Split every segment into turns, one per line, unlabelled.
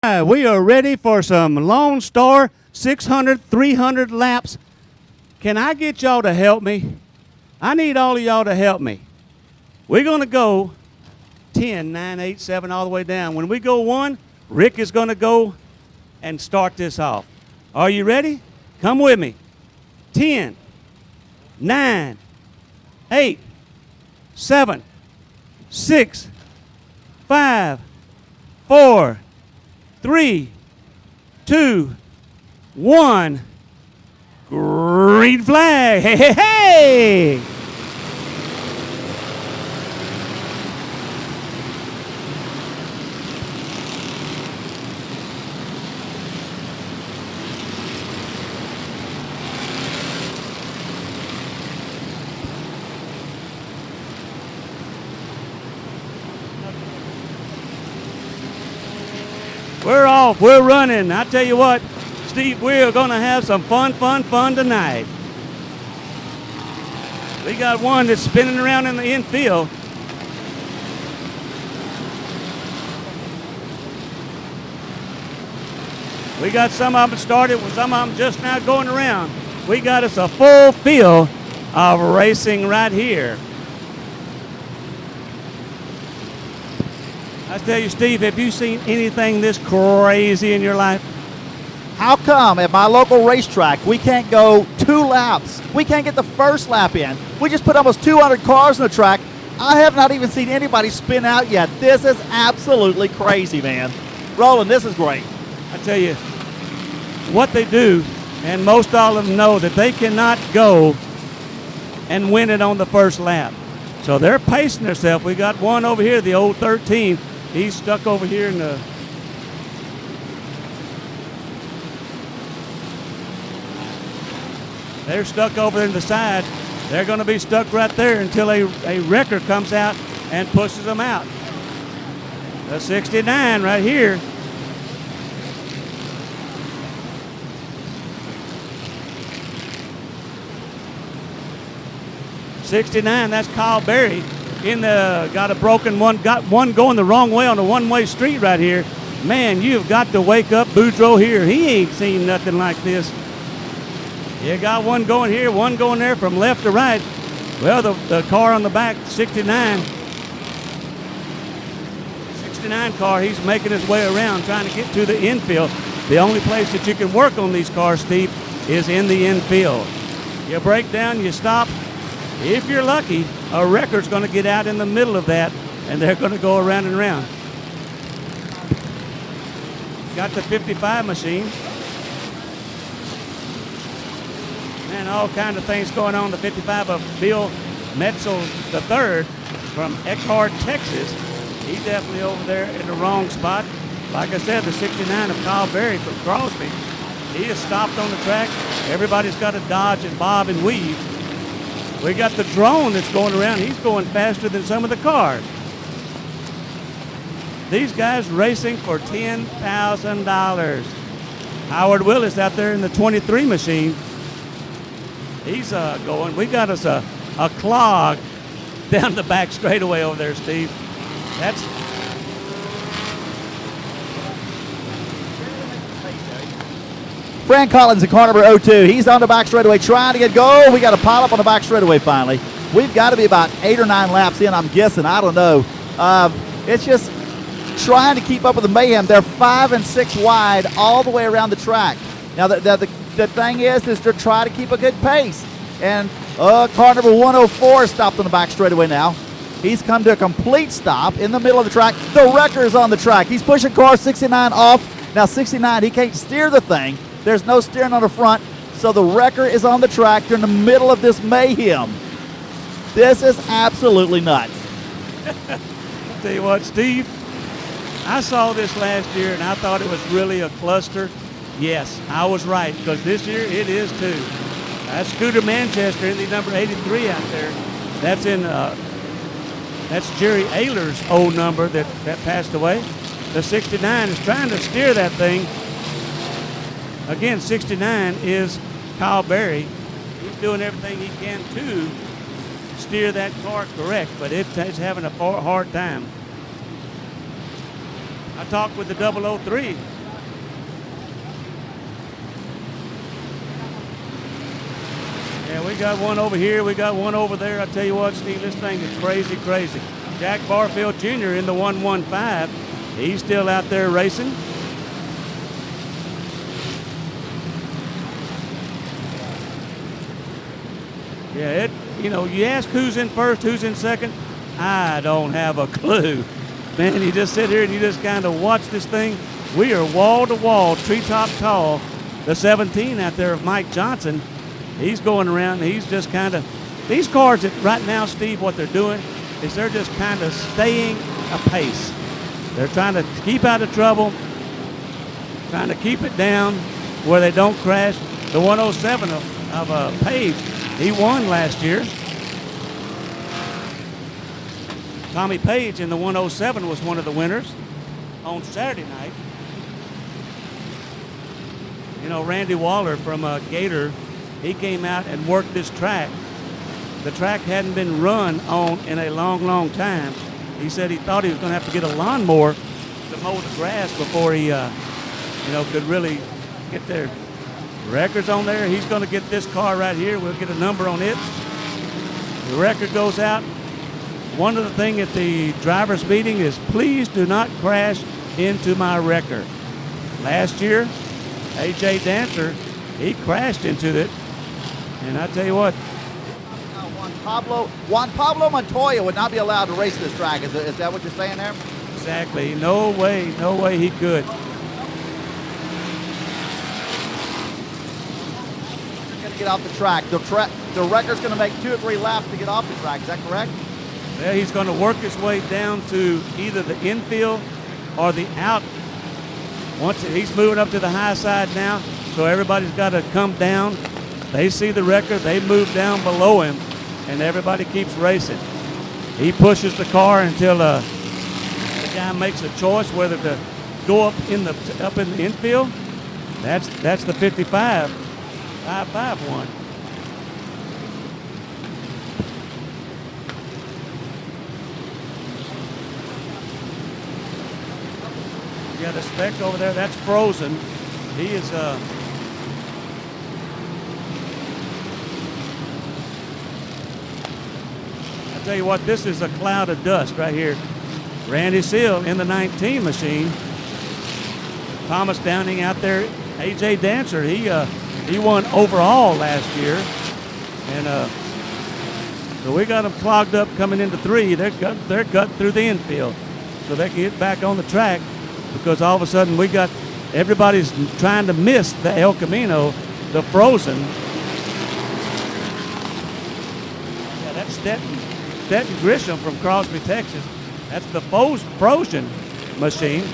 right, we are ready for some LoneStar 600, 300 laps. Can I get y'all to help me? I need all of y'all to help me. We're going to go 10, 9, 8, 7 all the way down. When we go 1, Rick is going to go and start this off. Are you ready? Come with me. 10, 9, 8, 7, 6, 5, 4, 3, 2, 1. Green flag. Hey, hey, hey! We're off. We're running. I tell you what, Steve, we're going to have some fun tonight. We got one that's spinning around in the infield. We got some of them started with some of them just now going around. We got us a full field of racing right here. I tell you, Steve, have you seen anything this crazy in your life?
How come at my local racetrack we can't go 2 laps? We can't get the first lap in. We just put almost 200 cars on the track. I have not even seen anybody spin out yet. This is absolutely crazy, man. Roland, this is great.
I tell you, what they do, and most all of them know that they cannot go and win it on the first lap. So they're pacing themselves. We got one over here, the old 13. He's stuck over here in the... They're stuck over in the side. They're going to be stuck right there until a wrecker comes out and pushes them out. The 69 right here. '69, that's Kyle Berry. Got a broken one, got one going the wrong way on a one-way street right here. Man, you've got to wake up Boudreaux here. He ain't seen nothing like this. You got one going here, one going there from left to right. Well, the car on the back, 69 car, he's making his way around trying to get to the infield. The only place that you can work on these cars, Steve, is in the infield. You break down, you stop. If you're lucky, a wrecker's going to get out in the middle of that, and they're going to go around and around. Got the 55 machine. And all kinds of things going on. The 55 of Bill Metzel III from Eckhart, Texas. He's definitely over there in the wrong spot. Like I said, the 69 of Kyle Berry from Crosby. He is stopped on the track. Everybody's got to dodge and bob and weave. We got the drone that's going around. He's going faster than some of the cars. These guys racing for $10,000. Howard Willis out there in the 23 machine. He's going. We got us a clog down the back straightaway over there, Steve. That's...
Fran Collins in car number 02. He's on the back straightaway trying to get go. We got a pile up on the back straightaway finally. We've got to be about 8 or 9 laps in, I'm guessing. I don't know. It's just trying to keep up with the mayhem. They're 5 and 6 wide all the way around the track. Now, the thing is they're trying to keep a good pace. And car number 104 stopped on the back straightaway now. He's come to a complete stop in the middle of the track. The wrecker's on the track. He's pushing car 69 off. Now, 69, he can't steer the thing. There's no steering on the front, so the wrecker is on the track. They're in the middle of this mayhem. This is absolutely nuts.
I'll tell you what, Steve, I saw this last year, and I thought it was really a cluster. Yes, I was right, because this year it is too. That's Scooter Manchester in the number 83 out there. That's in that's Jerry Ayler's old number that passed away. The 69 is trying to steer that thing. Again, 69 is Kyle Berry. He's doing everything he can to steer that car correct, but it's having a hard time. I talked with the 003. Yeah, we got one over here. We got one over there. I tell you what, Steve, this thing is crazy, crazy. Jack Barfield Jr. in the 115. He's still out there racing. Yeah, you ask who's in first, who's in second, I don't have a clue. Man, you just sit here and you just kind of watch this thing. We are wall to wall, treetop tall. The 17 out there of Mike Johnson, he's going around. He's just kind of, these cars that right now, Steve, what they're doing is they're just kind of staying apace. They're trying to keep out of trouble, trying to keep it down where they don't crash. The 107 of Page, he won last year. Tommy Page in the 107 was one of the winners on Saturday night. You know, Randy Waller from Gator, he came out and worked this track. The track hadn't been run on in a long, long time. He said he thought he was going to have to get a lawnmower to mow the grass before he, could really get their records on there. He's going to get this car right here. We'll get a number on it. The record goes out. One of the things at the driver's meeting is please do not crash into my record. Last year, A.J. Dancer, he crashed into it. And I tell you what,
Juan Pablo Montoya would not be allowed to race this track. Is that what you're saying there?
Exactly. No way he could.
He's going to get off the track. The record's going to make 2 or 3 laps to get off the track. Is that correct?
Yeah, he's going to work his way down to either the infield or the out. Once he's moving up to the high side now, so everybody's got to come down. They see the record. They move down below him. And everybody keeps racing. He pushes the car until the guy makes a choice whether to go up in the infield. That's the 55 one. Yeah, the spec over there, that's Frozen. He is tell you what, this is a cloud of dust right here. Randy Seal in the 19 machine. Thomas Downing out there. A.J. Dancer, he won overall last year. And so we got them clogged up coming into 3. They're cut through the infield. So they can get back on the track because all of a sudden we got everybody's trying to miss the El Camino, the Frozen. Yeah, that's Stetton Grisham from Crosby, Texas. That's the Frozen machine.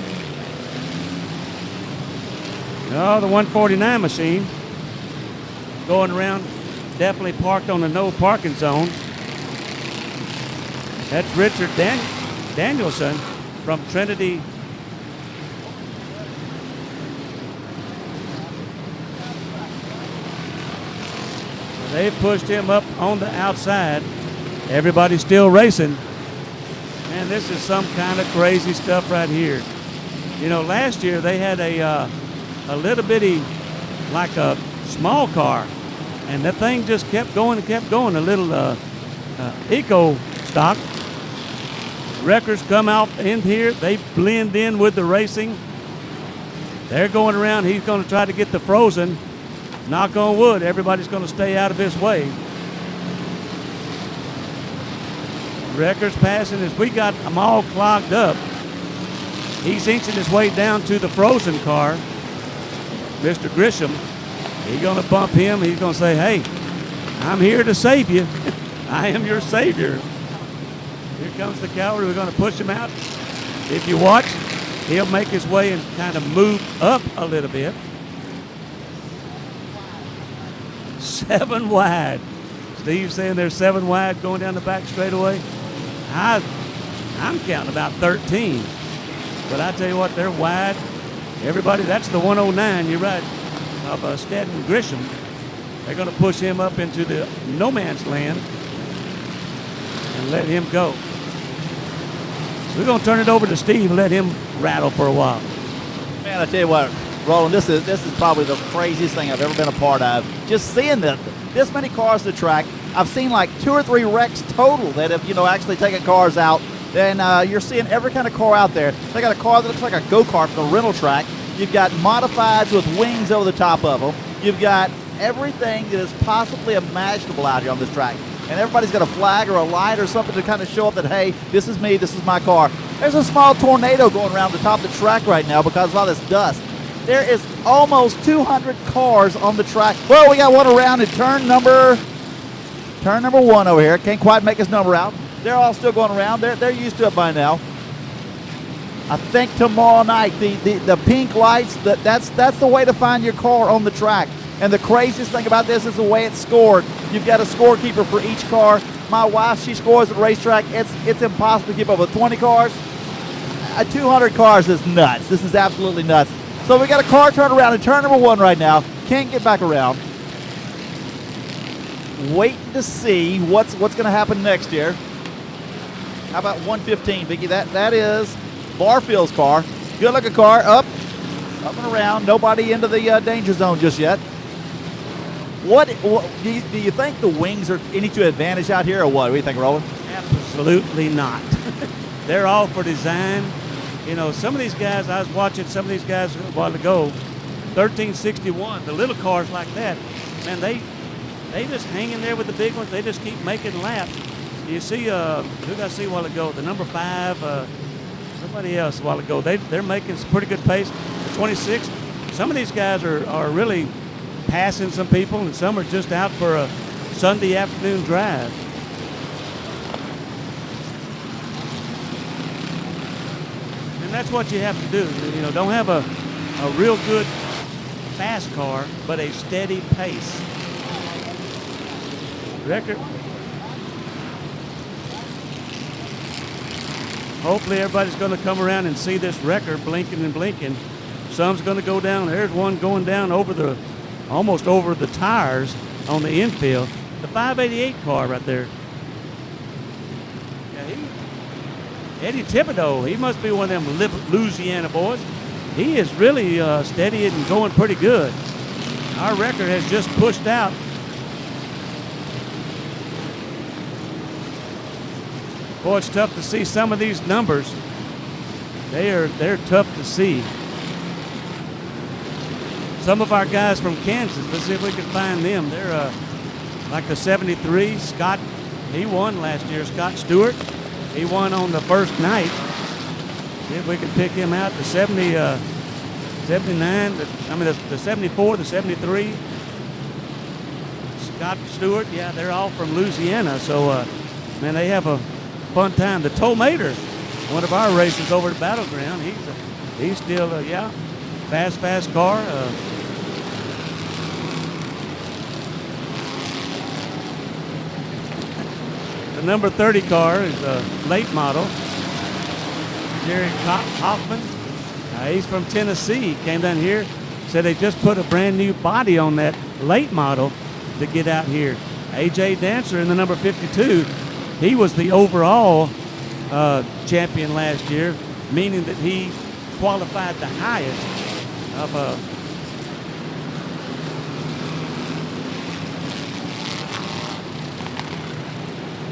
Oh, the 149 machine going around, definitely parked on the no parking zone. That's Richard Danielson from Trinity. They've pushed him up on the outside. Everybody's still racing. Man, this is some kind of crazy stuff right here. You know, last year they had a little bitty, like a small car, and that thing just kept going and kept going. A little eco stock. Wreckers come out in here. They blend in with the racing. They're going around. He's going to try to get the Frozen. Knock on wood, everybody's going to stay out of his way. Wreckers passing as we got them all clogged up. He's inching his way down to the Frozen car. Mr. Grisham, he's going to bump him. He's going to say, hey, I'm here to save you. I am your savior. Here comes the cavalry. We're going to push him out. If you watch, he'll make his way and kind of move up a little bit. 7 wide. Steve's saying there's 7 wide going down the back straightaway. I'm counting about 13. But I tell you what, they're wide. Everybody, that's the 109, you're right, of Stetton Grisham. They're going to push him up into the no man's land and let him go. We're going to turn it over to Steve and let him rattle for a while.
Man, I tell you what, Roland, this is probably the craziest thing I've ever been a part of. Just seeing this many cars to the track. I've seen like 2 or 3 wrecks total that have, actually taken cars out. And you're seeing every kind of car out there. They got a car that looks like a go-kart from the rental track. You've got modifieds with wings over the top of them. You've got everything that is possibly imaginable out here on this track. And everybody's got a flag or a light or something to kind of show up that, hey, this is me, this is my car. There's a small tornado going around the top of the track right now because of all this dust. There is almost 200 cars on the track. Well, we got one around in turn number 1 over here. Can't quite make his number out. They're all still going around. They're used to it by now. I think tomorrow night, the pink lights, that's the way to find your car on the track. And the craziest thing about this is the way it's scored. You've got a scorekeeper for each car. My wife, she scores at the racetrack. It's impossible to keep up with 20 cars. 200 cars is nuts. This is absolutely nuts. So we got a car turned around in turn number 1 right now. Can't get back around. Waiting to see what's going to happen next year. How about 115, Vicky? That is Barfield's car. Good looking car. Up and around. Nobody into the danger zone just yet. What do you think the wings are any to advantage out here, or what? What do you think, Roland?
Absolutely not. They're all for design. Some of these guys, I was watching some of these guys a while ago, 1361, the little cars like that, man, they just hang in there with the big ones. They just keep making laps. You see, who did I see a while ago? The number 5, somebody else a while ago. They're making some pretty good pace. The 26, some of these guys are really passing some people, and some are just out for a Sunday afternoon drive. And that's what you have to do. Don't have a real good fast car, but a steady pace. Record. Hopefully everybody's going to come around and see this wrecker blinking and blinking. Some's going to go down. There's one going down almost over the tires on the infield. The 588 car right there. Yeah, Eddie Thibodeau, he must be one of them Louisiana boys. He is really steady and going pretty good. Our record has just pushed out. Boy, it's tough to see some of these numbers. They're tough to see. Some of our guys from Kansas, let's see if we can find them. They're like the 73, Scott, he won last year. Scott Stewart, he won on the first night. See if we can pick him out. The 79, the 74, the 73. Scott Stewart, yeah, they're all from Louisiana. So, man, they have a fun time. The Tomater, one of our races over at Battleground, he's still, fast car. The number 30 car is a late model. Jerry Hoffman, he's from Tennessee. He came down here, said they just put a brand new body on that late model to get out here. AJ Dancer in the number 52, he was the overall champion last year, meaning that he qualified the highest of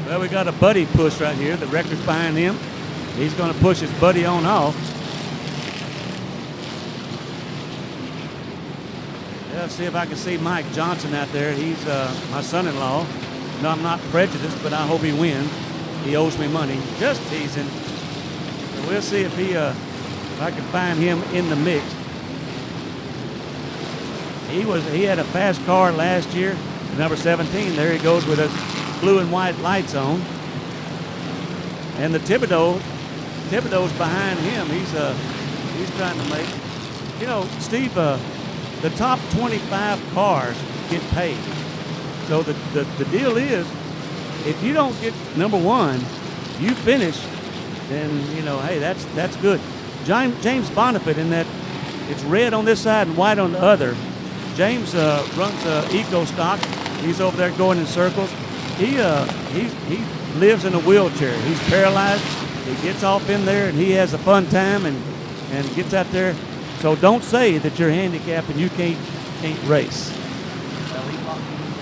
well, we got a buddy push right here. The record's behind him. He's going to push his buddy on off. Yeah, let's see if I can see Mike Johnson out there. He's my son-in-law. No, I'm not prejudiced, but I hope he wins. He owes me money. Just teasing. So we'll see if if I can find him in the mix. He had a fast car last year. Number 17. There he goes with us. Blue and white lights on, and the Thibodeau's behind him. He's trying to make, Steve. The top 25 cars get paid. So the deal is, if you don't get number 1, you finish, then hey, that's good. James Bonifant in that, it's red on this side and white on the other. James runs Eco Stock. He's over there going in circles. He lives in a wheelchair. He's paralyzed. He gets off in there and he has a fun time and gets out there. So don't say that you're handicapped and you can't race.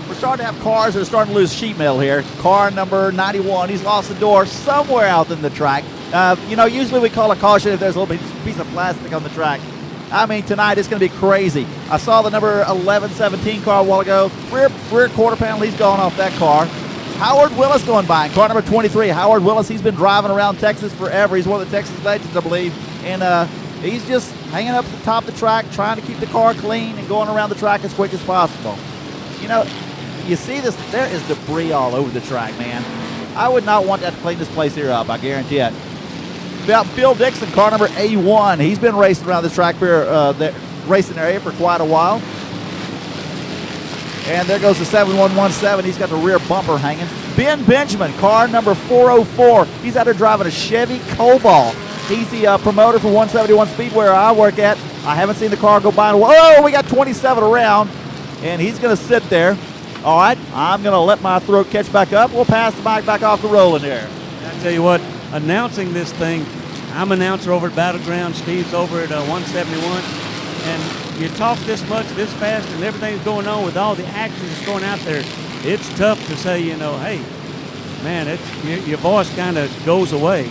We're starting to have cars that are starting to lose sheet metal here. Car number 91, he's lost the door somewhere out in the track. Usually we call a caution if there's a little piece of plastic on the track. I mean, tonight it's going to be crazy. I saw the number 1117 car a while ago. Rear quarter panel, he's gone off that car. Howard Willis going by. Car number 23, Howard Willis, he's been driving around Texas forever. He's one of the Texas legends, I believe. And he's just hanging up at the top of the track, trying to keep the car clean and going around the track as quick as possible. You see this, there is debris all over the track, man. I would not want that to clean this place here up, I guarantee it. Phil Dixon, car number 81. He's been racing around this track for the racing area for quite a while. And there goes the 7117. He's got the rear bumper hanging. Ben Benjamin, car number 404. He's out there driving a Chevy Cobalt. He's the promoter for 171 Speedway where I work at. I haven't seen the car go by in a while. Oh, we got 27 around. And he's going to sit there. All right, I'm going to let my throat catch back up. We'll pass the mic back off the rolling here.
I tell you what, announcing this thing, I'm announcer over at Battleground. Steve's over at 171. And you talk this much, this fast, and everything's going on with all the action that's going out there. It's tough to say, hey, man, your voice kind of goes away.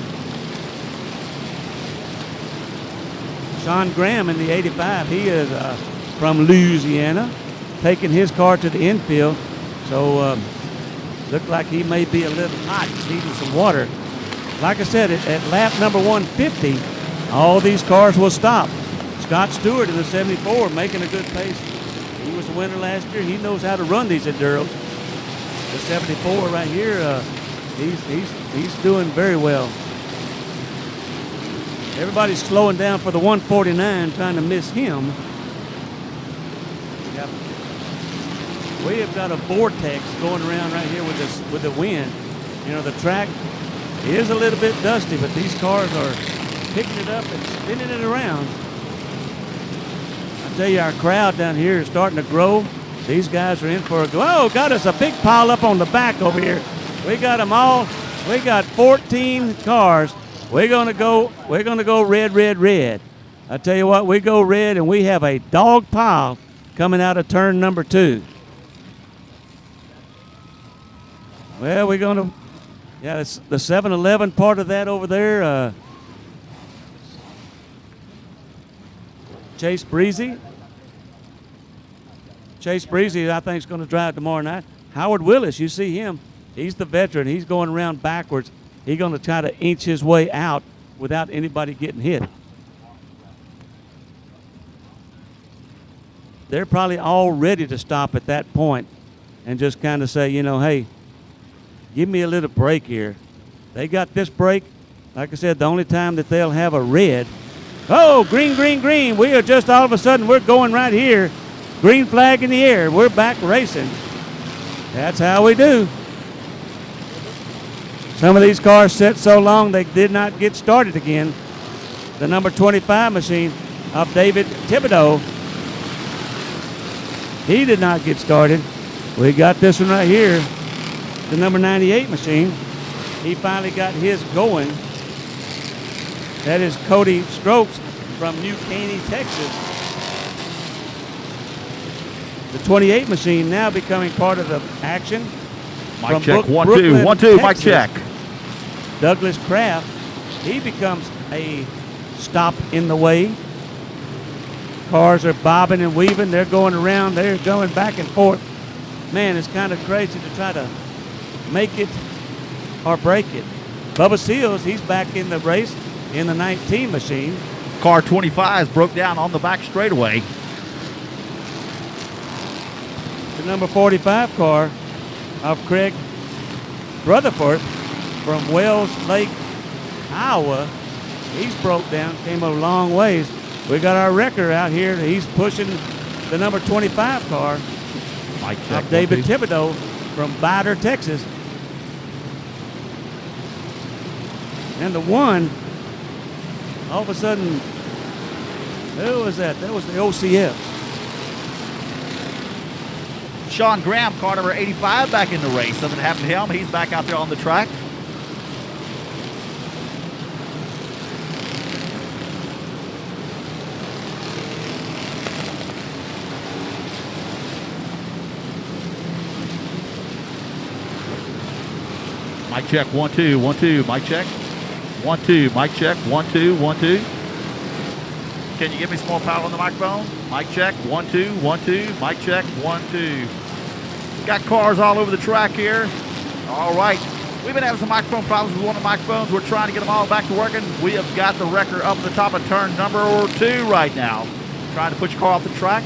Sean Graham in the 85, he is from Louisiana, taking his car to the infield. So looked like he may be a little hot, needing some water. Like I said, at lap number 150, all these cars will stop. Scott Stewart in the 74 making a good pace. He was the winner last year. He knows how to run these enduros. The 74 right here, he's doing very well. Everybody's slowing down for the 149, trying to miss him. Yep. We have got a vortex going around right here with the wind. The track is a little bit dusty, but these cars are picking it up and spinning it around. I tell you, our crowd down here is starting to grow. These guys are in for a go. Oh, got us a big pile up on the back over here. We got them all. We got 14 cars. We're gonna go red, red, red. I tell you what, we go red, and we have a dog pile coming out of turn number 2. Well, we're gonna, it's the 7-Eleven part of that over there. Chase Breezy, I think, is going to drive tomorrow night. Howard Willis, you see him. He's the veteran. He's going around backwards. He's going to try to inch his way out without anybody getting hit. They're probably all ready to stop at that point and just kind of say, hey, give me a little break here. They got this break. Like I said, the only time that they'll have a red. Oh, green, green, green. We are just all of a sudden, we're going right here. Green flag in the air. We're back racing. That's how we do. Some of these cars sit so long they did not get started again. The number 25 machine of David Thibodeau, he did not get started. We got this one right here, the number 98 machine. He finally got his going. That is Cody Strokes from New Caney, Texas. The 28 machine now becoming part of the action.
Mic check, 1, 2, 1, 2, mic check.
Douglas Kraft, he becomes a stop in the way. Cars are bobbing and weaving. They're going around. They're going back and forth. Man, it's kind of crazy to try to make it or break it. Bubba Seals, he's back in the race in the 19 machine.
Car 25 broke down on the back straightaway.
The number 45 car of Craig Rutherford from Wells Lake, Iowa. He's broke down, came a long ways. We got our wrecker out here. He's pushing the number 25 car of David Thibodeau from Bidder, Texas. And the one, all of a sudden, who was that? That was the OCF.
Sean Graham, car number 85, back in the race. Something happened to him. He's back out there on the track. Mic check, 1 2 1 2. Mic check, 1 2. Mic check, 1 2 1 2. Can you give me some more power on the microphone? Mic check, 1 2 1 2. Mic check, 1 2. Got cars all over the track here. All right. We've been having some microphone problems with one of the microphones. We're trying to get them all back to working. We have got the wrecker up at the top of turn number 2 right now. Trying to put your car off the track.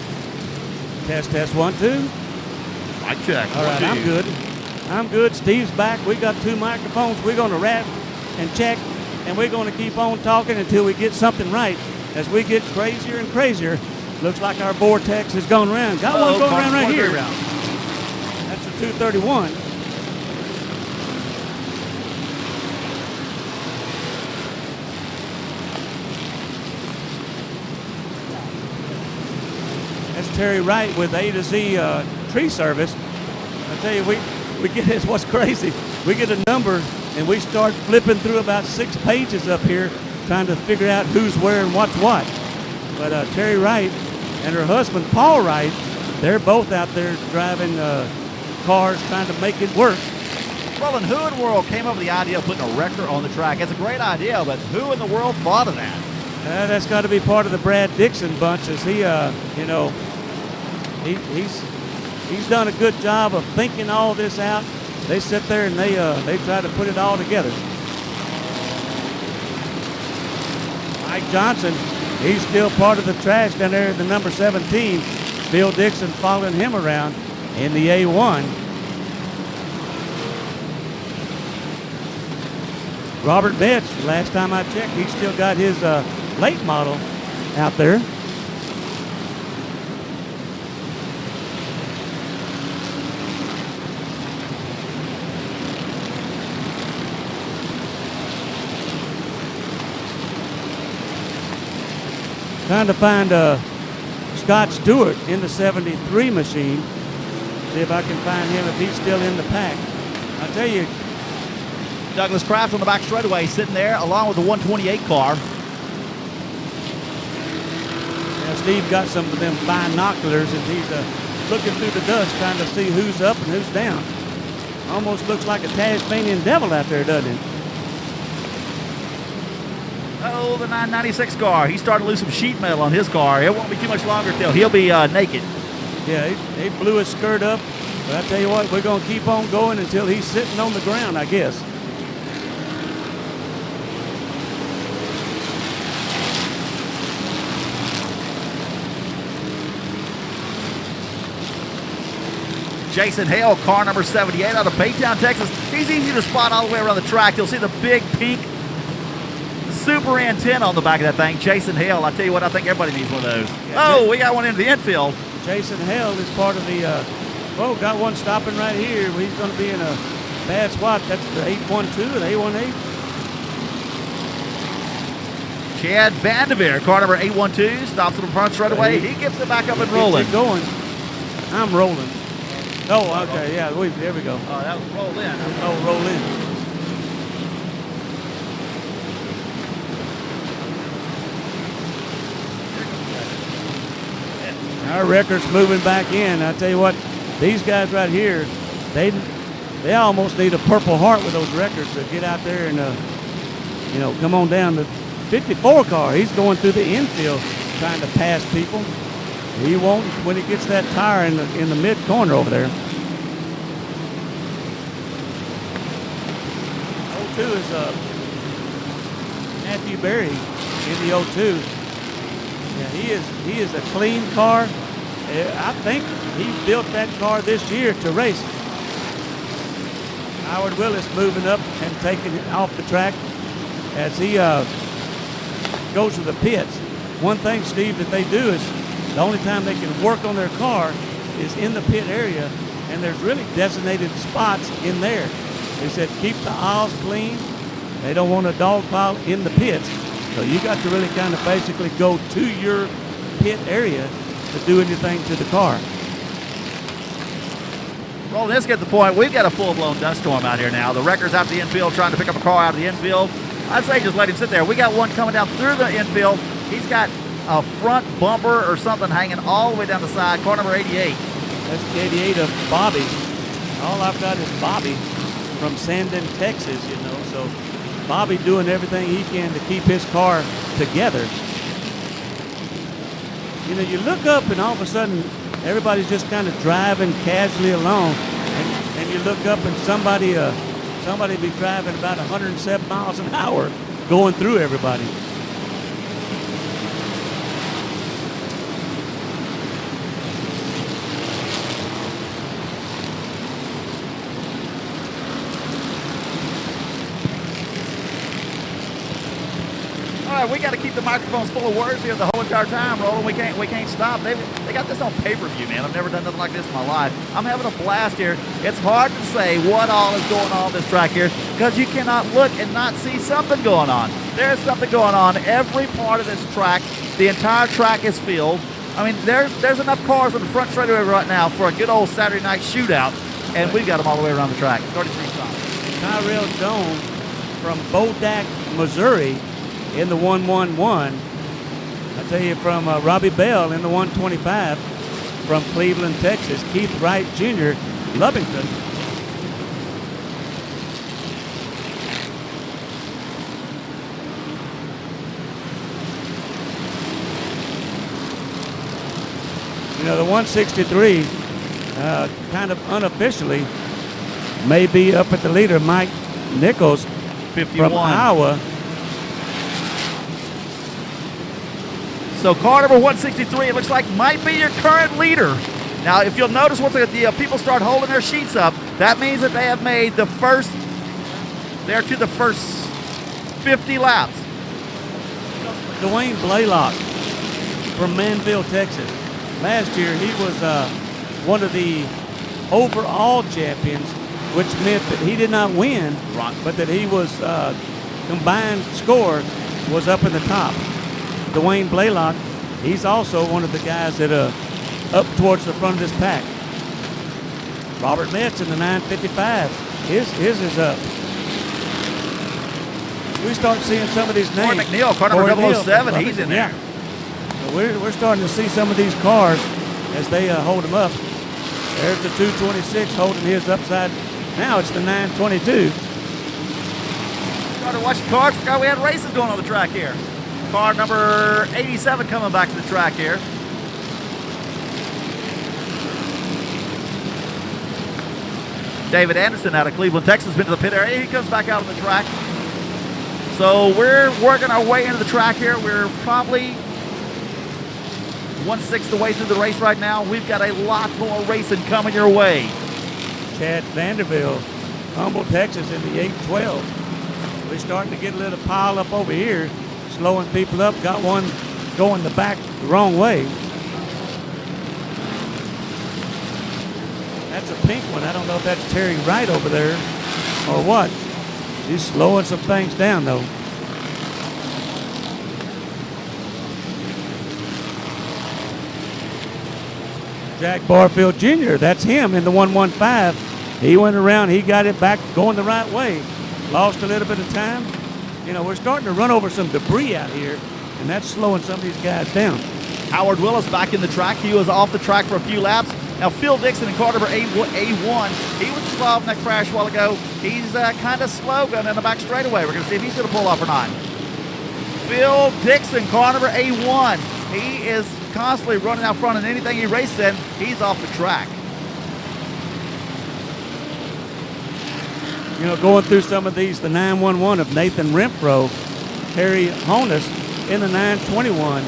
Test, 1 2.
Mic check.
All right, I'm good. I'm good. Steve's back. We got 2 microphones. We're going to wrap and check, and we're going to keep on talking until we get something right. As we get crazier and crazier, looks like our vortex has gone around. Got one going around right here. That's a 231. That's Terry Wright with A to Z tree service. I tell you, we get this. What's crazy? We get a number and we start flipping through about 6 pages up here, trying to figure out who's where and what's what. But Terry Wright and her husband Paul Wright, they're both out there driving cars, trying to make it work.
Well, and who in the world came up with the idea of putting a wrecker on the track? It's a great idea, but who in the world thought of that?
That's got to be part of the Brad Dixon bunch, as he, he's done a good job of thinking all this out. They sit there and they try to put it all together. Mike Johnson, he's still part of the trash down there at the number 17. Bill Dixon following him around in the A1. Robert Betts, last time I checked, he's still got his late model out there. Trying to find Scott Stewart in the 73 machine. See if I can find him if he's still in the pack. I tell you,
Douglas Kraft on the back straightaway sitting there along with the 128 car.
Yeah, Steve got some of them binoculars and he's looking through the dust trying to see who's up and who's down. Almost looks like a Tasmanian devil out there, doesn't it?
Oh, the 996 car. He started to lose some sheet metal on his car. It won't be too much longer till he'll be naked.
Yeah, he blew his skirt up. But I tell you what, we're going to keep on going until he's sitting on the ground, I guess.
Jason Hale, car number 78 out of Baytown, Texas. He's easy to spot all the way around the track. You'll see the big pink super antenna on the back of that thing. Jason Hale, I tell you what, I think everybody needs one of those. Yeah, we got one into the infield.
Jason Hale is part of the, got one stopping right here. He's going to be in a bad spot. That's the 812 or the 818.
Chad Vanderveer, car number 812, stops in the front straight away. He gets it back up and rolling.
Keep going. I'm rolling. Oh, okay, yeah, there we go.
Oh, that was roll in.
Oh, roll in. Our record's moving back in. I tell you what, these guys right here, they almost need a Purple Heart with those records to get out there and, come on down. The 54 car, he's going through the infield trying to pass people. He won't when he gets that tire in the mid corner over there. 02 is Matthew Berry in the 02. Yeah, he is a clean car. I think he built that car this year to race. Howard Willis moving up and taking it off the track as he goes to the pits. One thing, Steve, that they do is the only time they can work on their car is in the pit area, and there's really designated spots in there. They said keep the aisles clean. They don't want a dog pile in the pits. So you got to really kind of basically go to your pit area to do anything to the car.
Well, let's get the point. We've got a full-blown dust storm out here now. The wrecker's out the infield trying to pick up a car out of the infield. I'd say just let him sit there. We got one coming down through the infield. He's got a front bumper or something hanging all the way down the side. Car number 88.
That's the 88 of Bobby. All I've got is Bobby. from Sandon, Texas, you know. So Bobby doing everything he can to keep his car together. You know, you look up and all of a sudden everybody's just kind of driving casually along, and you look up and somebody be driving about 107 miles an hour going through everybody.
All right, we got to keep the microphones full of words here the whole entire time, Roland. We can't stop. They got this on pay-per-view, man. I've never done nothing like this in my life. I'm having a blast here. It's hard to say what all is going on this track here because you cannot look and not see something going on. There's something going on every part of this track. The entire track is filled. I mean, there's enough cars on the front straightaway right now for a good old Saturday night shootout, and we've got them all the way around the track. 33 stops.
Tyrell Jones from Bodak, Missouri, in the 111. I tell you, from Robbie Bell in the 125 from Cleveland, Texas. Keith Wright Jr., Lovington. You know, the 163, kind of unofficially, may be up at the leader, Mike Nichols
51.
from Iowa.
So car number 163, it looks like might be your current leader. Now, if you'll notice once the people start holding their sheets up, that means that they have made the first 50 laps.
Dwayne Blaylock from Manville, Texas. Last year, he was one of the overall champions, which meant that he did not win,
Right.
but that he was combined score was up in the top. Dwayne Blaylock, he's also one of the guys that up towards the front of this pack. Robert Metz in the 955, his is up. We start seeing some of these names.
Corey McNeil, car number 007, he's in there.
So we're starting to see some of these cars as they hold them up. There's the 226 holding his upside. Now it's the 922.
Started watching cars, forgot we had races going on the track here. Car number 87 coming back to the track here. David Anderson out of Cleveland, Texas, been to the pit area. He comes back out on the track. So we're working our way into the track here. We're probably 1/6 the way through the race right now. We've got a lot more racing coming your way.
Chad Vanderbilt, Humboldt, Texas in the 812. We're starting to get a little pile up over here, slowing people up. Got one going the back the wrong way. That's a pink one. I don't know if that's Terry Wright over there or what. She's slowing some things down though. Jack Barfield Jr., that's him in the 115. He went around, he got it back going the right way. Lost a little bit of time. You know, we're starting to run over some debris out here, and that's slowing some of these guys down.
Howard Willis back in the track. He was off the track for a few laps. Now, Phil Dixon in car number A1, he was involved in that crash a while ago. He's kind of slow going in the back straightaway. We're going to see if he's going to pull off or not. Phil Dixon, car number A1. He is constantly running out front in anything he races in. He's off the track.
You know, going through some of these, the 911 of Nathan Renfro, Harry Honus in the 921.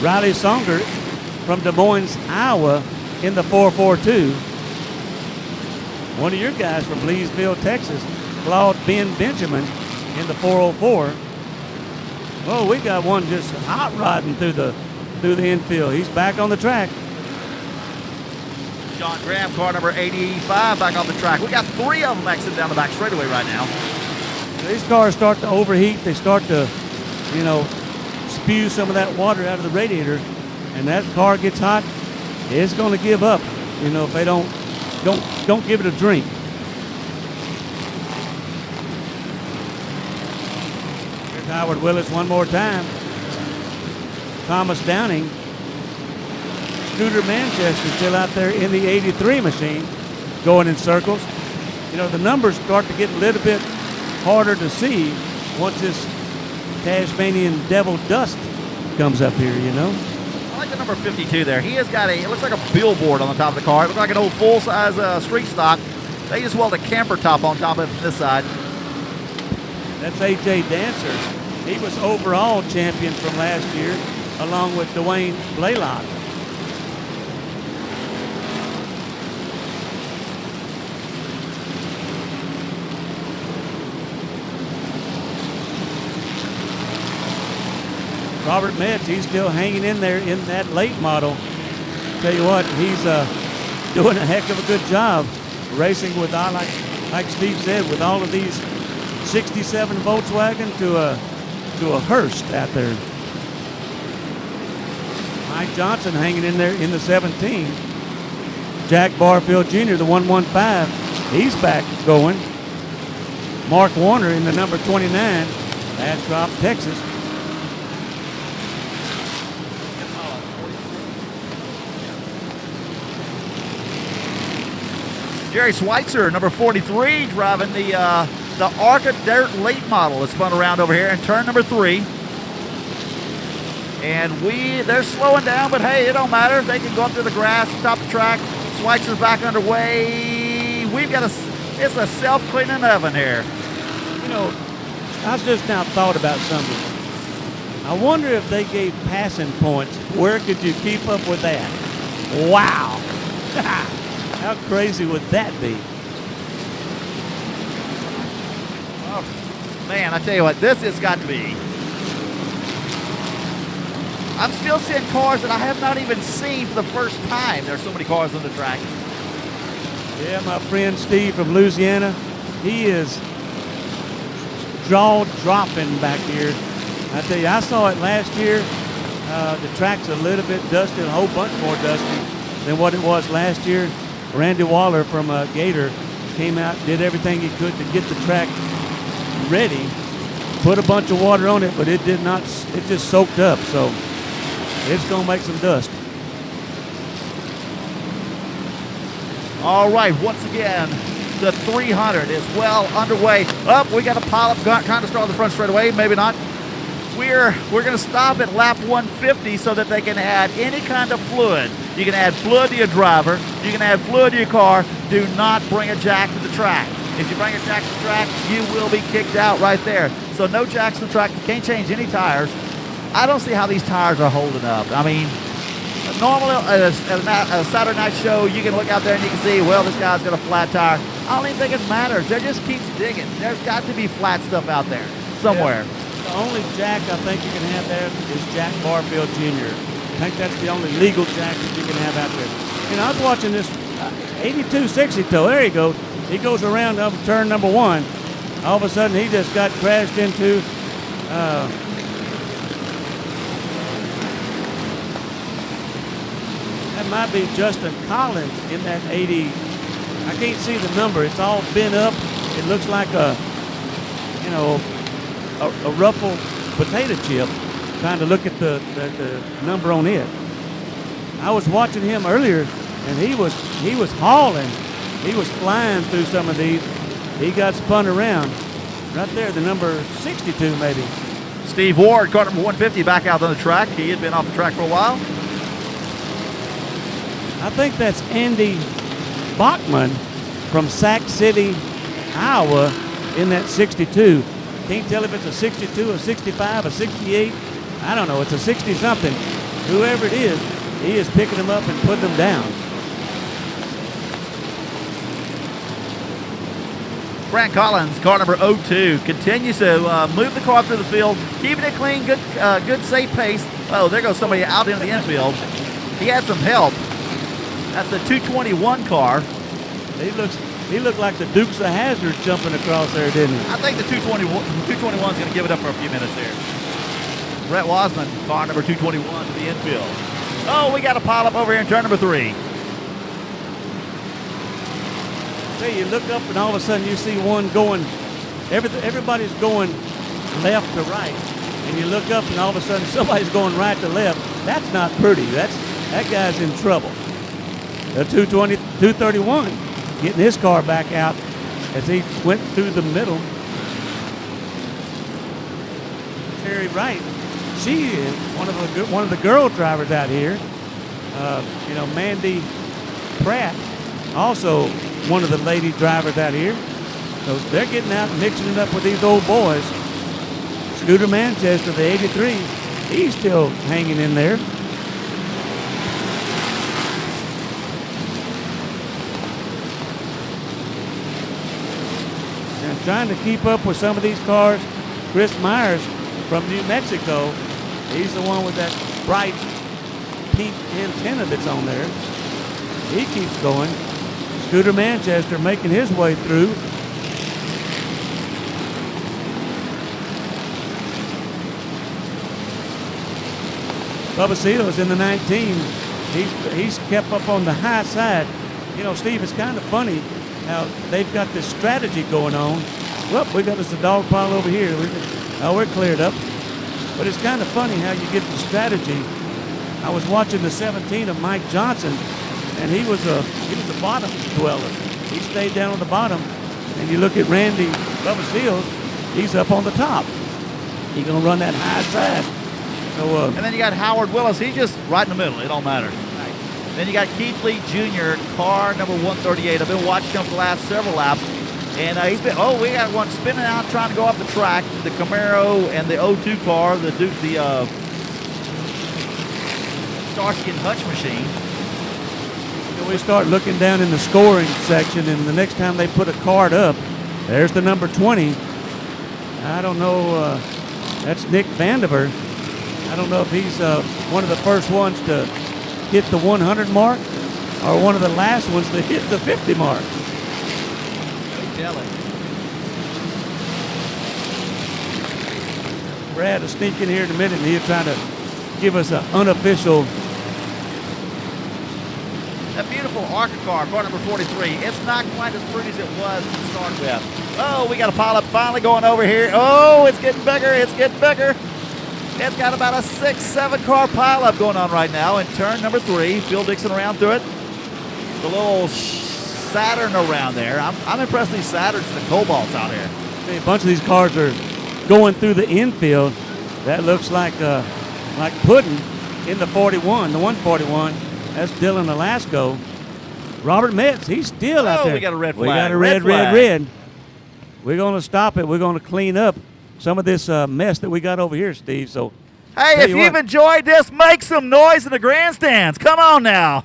Riley Songer from Des Moines, Iowa in the 442. One of your guys from Leesville, Texas, Claude Ben Benjamin in the 404. Oh, we got one just hot rodding through the infield. He's back on the track.
John Graham, car number 85, back on the track. We got three of them exiting down the back straightaway right now.
These cars start to overheat. They start to, you know, spew some of that water out of the radiator, and that car gets hot. It's going to give up. You know, if they don't give it a drink. Here's Howard Willis one more time. Thomas Downing. Scooter Manchester still out there in the 83 machine, going in circles. the numbers start to get a little bit harder to see once this Tasmanian devil dust comes up here,
I like the number 52 there. He has got it looks like a billboard on the top of the car. It looks like an old full-size street stock. They just welded a camper top on top of it from this side.
That's A.J. Dancer. He was overall champion from last year, along with Dwayne Blaylock. Robert Metz, he's still hanging in there in that late model. Tell you what, he's doing a heck of a good job racing with, like Steve said, with all of these 67 Volkswagen to a Hearst out there. Mike Johnson hanging in there in the 17. Jack Barfield Jr., the 115, he's back going. Mark Warner in the number 29, Bastrop, Texas.
Jerry Schweitzer, number 43, driving the Arca Dirt late model that's spun around over here in turn number 3. And they're slowing down, but hey, it don't matter. They can go up to the grass, top the track. Schweitzer's back underway. It's a self-cleaning oven here.
I just now thought about something. I wonder if they gave passing points. Where could you keep up with that? Wow. How crazy would that be?
Oh, man, I tell you what, this has got to be. I'm still seeing cars that I have not even seen for the first time. There's so many cars on the track.
Yeah, my friend Steve from Louisiana, he is jaw-dropping back here. I tell you, I saw it last year. The track's a little bit dusty, a whole bunch more dusty than what it was last year. Randy Waller from Gator came out, did everything he could to get the track ready, put a bunch of water on it, but it did not, it just soaked up, so it's going to make some dust.
All right, once again, the 300 is well underway. We got a pileup kind of start on the front straightaway, maybe not. We're going to stop at lap 150 so that they can add any kind of fluid. You can add fluid to your driver. You can add fluid to your car. Do not bring a jack to the track. If you bring a jack to the track, you will be kicked out right there. So no jacks to the track. You can't change any tires. I don't see how these tires are holding up. I mean, normally at a Saturday night show, you can look out there and you can see, well, this guy's got a flat tire. I don't even think it matters. They just keep digging. There's got to be flat stuff out there somewhere.
Yeah. The only jack I think you can have there is Jack Barfield Jr. I think that's the only legal jack that you can have out there. I was watching this 82-60 tow. There he goes. He goes around up turn number 1. All of a sudden, he just got crashed into that might be Justin Collins in that 80. I can't see the number. It's all bent up. It looks like a ruffled potato chip. Trying to look at the number on it. I was watching him earlier, and he was hauling. He was flying through some of these. He got spun around. Right there, the number 62 maybe.
Steve Ward, car number 150, back out on the track. He had been off the track for a while.
I think that's Andy Bachman from Sac City, Iowa, in that 62. Can't tell if it's a 62, a 65, a 68. I don't know. It's a 60-something. Whoever it is, he is picking them up and putting them down.
Frank Collins, car number 02, continues to move the car through the field, keeping it clean, good safe pace. Oh, there goes somebody out into the infield. He had some help. That's the 221 car.
He looked like the Dukes of Hazzard jumping across there, didn't he?
I think the 221 is going to give it up for a few minutes here. Brett Wasman, car number 221 to the infield. Oh, we got a pileup over here in turn number 3.
Hey, you look up and all of a sudden you see one going, everybody's going left to right. And you look up and all of a sudden somebody's going right to left. That's not pretty. That guy's in trouble. The 231 getting his car back out as he went through the middle. Terry Wright, she is one of the girl drivers out here. You know, Mandy Pratt, also one of the lady drivers out here. So they're getting out and mixing it up with these old boys. Scooter Manchester, the 83, he's still hanging in there. And trying to keep up with some of these cars. Chris Myers from New Mexico, he's the one with that bright pink antenna that's on there. He keeps going. Scooter Manchester making his way through. Bubba Seals in the 19. He's kept up on the high side. You know, Steve, it's kind of funny how they've got this strategy going on. Well, we got us a dog pile over here. We're cleared up. But it's kind of funny how you get the strategy. I was watching the 17 of Mike Johnson, and he was a bottom dweller. He stayed down on the bottom. And you look at Randy Bubba Seals, he's up on the top. He's going to run that high side. So,
and then you got Howard Willis. He's just right in the middle. It don't matter. Right. Then you got Keith Lee Jr., car number 138. I've been watching him for the last several laps. And he's been, we got one spinning out trying to go off the track. The Camaro and the 02 car, the Starsky and Hutch machine.
We start looking down in the scoring section, and the next time they put a card up, there's the number 20. I don't know, that's Nick Vandiver. I don't know if he's one of the first ones to hit the 100 mark or one of the last ones to hit the 50 mark. Brad will sneak in here in a minute, and he'll try to give us an unofficial.
That beautiful ARCA car number 43. It's not quite as pretty as it was to start with. Oh, we got a pileup finally going over here. Oh, it's getting bigger. It's getting bigger. It's got about a 6-7 car pileup going on right now in turn number 3. Phil Dixon around through it. The little Saturn around there. I'm impressed with these Saturns and the Cobalts out here.
A bunch of these cars are going through the infield. That looks like pudding in the 41, the 141. That's Dylan Alasko. Robert Metz, he's still out there.
We got a red flag.
We got a red. We're going to stop it. We're going to clean up some of this mess that we got over here, Steve. So,
hey, if you've enjoyed this, make some noise in the grandstands. Come on now.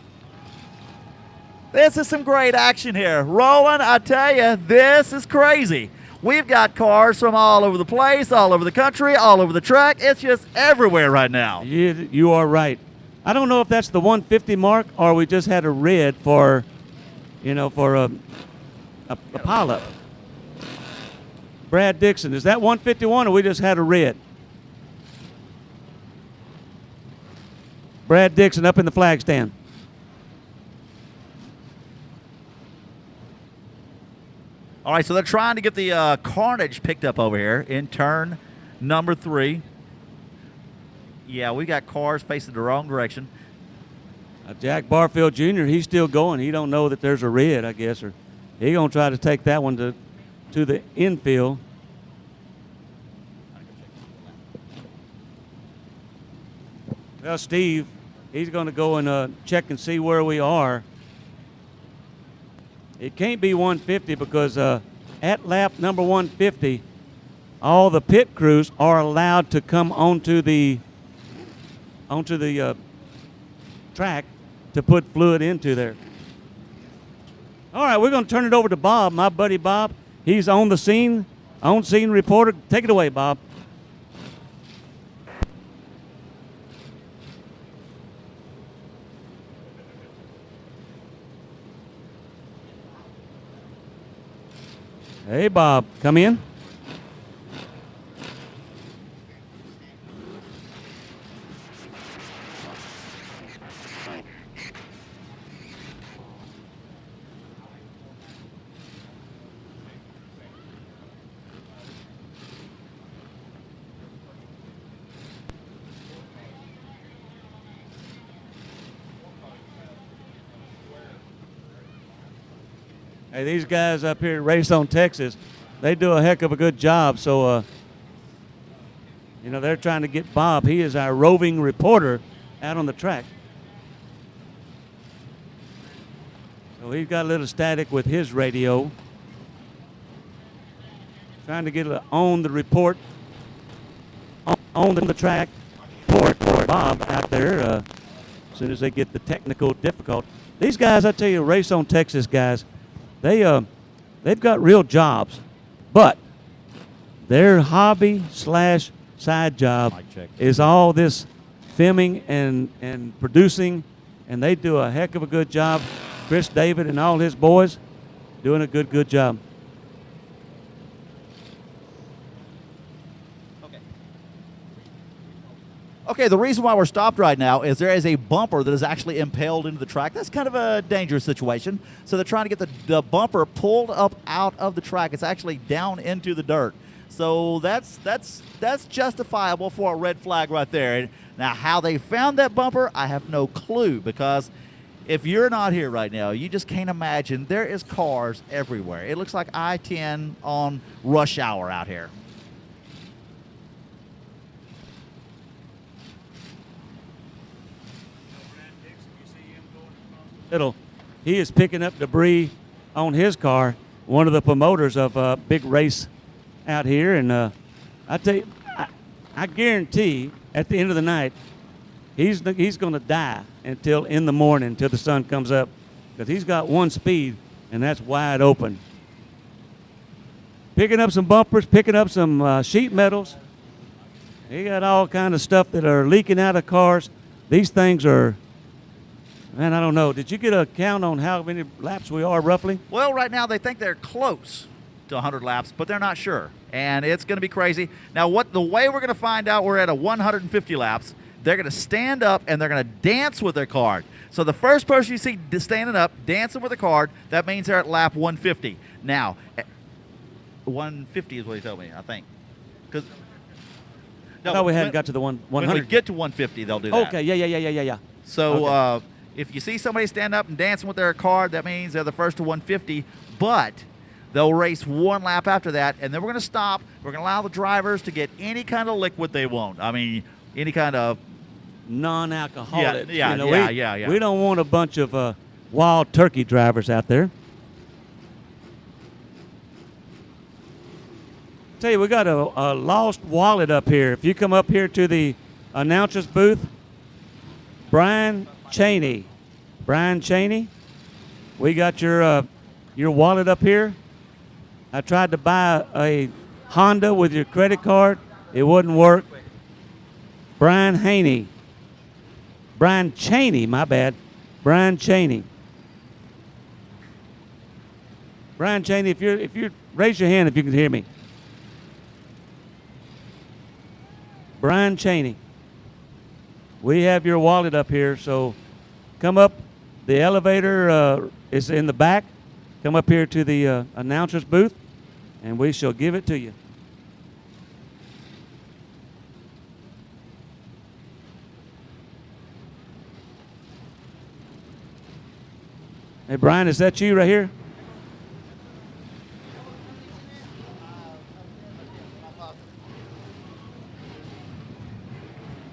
This is some great action here. Roland, I tell you, this is crazy. We've got cars from all over the place, all over the country, all over the track. It's just everywhere right now.
You are right. I don't know if that's the 150 mark or we just had a red for a pileup. Brad Dixon, is that 151 or we just had a red? Brad Dixon up in the flag stand.
All right, so they're trying to get the carnage picked up over here in turn number 3. Yeah, we got cars facing the wrong direction.
Jack Barfield Jr., he's still going. He don't know that there's a red, I guess, or he going to try to take that one to the infield. Well, Steve, he's going to go and check and see where we are. It can't be 150 because at lap number 150, all the pit crews are allowed to come onto the track to put fluid into there. All right, we're going to turn it over to Bob, my buddy Bob. He's on the scene, on-scene reporter. Take it away, Bob. Hey, Bob, come in. Hey, these guys up here at Race on Texas, they do a heck of a good job. So, you know, they're trying to get Bob. He is our roving reporter out on the track. So he's got a little static with his radio. Trying to get on the report, on the track for Bob out there as soon as they get the technical difficult. These guys, I tell you, Race on Texas guys, they've got real jobs, but their hobby / side job is all this filming and producing, and they do a heck of a good job. Chris David and all his boys doing a good job.
Okay, the reason why we're stopped right now is there is a bumper that is actually impaled into the track. That's kind of a dangerous situation. So they're trying to get the bumper pulled up out of the track. It's actually down into the dirt. So that's justifiable for a red flag right there. Now, how they found that bumper, I have no clue, because if you're not here right now, you just can't imagine. There is cars everywhere. It looks like I-10 on rush hour out here.
He is picking up debris on his car, one of the promoters of a big race out here. And I tell you, I guarantee at the end of the night, he's going to die until in the morning, until the sun comes up, because he's got one speed, and that's wide open. Picking up some bumpers, picking up some sheet metals. He got all kind of stuff that are leaking out of cars. These things are... Man, I don't know. Did you get a count on how many laps we are roughly?
Well, right now they think they're close to 100 laps, but they're not sure. And it's going to be crazy. Now, the way we're going to find out we're at a 150 laps, they're going to stand up and they're going to dance with their card. So the first person you see standing up, dancing with a card, that means they're at lap 150. Now, 150 is what he told me, I think. Because
no, we hadn't got to the 100.
When we get to 150, they'll do that.
Okay, yeah.
So
okay.
If you see somebody stand up and dancing with their card, that means they're the first to 150. But they'll race one lap after that, and then we're going to stop. We're going to allow the drivers to get any kind of liquid they want. I mean, any kind of
non-alcoholic.
Yeah.
We don't want a bunch of wild turkey drivers out there. Tell you, we got a lost wallet up here. If you come up here to the announcer's booth, Brian Cheney, we got your wallet up here. I tried to buy a Honda with your credit card. It wouldn't work. Brian Cheney, my bad. Brian Cheney. Brian Cheney, if you raise your hand if you can hear me. Brian Cheney. We have your wallet up here, so come up. The elevator is in the back. Come up here to the announcer's booth, and we shall give it to you. Hey, Brian, is that you right here?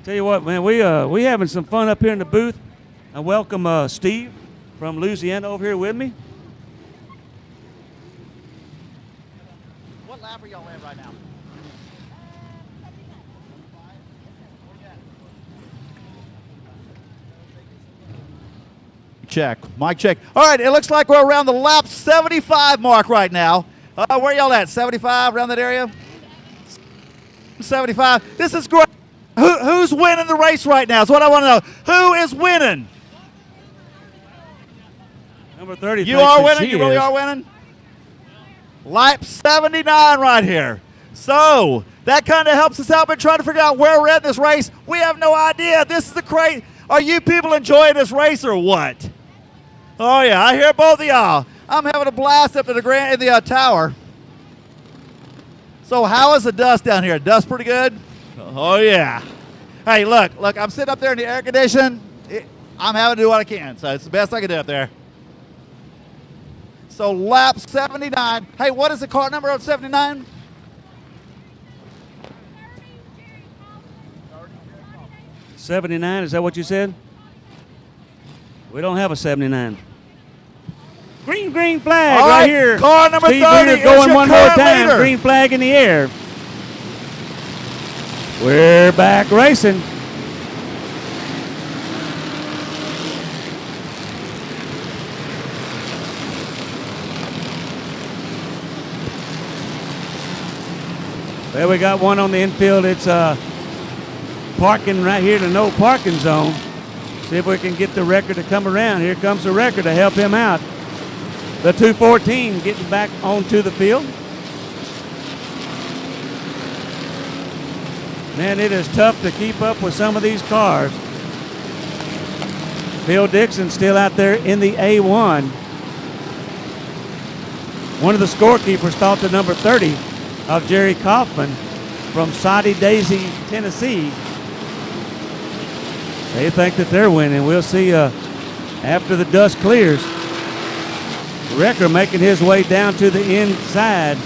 Tell you what, man, we having some fun up here in the booth. I welcome Steve from Louisiana over here with me.
What lap are y'all in right now? Check. Mic check. All right, it looks like we're around the lap 75 mark right now. Where y'all at? 75, around that area? 75. This is great. Who's winning the race right now is what I want to know. Who is winning?
Number 30.
You are winning? You really are winning? Lap 79 right here. So that kind of helps us out. We're trying to figure out where we're at in this race. We have no idea. This is the crazy. Are you people enjoying this race or what? Oh, yeah, I hear both of y'all. I'm having a blast up to the in the tower. So how is the dust down here? Dust pretty good? Oh, yeah. Hey, look, I'm sitting up there in the air condition. I'm having to do what I can, so it's the best I can do up there. So lap 79. Hey, what is the car number of 79?
'79. Is that what you said? We don't have a '79. Green flag
All
right
right,
here.
car number
Steve
30
Weir
is
going
your
one more
current
time.
leader.
Green flag in the air. We're back racing. Well, we got one on the infield. It's parking right here, the no parking zone. See if we can get the record to come around. Here comes the record to help him out. The 214 getting back onto the field. Man, it is tough to keep up with some of these cars. Bill Dixon still out there in the A1. One of the scorekeepers thought the number 30 of Jerry Kaufman from Soddy Daisy, Tennessee. They think that they're winning. We'll see after the dust clears. Wrecker making his way down to the inside,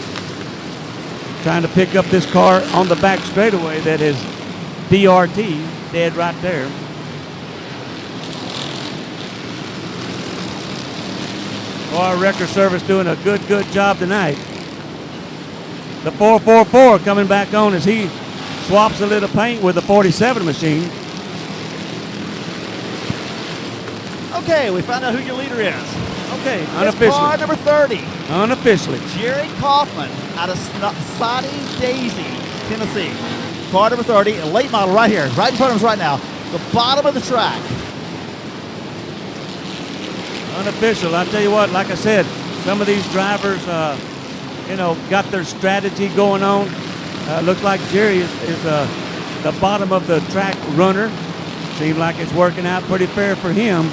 trying to pick up this car on the back straightaway that is DRT, dead right there. Our Wrecker service doing a good job tonight. The 444 coming back on as he swaps a little paint with the 47 machine.
Okay, we found out who your leader is.
Okay,
It's
unofficially.
car number 30.
Unofficially.
Jerry Kaufman out of Soddy Daisy, Tennessee. Car number 30, a late model right here, right in front of us right now. The bottom of the track.
Unofficial. I tell you what, like I said, some of these drivers, got their strategy going on. Looks like Jerry is the bottom of the track runner. Seems like it's working out pretty fair for him.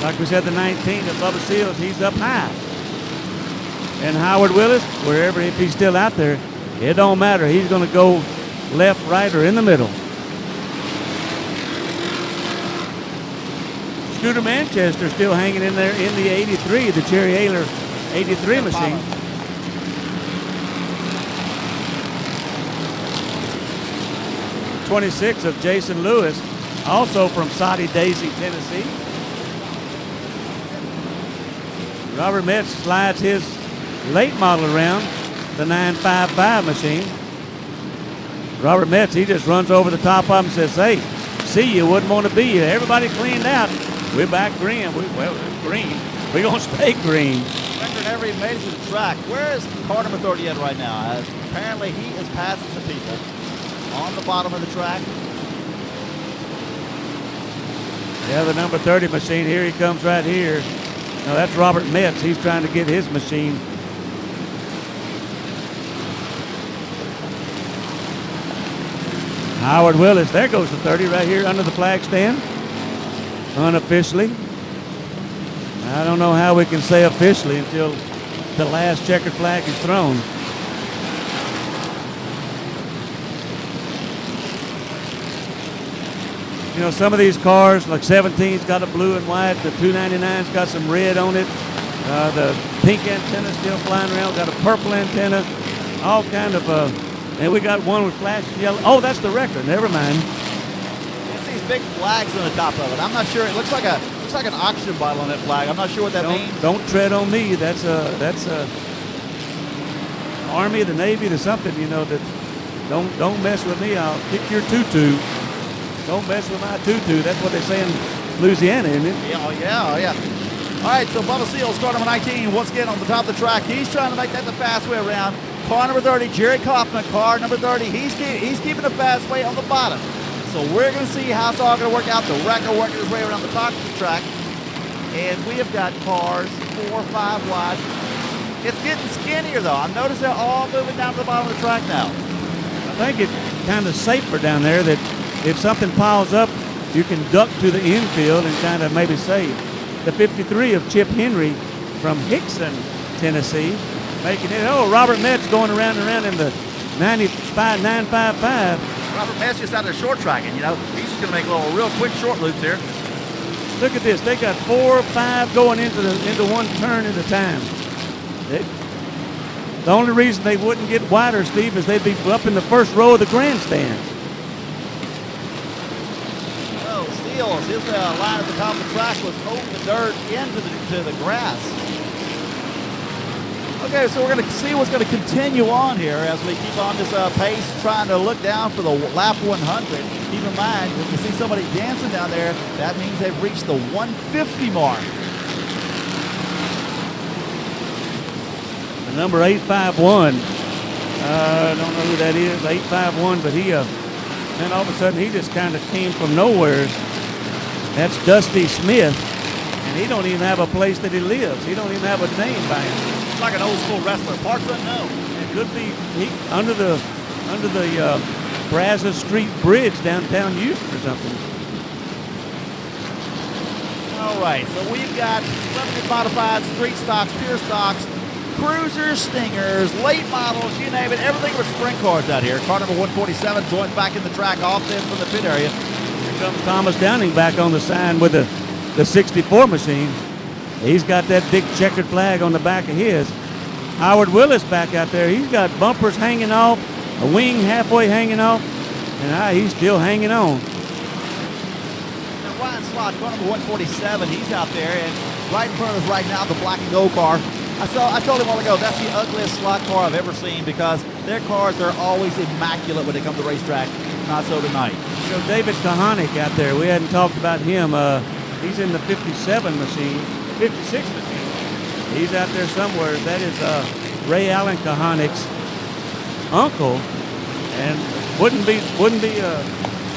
Like we said, the 19 of Bubba Seals, he's up high. And Howard Willis, wherever, if he's still out there, it don't matter. He's going to go left, right, or in the middle. Scooter Manchester still hanging in there in the 83, the Jerry Ayler 83 machine. 26 of Jason Lewis, also from Soddy Daisy, Tennessee. Robert Metz slides his late model around, the 955 machine. Robert Metz, he just runs over the top of him and says, hey, see you, wouldn't want to be you. Everybody cleaned out. We're back green. We're green. We're going to stay green.
Record never even made it to the track. Where is car number 30 at right now? Apparently he is passing some people on the bottom of the track.
Yeah, the number 30 machine, here he comes right here. Now that's Robert Metz. He's trying to get his machine. Howard Willis, there goes the 30 right here under the flag stand. Unofficially. I don't know how we can say officially until the last checkered flag is thrown. You know, some of these cars, like 17's got a blue and white, the 299's got some red on it, the pink antenna still flying around, got a purple antenna, all kind of, and we got one with flashing yellow. Oh, that's the record, never mind.
It's these big flags on the top of it. I'm not sure, it looks like an oxygen bottle on that flag. I'm not sure what that means.
Don't tread on me, that's Army, the Navy, or something, that don't mess with me, I'll kick your tutu. Don't mess with my tutu. That's what they say in Louisiana, isn't it?
Yeah. All right, so Bubba Seals, car number 19, once again on the top of the track. He's trying to make that the fast way around. Car number 30, Jerry Kaufman, car number 30. He's keeping the fast way on the bottom. So we're going to see how it's all going to work out. The Wrecker working his way around the top of the track. And we have got cars 4 or 5 wide. It's getting skinnier, though. I've noticed they're all moving down to the bottom of the track now.
I think it's kind of safer down there that if something piles up, you can duck to the infield and kind of maybe save. The 53 of Chip Henry from Hickson, Tennessee, making it. Oh, Robert Metz going around and around in the 955.
Robert Metz just out there short tracking, He's just going to make little real quick short loops here.
Look at this. They got 4 or 5 going into one turn at a time. The only reason they wouldn't get wider, Steve, is they'd be up in the first row of the grandstands.
Oh, Steele, his line at the top of the track was over the dirt into the grass. Okay, so we're going to see what's going to continue on here as we keep on this pace, trying to look down for the lap 100. Keep in mind, when you see somebody dancing down there, that means they've reached the 150 mark.
The number 851, I don't know who that is, 851, but he, then all of a sudden he just kind of came from nowhere. That's Dusty Smith, and he don't even have a place that he lives. He don't even have a name by him.
Like an old school wrestler, parts unknown.
It could be under the Brazos Street Bridge downtown Houston or something.
All right, so we've got limited modified, street stocks, pure stocks, cruisers, stingers, late models, you name it, everything with sprint cars out here. Car number 147 joins back in the track off then from the pit area.
Here comes Thomas Downing back on the sign with the 64 machine. He's got that big checkered flag on the back of his. Howard Willis back out there. He's got bumpers hanging off, a wing halfway hanging off, and he's still hanging on.
Now Ryan Slott, car number 147, he's out there, and right in front of us right now, the black and gold car. I told him a while ago, that's the ugliest slot car I've ever seen because their cars are always immaculate when they come to racetrack. Not so tonight.
You know, David Kahanik out there, we hadn't talked about him. He's in the 57 machine. 56 machine. He's out there somewhere. That is Ray Allen Kahanik's uncle, and wouldn't be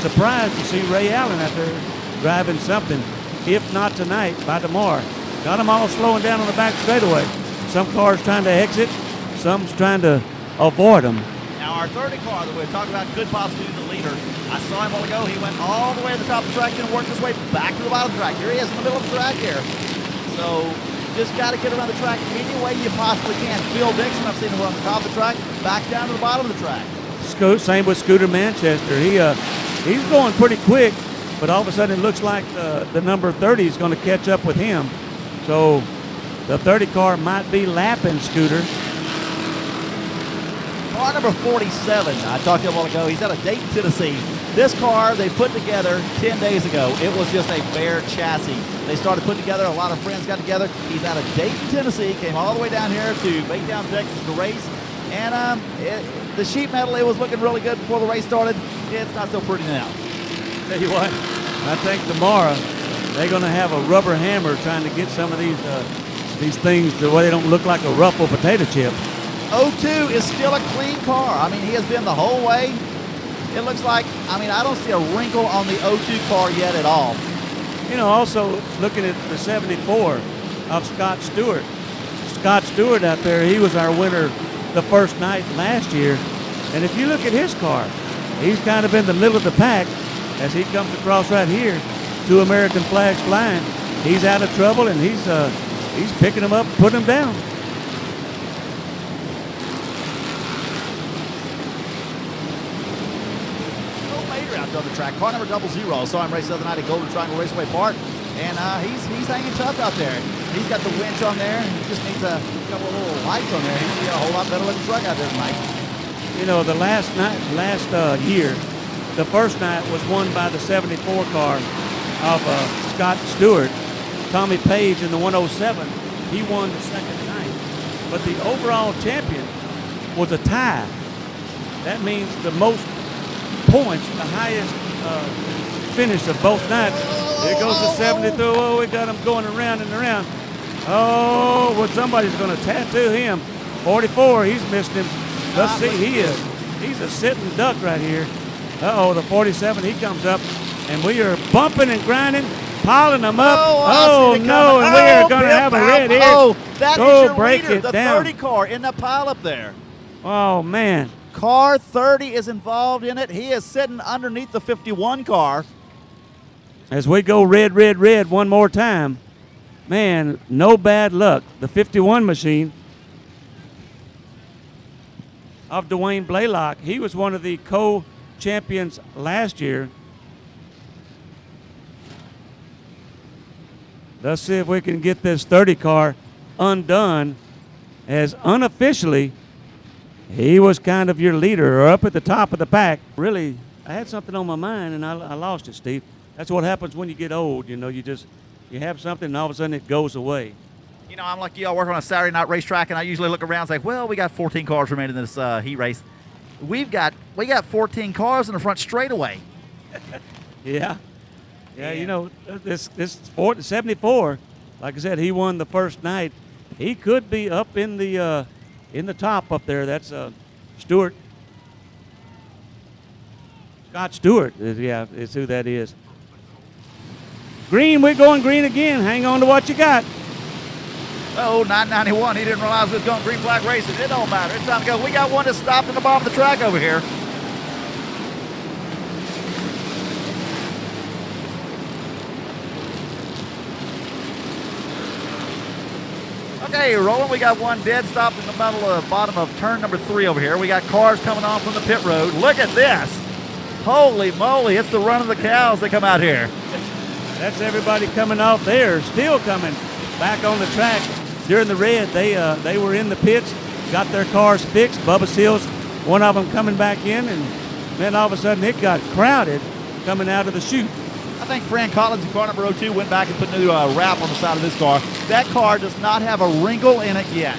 surprised to see Ray Allen out there driving something, if not tonight, by tomorrow. Got them all slowing down on the back straightaway. Some cars trying to exit, some's trying to avoid them.
Now our 30 car that we're talking about could possibly be the leader. I saw him a while ago. He went all the way to the top of the track and worked his way back to the bottom of the track. Here he is in the middle of the track here. So just got to get around the track any way you possibly can. Phil Dixon, I've seen him on the top of the track, back down to the bottom of the track.
Same with Scooter Manchester. He's going pretty quick, but all of a sudden it looks like the number 30 is going to catch up with him. So the 30 car might be lapping Scooter.
Car number 47, I talked to him a while ago. He's out of Dayton, Tennessee. This car they put together 10 days ago. It was just a bare chassis. They started putting together, a lot of friends got together. He's out of Dayton, Tennessee, came all the way down here to Baytown, Texas to race. And the sheet metal, it was looking really good before the race started. It's not so pretty now.
Tell you what, I think tomorrow they're going to have a rubber hammer trying to get some of these things the way they don't look like a ruffled potato chip.
02 is still a clean car. I mean, he has been the whole way. It looks like, I don't see a wrinkle on the 02 car yet at all.
You know, also looking at the 74 of Scott Stewart. Scott Stewart out there, he was our winner the first night last year. And if you look at his car, he's kind of in the middle of the pack as he comes across right here. 2 American flags flying. He's out of trouble, and he's picking them up, putting them down.
On the track, car number 00. Saw him race the other night at Golden Triangle Raceway Park, and he's hanging tough out there. He's got the winch on there. He just needs a couple of little lights on there. He'll be a whole lot better looking truck out there tonight.
You know, the last year, the first night was won by the 74 car of Scott Stewart. Tommy Page in the 107. He won the second night, but the overall champion was a tie. That means the most points, the highest finish of both nights. Here goes the 72. Oh, we got him going around and around. Oh, well, somebody's going to tattoo him. 44, he's missed him. Let's see, he's a sitting duck right here. Uh-oh, the 47, he comes up, and we are bumping and grinding, piling them up. Oh no, and we are going to have a red here.
Oh, that is your
break
leader,
it
the
down.
30 car in the pileup there.
Oh, man.
Car 30 is involved in it. He is sitting underneath the 51 car.
As we go red, red, red one more time, man, no bad luck. The 51 machine of Dwayne Blaylock, he was one of the co-champions last year. Let's see if we can get this 30 car undone, as unofficially he was kind of your leader or up at the top of the pack. Really, I had something on my mind and I lost it, Steve. That's what happens when you get old. You know, you have something and all of a sudden it goes away.
You know, I'm like you. I work on a Saturday night racetrack, and I usually look around and say, well, we got 14 cars remaining in this heat race. We got 14 cars in the front straightaway.
Yeah. Yeah, you know, this 74, like I said, he won the first night. He could be up in the top up there. That's Stewart. Scott Stewart, yeah, is who that is. Green, we're going green again. Hang on to what you got.
Oh, 991. He didn't realize we was going green flag racing. It don't matter. It's time to go. We got one that stopped in the bottom of the track over here. Okay, rolling. We got one dead stopped in the bottom of turn number 3 over here. We got cars coming on from the pit road. Look at this. Holy moly, it's the run of the cows that come out here.
That's everybody coming off there, still coming back on the track. During the red, they were in the pits, got their cars fixed. Bubba Seals, one of them coming back in, and then all of a sudden it got crowded coming out of the chute.
I think Fran Collins in car number 02 went back and put a new wrap on the side of this car. That car does not have a wrinkle in it yet.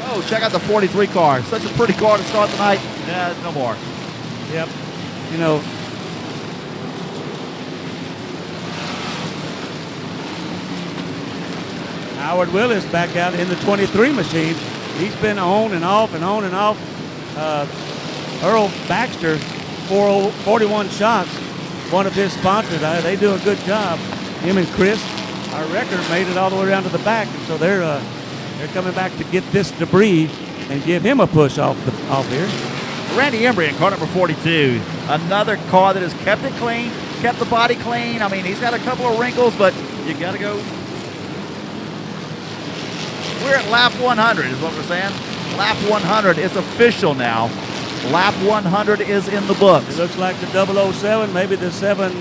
Oh, check out the 43 car. Such a pretty car to start the night. Yeah, no more.
Yep. You know, Howard Willis back out in the 23 machine. He's been on and off and on and off. Earl Baxter, 41 shots, one of his sponsors. They do a good job. Him and Chris, our record, made it all the way around to the back, and so they're coming back to get this debris and give him a push off here.
Randy Embry in car number 42. Another car that has kept it clean, kept the body clean. I mean, he's got a couple of wrinkles, but you got to go. We're at lap 100 is what we're saying. Lap 100 is official now. Lap 100 is in the books.
It looks like the 007, maybe the 7.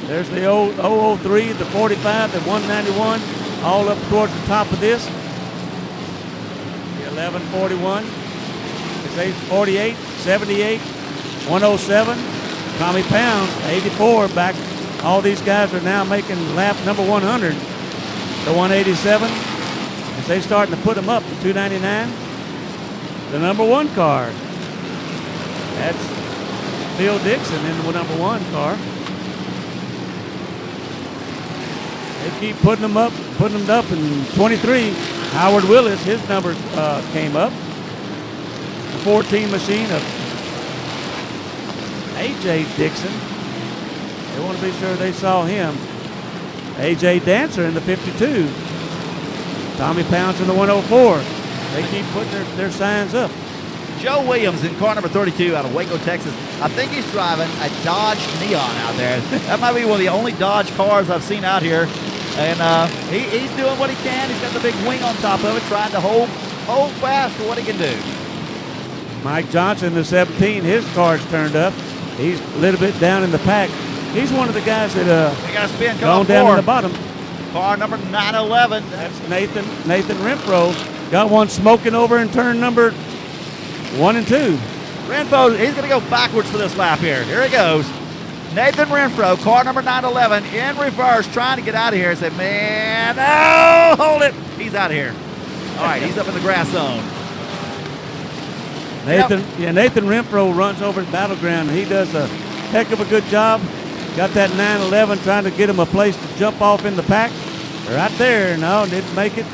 There's the 003, the 45, the 191, all up towards the top of this. The 1141, it's 848, 78, 107. Tommy Pound, 84 back. All these guys are now making lap number 100. The 187. They starting to put them up to 299. The number 1 car. That's Phil Dixon in the number 1 car. They keep putting them up in 23. Howard Willis, his numbers came up. The 14 machine of A.J. Dixon. They want to be sure they saw him. A.J. Dancer in the 52. Tommy Pounds in the 104. They keep putting their signs up.
Joe Williams in car number 32 out of Waco, Texas. I think he's driving a Dodge Neon out there. That might be one of the only Dodge cars I've seen out here. And he's doing what he can. He's got the big wing on top of it, trying to hold fast to what he can do.
Mike Johnson, the 17, his car's turned up. He's a little bit down in the pack. He's one of the guys that
we got a spin
gone down in the bottom.
Car number 911.
That's Nathan Renfro. Got one smoking over in turn number 1 and 2.
Renfro, he's going to go backwards for this lap here. Here he goes. Nathan Renfro, car number 911, in reverse, trying to get out of here. Say, man, oh, hold it. He's out of here. All right, he's up in the grass zone.
Nathan Renfro runs over at Battleground. He does a heck of a good job. Got that 911 trying to get him a place to jump off in the pack. Right there, no, didn't make it.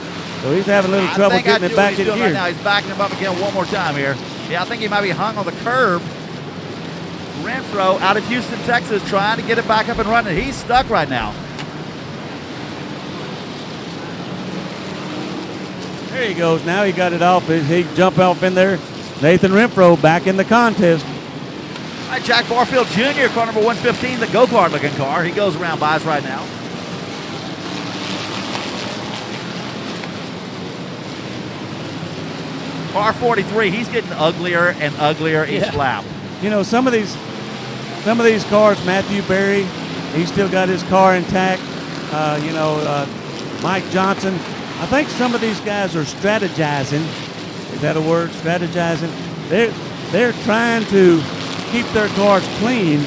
So he's having a little trouble getting it back in gear.
Right now. He's backing him up again one more time here. Yeah, I think he might be hung on the curb. Renfro out of Houston, Texas, trying to get it back up and running. He's stuck right now.
There he goes. Now he got it off. He jumped off in there. Nathan Renfro back in the contest.
All right, Jack Barfield Jr., car number 115, the go-kart looking car. He goes around by us right now. Car 43, he's getting uglier and uglier each lap.
You know, some of these cars, Matthew Berry, He's still got his car intact. Mike Johnson. I think some of these guys are strategizing. Is that a word? Strategizing. They're trying to keep their cars clean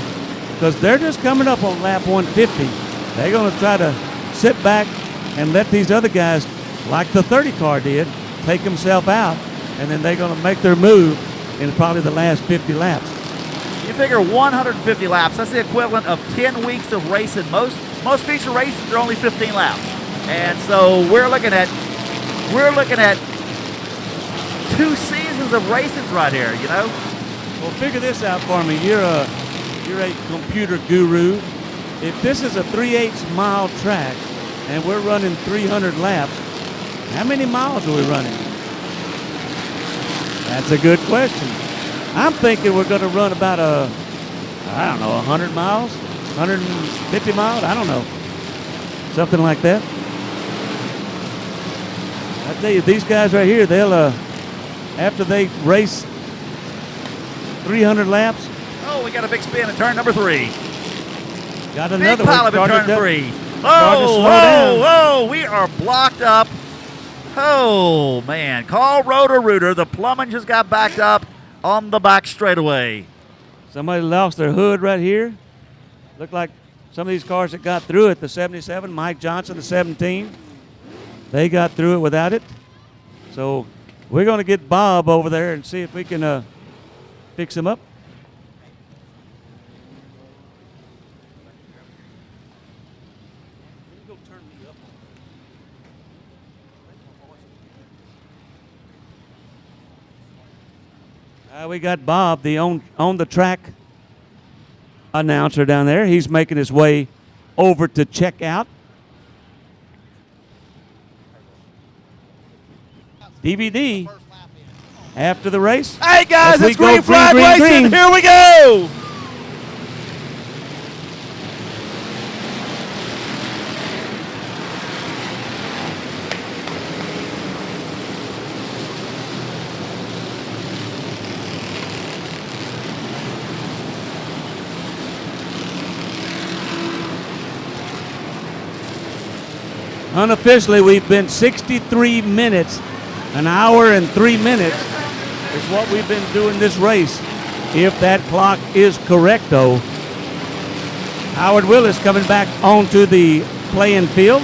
because they're just coming up on lap 150. They're going to try to sit back and let these other guys, like the 30 car did, take himself out, and then they're going to make their move in probably the last 50 laps.
You figure 150 laps, that's the equivalent of 10 weeks of racing. Most feature races are only 15 laps. And so we're looking at 2 seasons of races right here, you know?
Well, figure this out for me. You're a computer guru. If this is a 3/8 mile track and we're running 300 laps, how many miles are we running? That's a good question. I'm thinking we're going to run about 100 miles, 150 miles, I don't know. Something like that. I tell you, these guys right here, they'll, after they race 300 laps.
Oh, we got a big spin in turn number 3.
Got another
big pileup in turn 3. Oh, we are blocked up. Oh, man. Call Roto-Rooter. The plumbing just got backed up on the back straightaway.
Somebody lost their hood right here. Looked like some of these cars that got through it, the 77, Mike Johnson, the 17, they got through it without it. So we're going to get Bob over there and see if we can fix him up. We got Bob, the on the track announcer down there. He's making his way over to check out. DVD after the race.
Hey guys, it's
green
flag racing. Here we go.
Unofficially, we've been 63 minutes, an hour and 3 minutes is what we've been doing this race. If that clock is correct, though. Howard Willis coming back onto the playing field.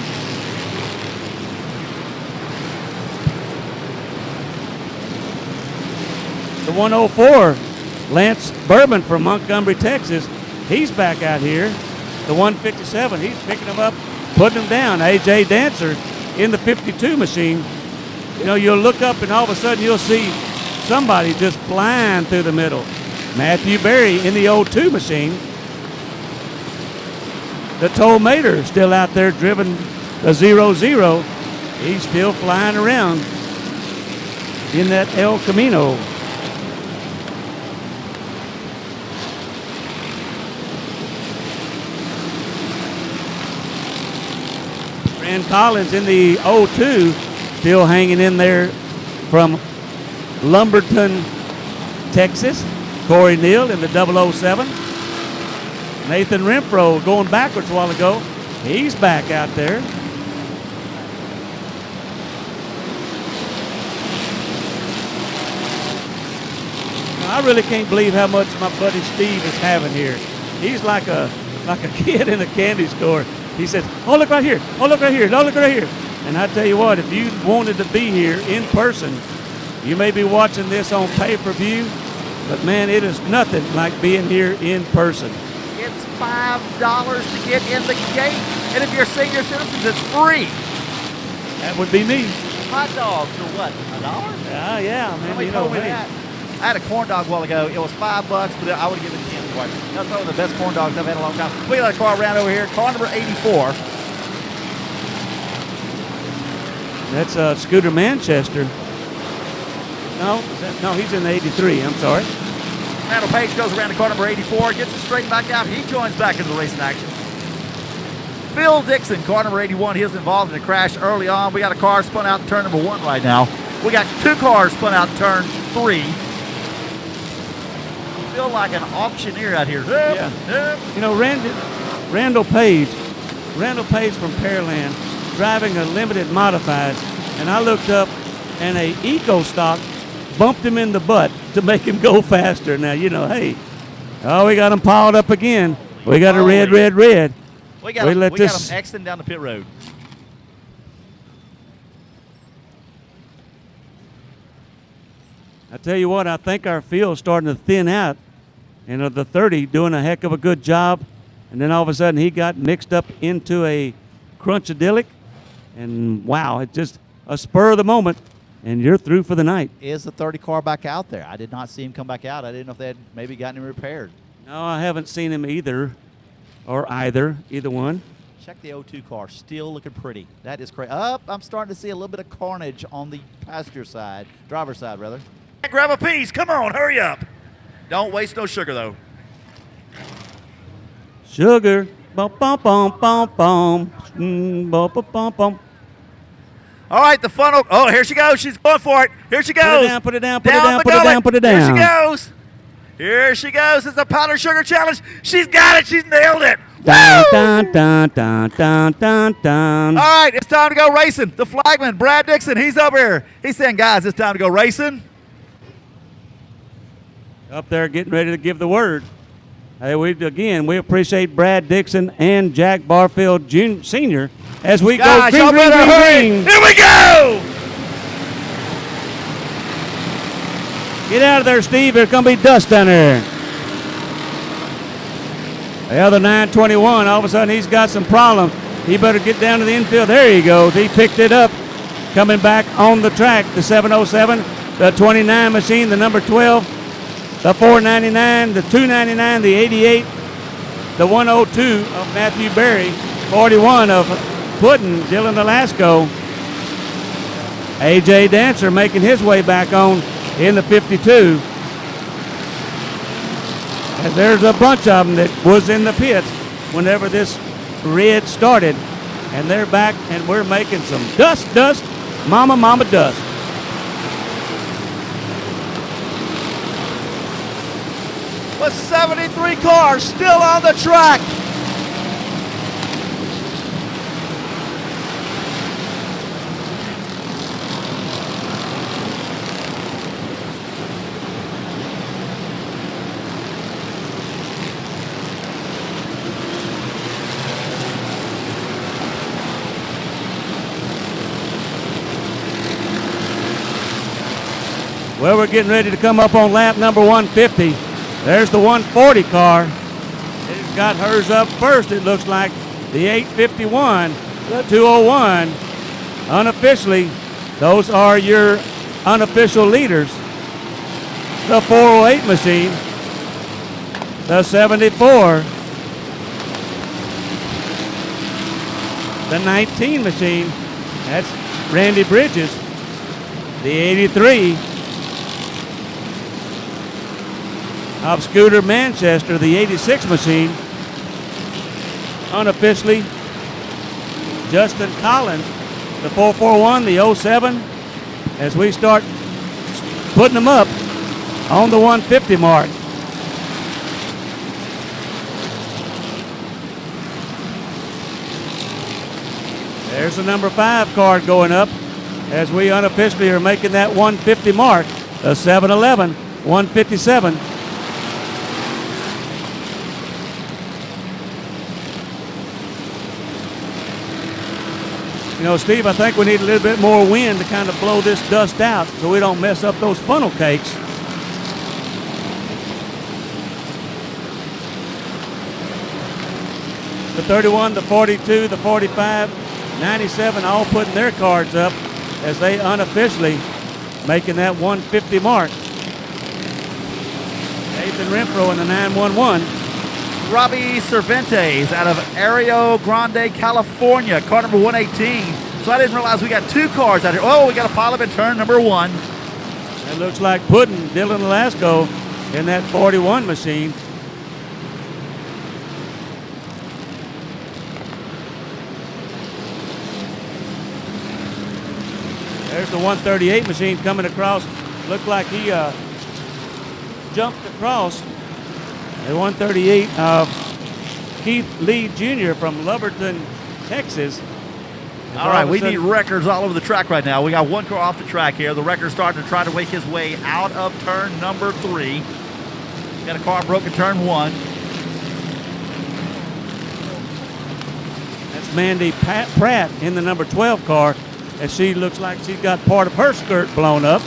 The 104, Lance Bourbon from Montgomery, Texas, he's back out here. The 157, he's picking him up, putting him down. AJ Dancer in the 52 machine. You know, you'll look up and all of a sudden you'll see somebody just flying through the middle. Matthew Berry in the 02 machine. The Toll Mater still out there driven the 0-0. He's still flying around in that El Camino. Fran Collins in the 02, still hanging in there from Lumberton, Texas. Corey Neal in the 007. Nathan Renfro going backwards a while ago. He's back out there. I really can't believe how much my buddy Steve is having here. He's like a kid in a candy store. He says, "Oh, look right here. Oh, look right here. Oh, look right here." And I tell you what, if you wanted to be here in person, you may be watching this on pay-per-view, but man, it is nothing like being here in person.
It's $5 to get in the gate, and if you're senior citizens, it's free.
That would be me.
Hot dogs for what? $1?
Yeah, man.
Somebody
You know,
told me that. I had a corn dog a while ago. It was $5, but I would give it 10 for it. That's one of the best corn dogs I've had in a long time. We got a car around over here. Car number 84.
That's Scooter Manchester. No, he's in the 83. I'm sorry.
Randall Page goes around to car number 84, gets it straightened back out. He joins back into the racing action. Phil Dixon, car number 81. He was involved in a crash early on. We got a car spun out in turn number 1 right now. We got 2 cars spun out in turn 3. I feel like an auctioneer out here.
Yeah. You know, Randall Page from Pearland, driving a limited modified, and I looked up, and a Eco Stock bumped him in the butt to make him go faster. Now, you know, hey, oh, we got him piled up again. We got a red.
We got him exiting down the pit road.
I tell you what, I think our field's starting to thin out. And the 30 doing a heck of a good job. And then all of a sudden he got mixed up into a crunchadillic. And wow, it's just a spur of the moment. And you're through for the night.
Is the 30 car back out there? I did not see him come back out. I didn't know if they had maybe gotten him repaired.
No, I haven't seen him either one.
Check the 02 car, still looking pretty. That is crazy. I'm starting to see a little bit of carnage on the passenger side, driver's side rather. Grab a piece, come on, hurry up. Don't waste no sugar though.
Sugar, bum bum bum bum bum, bum bum bum bum.
All right, the funnel. Oh, here she goes. She's going for it. Here she goes.
Put it down. Here
she goes. Here she goes. It's the powder sugar challenge. She's got it. She's nailed it.
Dun, dun, dun, dun, dun, dun.
All right, it's time to go racing. The flagman, Brad Dixon, he's up here. He's saying, guys, it's time to go racing.
Up there getting ready to give the word. Hey, we appreciate Brad Dixon and Jack Barfield Sr. as we go green,
y'all better hurry.
green.
Here we go.
Get out of there, Steve. There's going to be dust down there. The other 921, all of a sudden he's got some problems. He better get down to the infield. There he goes. He picked it up. Coming back on the track, the 707, the 29 machine, the number 12. The 499, the 299, the 88, the 102 of Matthew Berry, 41 of Puddin, Dylan Velasco. AJ Dancer making his way back on in the 52. And there's a bunch of them that was in the pits whenever this red started. And they're back, and we're making some dust, mama dust.
With 73 cars still on the track.
Well, we're getting ready to come up on lap number 150. There's the 140 car. It's got hers up first, it looks like. The 851, the 201. Unofficially, those are your unofficial leaders. The 408 machine, the 74, the 19 machine, that's Randy Bridges, the 83, of Scooter Manchester, the 86 machine. Unofficially, Justin Collins, the 441, the 07, as we start putting them up on the 150 mark. There's the number 5 card going up as we unofficially are making that 150 mark. The 711, 157. You know, Steve, I think we need a little bit more wind to kind of blow this dust out so we don't mess up those funnel cakes. The 31, the 42, the 45, 97 all putting their cards up as they unofficially making that 150 mark. Nathan Renfro in the 911.
Robbie Cervantes out of Arroyo Grande, California, car number 118. So I didn't realize we got 2 cars out here. Oh, we got a pileup in turn number 1.
It looks like Puddin, Dylan Velasco in that 41 machine. There's the 138 machine coming across. Looked like he jumped across. The 138 of Keith Lee Jr. from Lubberton, Texas.
All right, we need wreckers all over the track right now. We got one car off the track here. The wrecker's starting to try to make his way out of turn number 3. Got a car broke in turn 1.
That's Mandy Pratt in the number 12 car, as she looks like she's got part of her skirt blown up,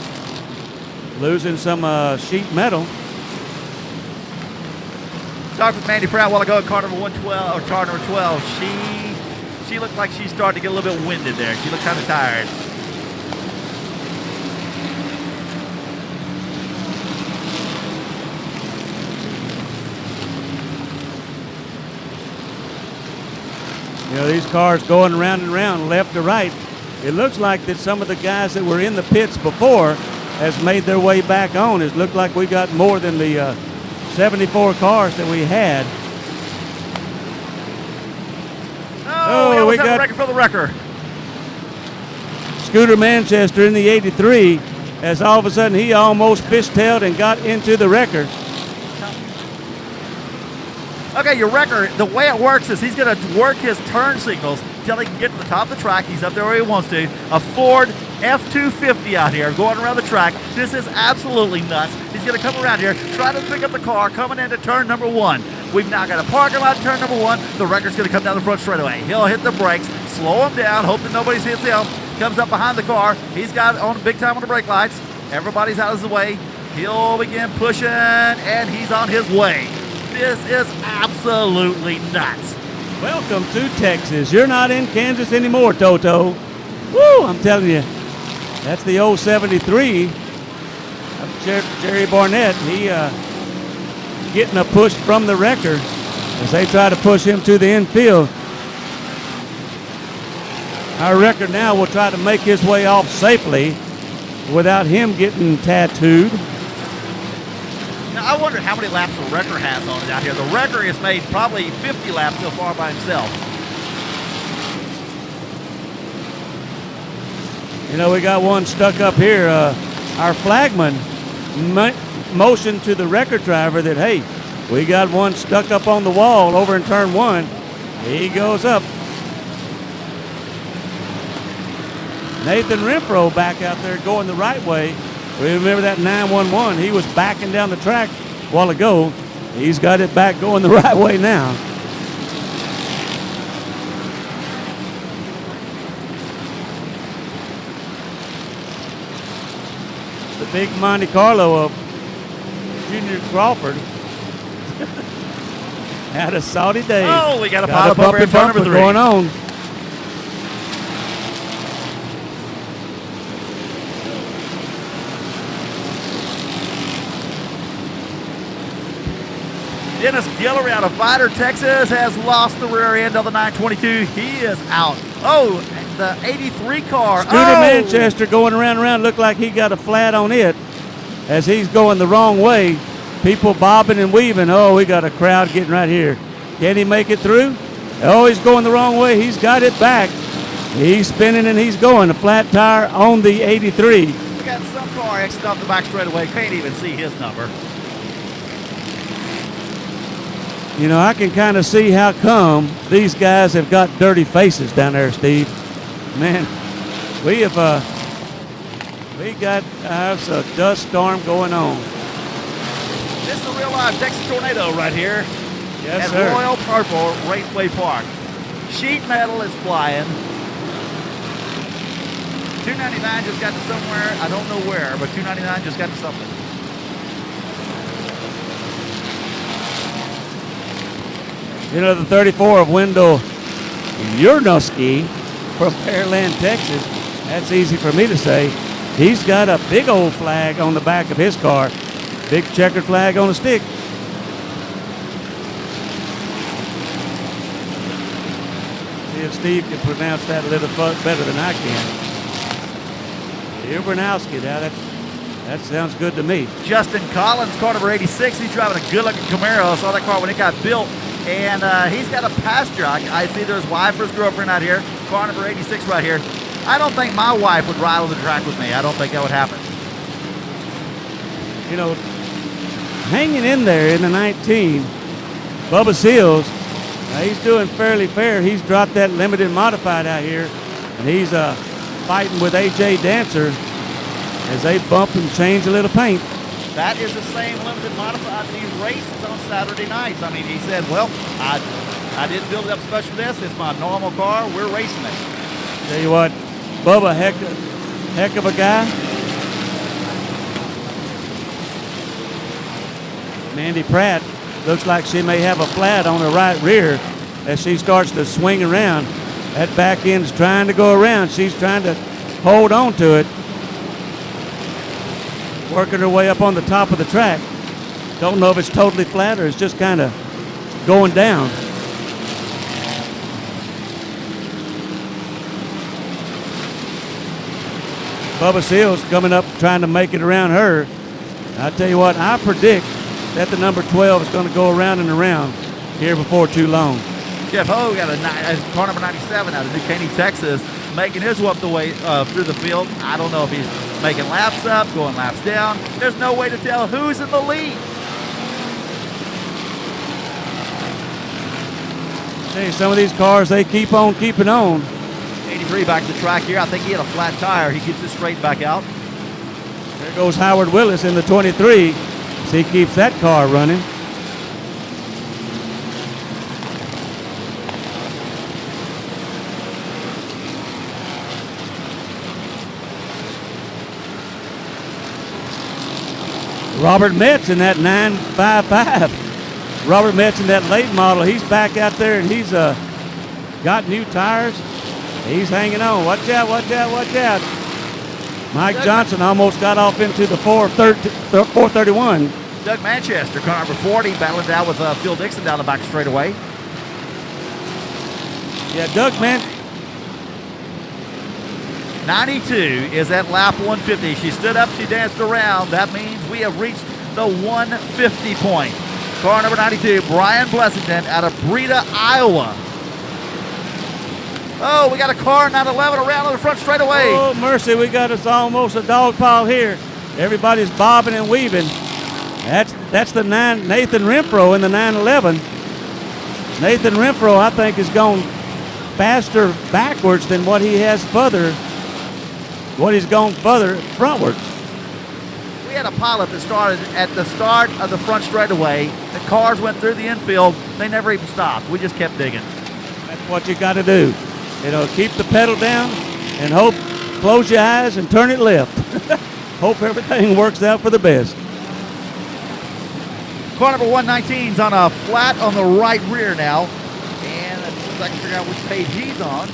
losing some sheet metal.
Talked with Mandy Pratt a while ago in car number 112 or car number 12. She looked like she's starting to get a little bit winded there. She looked kind of tired.
You know, these cars going around and around, left to right. It looks like that some of the guys that were in the pits before has made their way back on. It looked like we got more than the 74 cars that we had.
Oh, we got a record for the wrecker.
Scooter Manchester in the 83, as all of a sudden he almost fishtailed and got into the wrecker.
Okay, your wrecker, the way it works is he's going to work his turn signals until he can get to the top of the track. He's up there where he wants to. A Ford F-250 out here going around the track. This is absolutely nuts. He's going to come around here, try to pick up the car coming into turn number 1. We've now got a parking lot turn number 1. The wrecker's going to come down the front straightaway. He'll hit the brakes, slow him down, hope that nobody hits him. Comes up behind the car. He's got on big time on the brake lights. Everybody's out of the way. He'll begin pushing, and he's on his way. This is absolutely nuts.
Welcome to Texas. You're not in Kansas anymore, Toto. Woo, I'm telling you. That's the old 73 of Jerry Barnett. He getting a push from the wrecker as they try to push him to the infield. Our wrecker now will try to make his way off safely without him getting tattooed.
Now, I wonder how many laps the wrecker has on it out here. The wrecker has made probably 50 laps so far by himself.
You know, we got one stuck up here. Our flagman motioned to the wrecker driver that, hey, we got one stuck up on the wall over in turn 1. He goes up. Nathan Renfro back out there going the right way. We remember that 911. He was backing down the track a while ago. He's got it back going the right way now. The big Monte Carlo of Junior Crawford. Had a salty day.
Oh, we got a pile up over in turn number 3.
Going on.
Dennis Guillory out of Vidor, Texas, has lost the rear end of the 922. He is out. Oh, the 83 car.
Scooter Manchester going around. Looked like he got a flat on it as he's going the wrong way. People bobbing and weaving. Oh, we got a crowd getting right here. Can he make it through? Oh, he's going the wrong way. He's got it back. He's spinning and he's going. A flat tire on the 83.
We got some car exiting off the back straightaway. Can't even see his number.
You know, I can kind of see how come these guys have got dirty faces down there, Steve. Man, we got us a dust storm going on.
This is a real live Texas tornado right here.
Yes,
at
sir.
Royal Purple Raceway Park. Sheet metal is flying. 299 just got to somewhere. I don't know where, but 299 just got to something.
You know, the 34 of Wendell Yurnoski from Pearland, Texas. That's easy for me to say. He's got a big old flag on the back of his car. Big checkered flag on a stick. See if Steve can pronounce that a little better than I can. Yurnoski, that sounds good to me.
Justin Collins, car number 86. He's driving a good-looking Camaro. I saw that car when it got built. And he's got a passenger. I see there's wife or his girlfriend out here. Car number 86 right here. I don't think my wife would ride on the track with me. I don't think that would happen.
You know, hanging in there in the 19, Bubba Seals Now he's doing fairly fair. He's dropped that limited modified out here, and he's fighting with A.J. Dancer as they bump and change a little paint.
That is the same limited modified that he races on Saturday nights. I mean, he said, well, I didn't build it up special for this. It's my normal car. We're racing it.
Tell you what, Bubba, heck of a guy. Mandy Pratt looks like she may have a flat on her right rear as she starts to swing around. That back end's trying to go around. She's trying to hold on to it. Working her way up on the top of the track. Don't know if it's totally flat or it's just kind of going down. Bubba Seals coming up trying to make it around her. I tell you what, I predict that the number 12 is going to go around and around here before too long.
Jeff Ho got a car number 97 out of New Caney, Texas, making his way up the way through the field. I don't know if he's making laps up, going laps down. There's no way to tell who's in the lead.
Hey, some of these cars, they keep on keeping on.
83 back to the track here. I think he had a flat tire. He keeps it straight back out.
There goes Howard Willis in the 23. So he keeps that car running. Robert Metz in that 955. Robert Metz in that late model. He's back out there and he's got new tires. He's hanging on. Watch out, watch out, watch out. Mike Johnson almost got off into the 431.
Doug Manchester, car number 40, battling down with Phil Dixon down the back straightaway.
Yeah, Doug
92 is at lap 150. She stood up, she danced around. That means we have reached the 150 point. Car number 92, Brian Blessington out of Breda, Iowa. Oh, we got a car 911 around on the front straightaway.
Oh, mercy, we got us almost a dog pile here. Everybody's bobbing and weaving. That's the Nathan Renfro in the 911. Nathan Renfro, I think, has gone faster backwards than what he has he's gone further frontwards.
We had a pilot that started at the start of the front straightaway. The cars went through the infield. They never even stopped. We just kept digging.
That's what you got to do. Keep the pedal down and hope, close your eyes and turn it left. Hope everything works out for the best.
Car number 119's on a flat on the right rear now. And I can figure out which page he's on.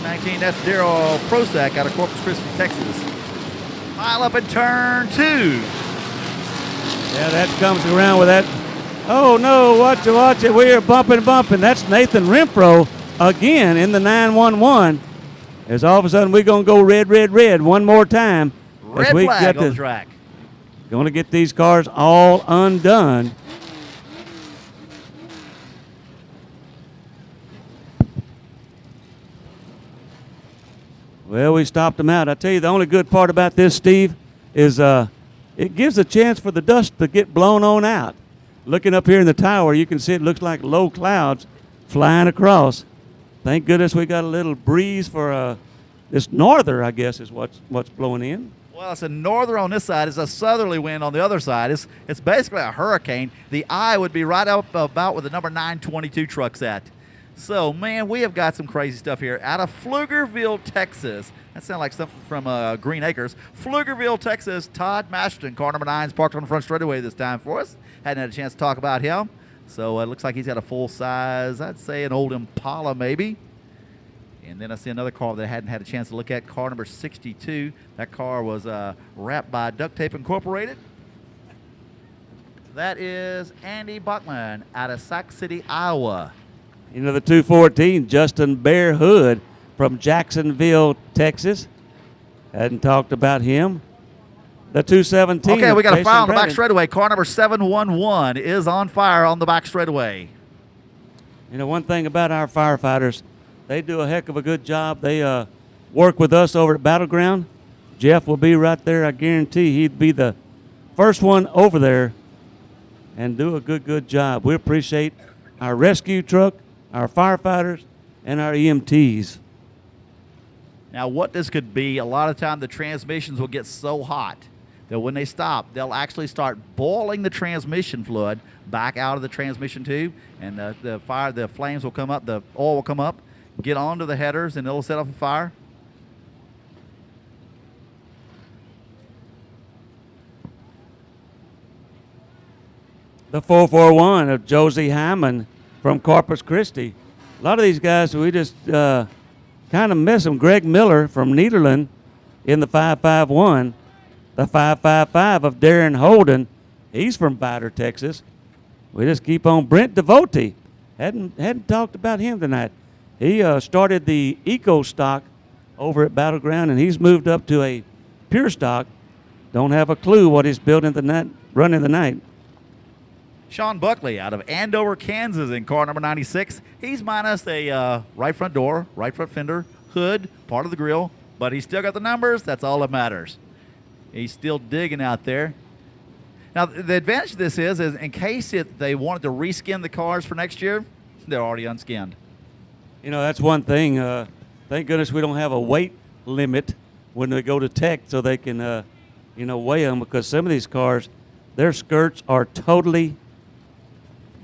119, that's Daryl Prosack out of Corpus Christi, Texas. Pile up in turn 2.
Yeah, that comes around with that. Oh, no, watch it. We are bumping. That's Nathan Renfro again in the 911. As all of a sudden we're going to go red one more time.
Red flag on the track.
Going to get these cars all undone. Well, we stopped them out. I tell you, the only good part about this, Steve, is it gives a chance for the dust to get blown on out. Looking up here in the tower, you can see it looks like low clouds flying across. Thank goodness we got a little breeze for this norther, I guess, is what's blowing in.
Well, it's a norther on this side. It's a southerly wind on the other side. It's basically a hurricane. The eye would be right up about where the number 922 truck's at. So, man, we have got some crazy stuff here out of Pflugerville, Texas. That sounds like something from Green Acres. Pflugerville, Texas. Todd Masterton, car number 9, is parked on the front straightaway this time for us. Hadn't had a chance to talk about him. So it looks like he's got a full size, I'd say an old Impala maybe. And then I see another car that I hadn't had a chance to look at, car number 62. That car was wrapped by Duct Tape Incorporated. That is Andy Buckman out of Sac City, Iowa.
The 214, Justin Bear Hood from Jacksonville, Texas. Hadn't talked about him. The 217.
Okay, we got a fire on the back
Brennan.
straightaway. Car number 711 is on fire on the back straightaway.
One thing about our firefighters, they do a heck of a good job. They work with us over at Battleground. Jeff will be right there. I guarantee he'd be the first one over there and do a good job. We appreciate our rescue truck, our firefighters, and our EMTs.
Now, what this could be, a lot of time the transmissions will get so hot that when they stop, they'll actually start boiling the transmission fluid back out of the transmission tube, and the flames will come up, the oil will come up, get onto the headers, and it'll set off a fire.
The 441 of Josie Hyman from Corpus Christi. A lot of these guys, we just kind of miss them. Greg Miller from Nederland in the 551. The 555 of Darren Holden. He's from Vidor, Texas. We just keep on. Brent Devotee. Hadn't talked about him tonight. He started the Eco Stock over at Battleground, and he's moved up to a Pure Stock. Don't have a clue what he's building tonight, running tonight.
Sean Buckley out of Andover, Kansas in car number 96. He's minus a right front door, right front fender, hood, part of the grill, but he's still got the numbers. That's all that matters. He's still digging out there. Now, the advantage of this is in case they wanted to reskin the cars for next year, they're already unskinned.
You know, that's one thing. Thank goodness we don't have a weight limit when they go to tech so they can, weigh them, because some of these cars, their skirts are totally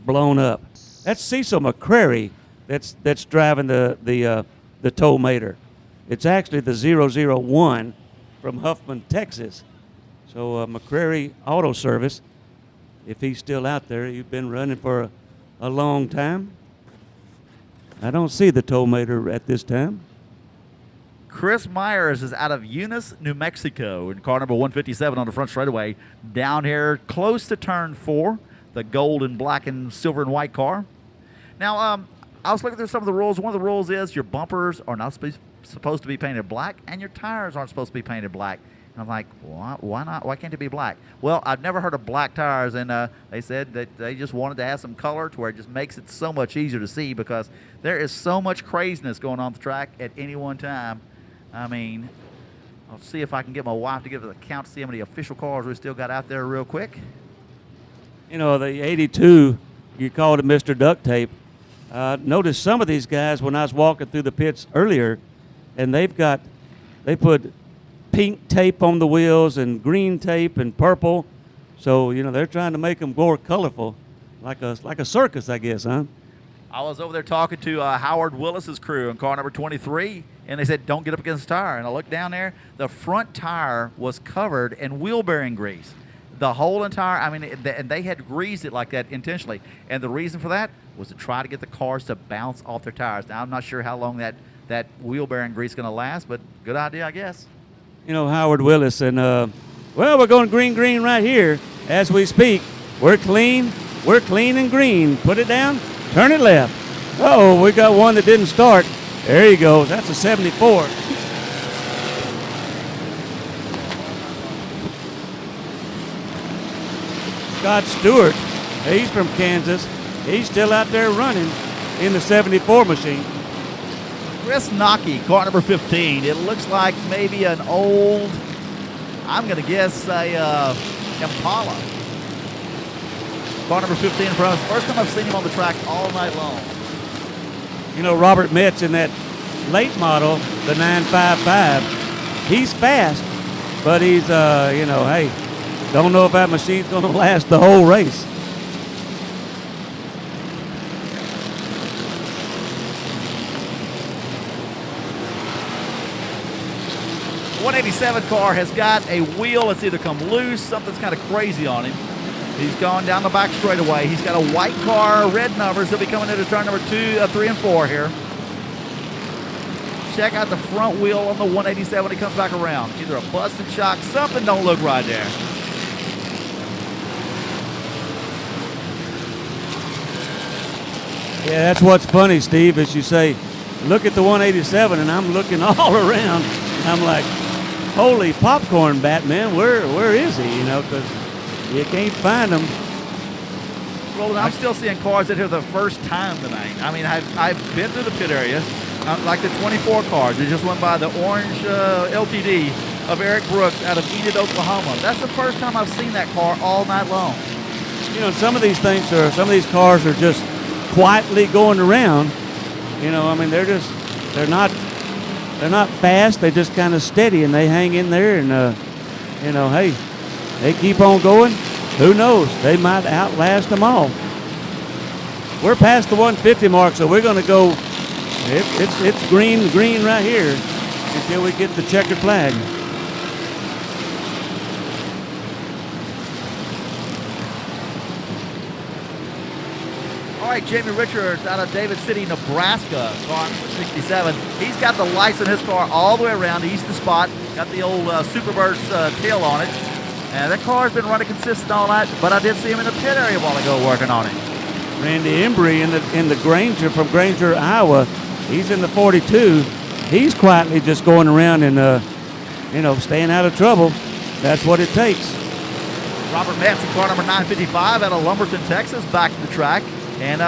blown up. That's Cecil McCrary that's driving the tow mater. It's actually the 001 from Huffman, Texas. So McCrary Auto Service, if he's still out there, he's been running for a long time. I don't see the tow mater at this time.
Chris Myers is out of Eunice, New Mexico in car number 157 on the front straightaway down here close to turn 4. The gold and black and silver and white car. Now, I was looking through some of the rules. One of the rules is your bumpers are not supposed to be painted black, and your tires aren't supposed to be painted black. And I'm like, why not? Why can't it be black? Well, I've never heard of black tires, and they said that they just wanted to have some color to where it just makes it so much easier to see, because there is so much craziness going on the track at any one time. I mean, I'll see if I can get my wife to give us a count to see how many official cars we still got out there real quick.
You know, the 82, you called it Mr. Duct Tape. Noticed some of these guys when I was walking through the pits earlier, and they put pink tape on the wheels and green tape and purple. So, they're trying to make them more colorful, like a circus, I guess, huh?
I was over there talking to Howard Willis's crew in car number 23, and they said, don't get up against the tire. And I looked down there, the front tire was covered in wheel bearing grease. The whole entire, and they had greased it like that intentionally. And the reason for that was to try to get the cars to bounce off their tires. Now, I'm not sure how long that wheel bearing grease is going to last, but good idea, I guess.
Howard Willis, and, we're going green right here as we speak. We're clean and green. Put it down, turn it left. Oh, we got one that didn't start. There he goes. That's a 74. Scott Stewart, he's from Kansas. He's still out there running in the 74 machine.
Chris Nocky, car number 15. It looks like maybe an old, I'm going to guess a Impala. Car number 15 for us. First time I've seen him on the track all night long.
Robert Metz in that late model, the 955, he's fast, but he's, hey, don't know if that machine's going to last the whole race.
The 187 car has got a wheel that's either come loose, something's kind of crazy on him. He's gone down the back straightaway. He's got a white car, red numbers. He'll be coming into turn number 2, 3, and 4 here. Check out the front wheel on the 187 when he comes back around. Either a busted shock, something don't look right there.
Yeah, that's what's funny, Steve, as you say, look at the 187, and I'm looking all around. I'm like, holy popcorn, Batman, where is he? Because you can't find him.
Well, I'm still seeing cars that here the first time tonight. I've been to the pit area, like the 24 cars. We just went by the orange LTD of Eric Brooks out of Enid, Oklahoma. That's the first time I've seen that car all night long.
Some of these cars are just quietly going around. You know, I mean, they're not fast. They're just kind of steady, and they hang in there. And you know, hey, they keep on going. Who knows? They might outlast them all. We're past the 150 mark, so we're going to go. It's green right here until we get the checkered flag.
All right, Jamie Richards out of David City, Nebraska, car number 67. He's got the lights in his car all the way around, east to spot. Got the old Superbird's tail on it. And that car's been running consistent all night, but I did see him in the pit area a while ago working on it.
Randy Embry in the Granger from Granger, Iowa. He's in the 42. He's quietly just going around and you know, staying out of trouble. That's what it takes.
Robert Metz in car number 955 out of Lumberton, Texas, back to the track. And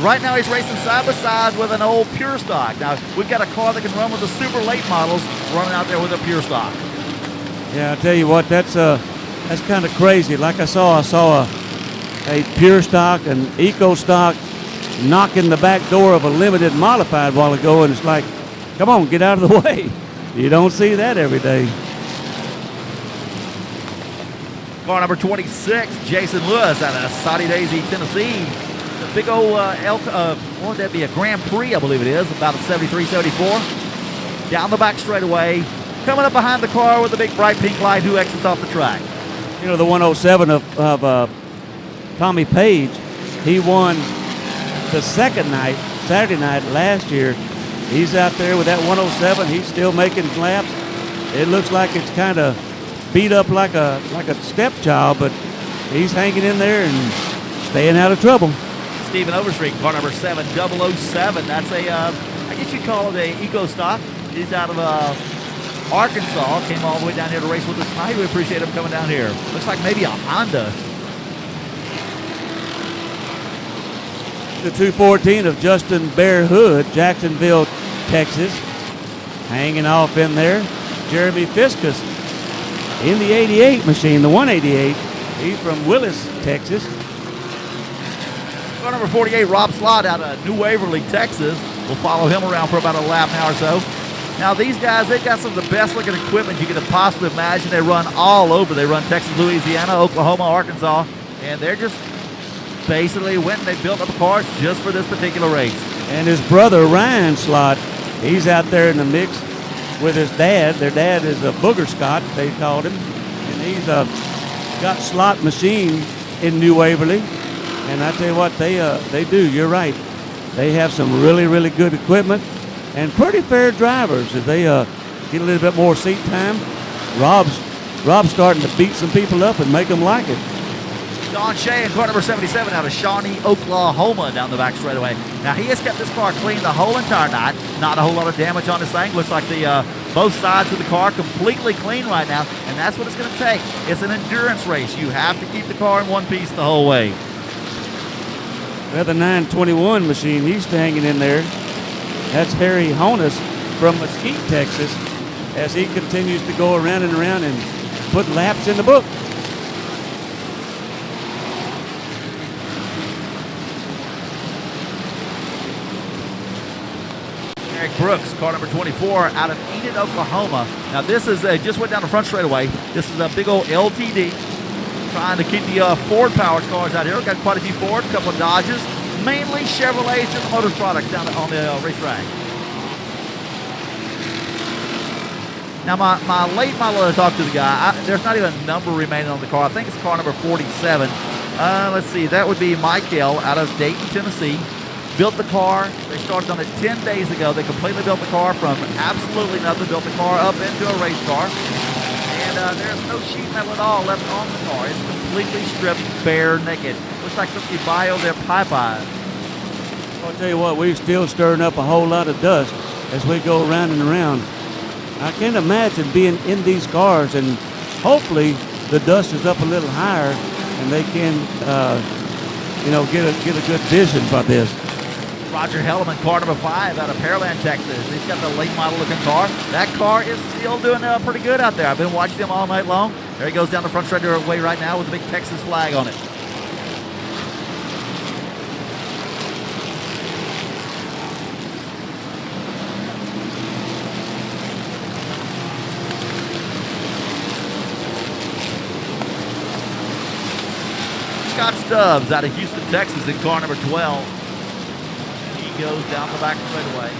right now he's racing side by side with an old Pure Stock. Now, we've got a car that can run with the super late models running out there with a Pure Stock.
Yeah, I'll tell you what, that's kind of crazy. Like I saw a Pure Stock, an Eco Stock knocking the back door of a limited modified while ago, and it's like, come on, get out of the way. You don't see that every day.
Car number 26, Jason Lewis out of Soddy Daisy, Tennessee. The big old, what would that be, a Grand Prix, I believe it is, about a 73, 74. Down the back straightaway, coming up behind the car with the big bright pink light who exits off the track.
You know, the 107 of Tommy Page, he won the second night, Saturday night last year. He's out there with that 107. He's still making laps. It looks like it's kind of beat up like a stepchild, but he's hanging in there and staying out of trouble.
Stephen Overstreet, car number 7007. That's a, I guess you'd call it a Eco Stock. He's out of Arkansas. Came all the way down here to race with us tonight. We appreciate him coming down here. Looks like maybe a Honda.
The 214 of Justin Bear Hood, Jacksonville, Texas, hanging off in there. Jeremy Fiskus in the 88 machine, the 188. He's from Willis, Texas.
Car number 48, Rob Slott out of New Waverly, Texas. We'll follow him around for about a lap now or so. Now these guys, they've got some of the best looking equipment you could have possibly imagined. They run all over. They run Texas, Louisiana, Oklahoma, Arkansas, and they're just basically went and they built up cars just for this particular race.
And his brother Ryan Slott, he's out there in the mix with his dad. Their dad is a Booger Scott, they called him, and he's got Slot Machine in New Waverly. And I tell you what, they do. You're right. They have some really, really good equipment and pretty fair drivers. If they get a little bit more seat time, Rob's starting to beat some people up and make them like it.
Don Shea in car number 77 out of Shawnee, Oklahoma, down the back straightaway. Now, he has kept this car clean the whole entire night. Not a whole lot of damage on this thing. Looks like the both sides of the car completely clean right now, and that's what it's going to take. It's an endurance race. You have to keep the car in one piece the whole way.
Well, the 921 machine, he's hanging in there. That's Harry Honus from Mesquite, Texas, as he continues to go around and around and put laps in the book.
Eric Brooks, car number 24, out of Enid, Oklahoma. Now this is just went down the front straightaway. This is a big old LTD, trying to keep the Ford-powered cars out here. We've got quite a few Fords, a couple of Dodges, mainly Chevrolets, General Motors products down on the racetrack. Now my late model, I talked to the guy, there's not even a number remaining on the car. I think it's car number 47. Let's see, that would be Michael out of Dayton, Tennessee. Built the car. They started on it 10 days ago. They completely built the car from absolutely nothing. Built the car up into a race car. And there's no sheet metal at all left on the car. It's completely stripped, bare naked. Looks like something you buy on their Popeyes.
I'll tell you what, we're still stirring up a whole lot of dust as we go around and around. I can't imagine being in these cars, and hopefully the dust is up a little higher and they can, get a good vision for this.
Roger Helleman, car number 5 out of Pearland, Texas. He's got the late model looking car. That car is still doing pretty good out there. I've been watching him all night long. There he goes down the front straightaway right now with the big Texas flag on it. Scott Stubbs out of Houston, Texas in car number 12. He goes down the back straightaway.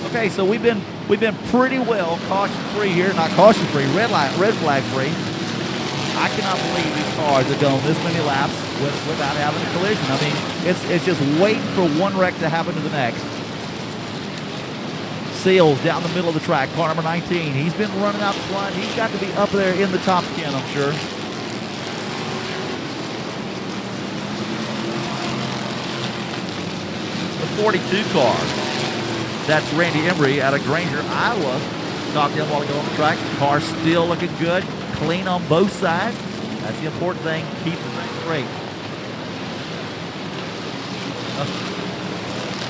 Okay, so we've been pretty well caution-free here. Not caution-free, red flag-free. I cannot believe these cars have gone this many laps without having a collision. I mean, it's just waiting for one wreck to happen to the next. Seals down the middle of the track, car number 19. He's been running out front. He's got to be up there in the top 10, I'm sure. The 42 car. That's Randy Embry out of Granger, Iowa. Knocked in a while ago on the track. Car still looking good. Clean on both sides. That's the important thing. Keep the thing straight.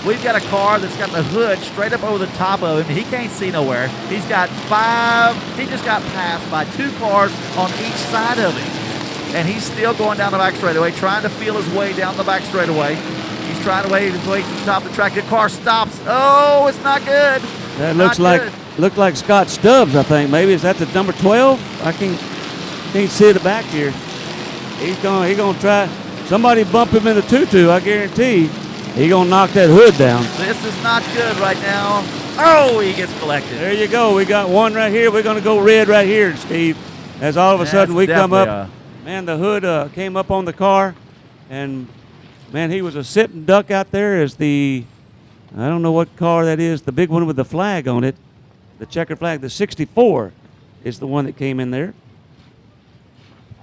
We've got a car that's got the hood straight up over the top of him. He can't see nowhere. He just got passed by 2 cars on each side of him. And he's still going down the back straightaway, trying to feel his way down the back straightaway. He's trying to wait his way to the top of the track. The car stops. Oh, it's not good.
That looks like Scott Stubbs, I think. Maybe is that the number 12? I can't see the back here. He's gonna try. Somebody bump him in the tutu. I guarantee. He's gonna knock that hood down.
This is not good right now. Oh, he gets collected.
There you go. We got one right here. We're gonna go red right here, Steve. As all of a sudden we come up. Man, the hood came up on the car, and man, he was a sitting duck out there as I don't know what car that is, the big one with the flag on it, the checkered flag. The 64 is the one that came in there.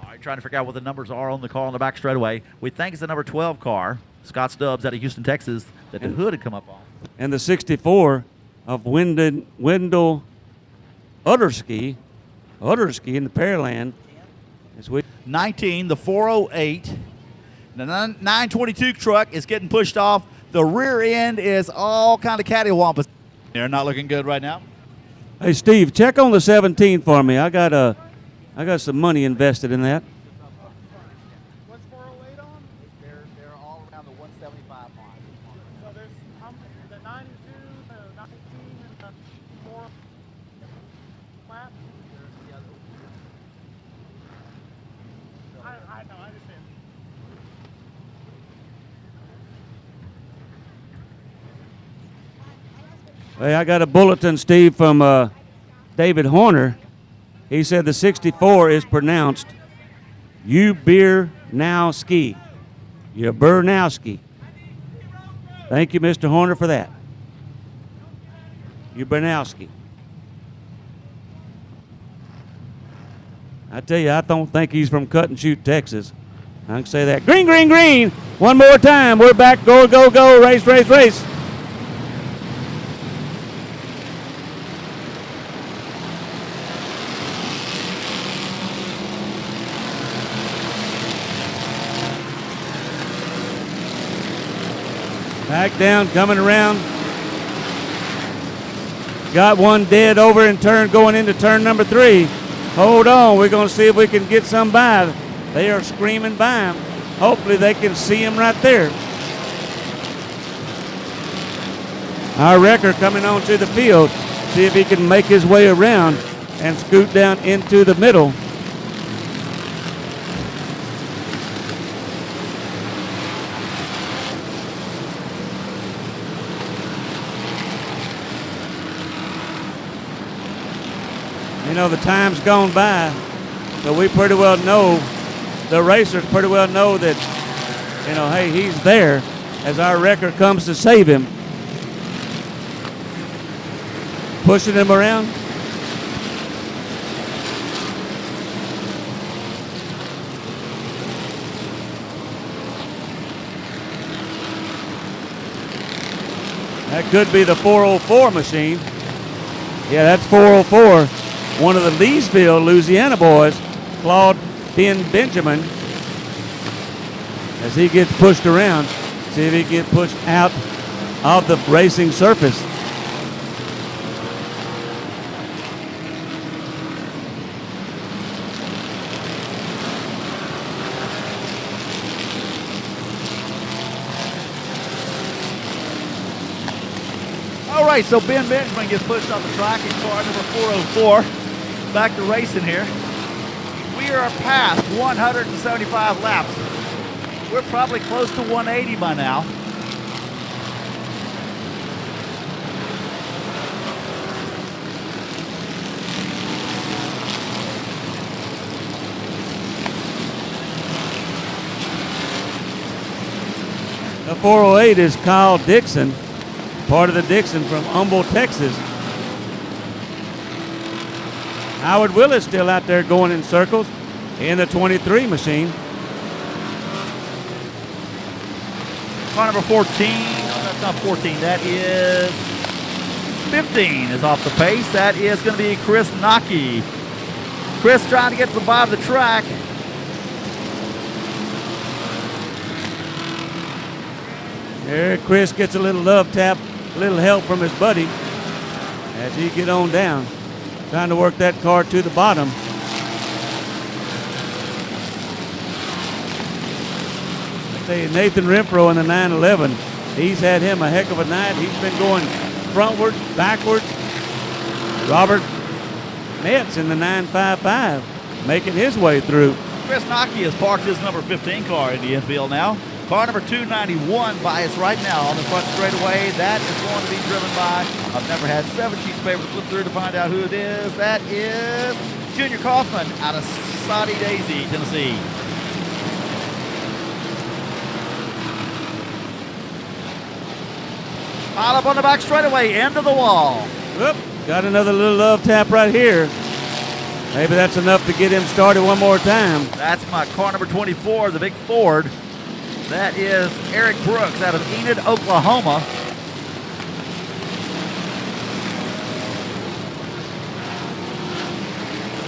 All right, trying to figure out what the numbers are on the car on the back straightaway. We think it's the number 12 car, Scott Stubbs out of Houston, Texas, that the hood had come up on.
And the 64 of Wendell Utterski in the Pearland.
19, the 408. The 922 truck is getting pushed off. The rear end is all kind of cattywampus. They're not looking good right now.
Hey, Steve, check on the 17 for me. I got some money invested in that.
What's 408 on?
They're all around the 175 line.
So there's the 92, the 19, and the 4 flat. I know, I understand.
Hey, I got a bulletin, Steve, from David Horner. He said the 64 is pronounced Ubernowski. Ubernowski. Thank you, Mr. Horner, for that. Ubernowski. I tell you, I don't think he's from Cut and Shoot, Texas. I can say that. Green, green, green. One more time. We're back. Go, go, go. Race, race, race. Back down, coming around. Got one dead over in turn, going into turn number 3. Hold on, we're going to see if we can get some by. They are screaming by him. Hopefully they can see him right there. Our wrecker coming onto the field. See if he can make his way around and scoot down into the middle. You know, the time's gone by, so we pretty well know, the racers pretty well know that, you know, hey, he's there as our wrecker comes to save him. Pushing him around. That could be the 404 machine. Yeah, that's 404. One of the Leesville, Louisiana boys, Claude Benjamin, as he gets pushed around, see if he can get pushed out of the racing surface.
All right, so Ben Benjamin gets pushed off the track in car number 404. back to racing here. We are past 175 laps. We're probably close to 180 by now.
The 408 is Kyle Dixon, part of the Dixon from Humboldt, Texas. Howard Willis still out there going in circles in the 23 machine.
Car number 14, no, that's not 14, that is 15 is off the pace. That is going to be Chris Nocky. Chris trying to get to the bottom of the track.
There, Chris gets a little love tap, a little help from his buddy as he get on down, trying to work that car to the bottom. I say Nathan Renfro in the 911, he's had him a heck of a night. He's been going frontward, backwards. Robert Metz in the 955, making his way through.
Chris Nocky has parked his number 15 car in the infield now. Car number 291 by us right now on the front straightaway. That is going to be driven by, I've never had 7 sheets of paper to flip through to find out who it is. That is Junior Kaufman out of Soddy Daisy, Tennessee. Pile up on the back straightaway, into the wall.
Whoop, got another little love tap right here. Maybe that's enough to get him started one more time.
That's my car number 24, the big Ford. That is Eric Brooks out of Enid, Oklahoma.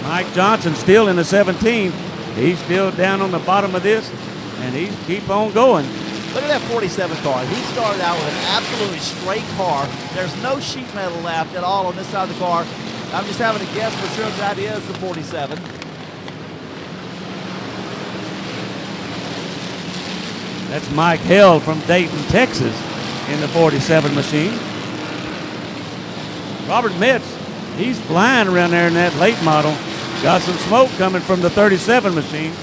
Mike Johnson still in the 17. He's still down on the bottom of this, and he keep on going.
Look at that 47 car. He started out with an absolutely straight car. There's no sheet metal left at all on this side of the car. I'm just having to guess for sure that is the 47.
That's Mike Hell from Dayton, Texas in the 47 machine. Robert Metz, he's flying around there in that late model. Got some smoke coming from the 37 machine.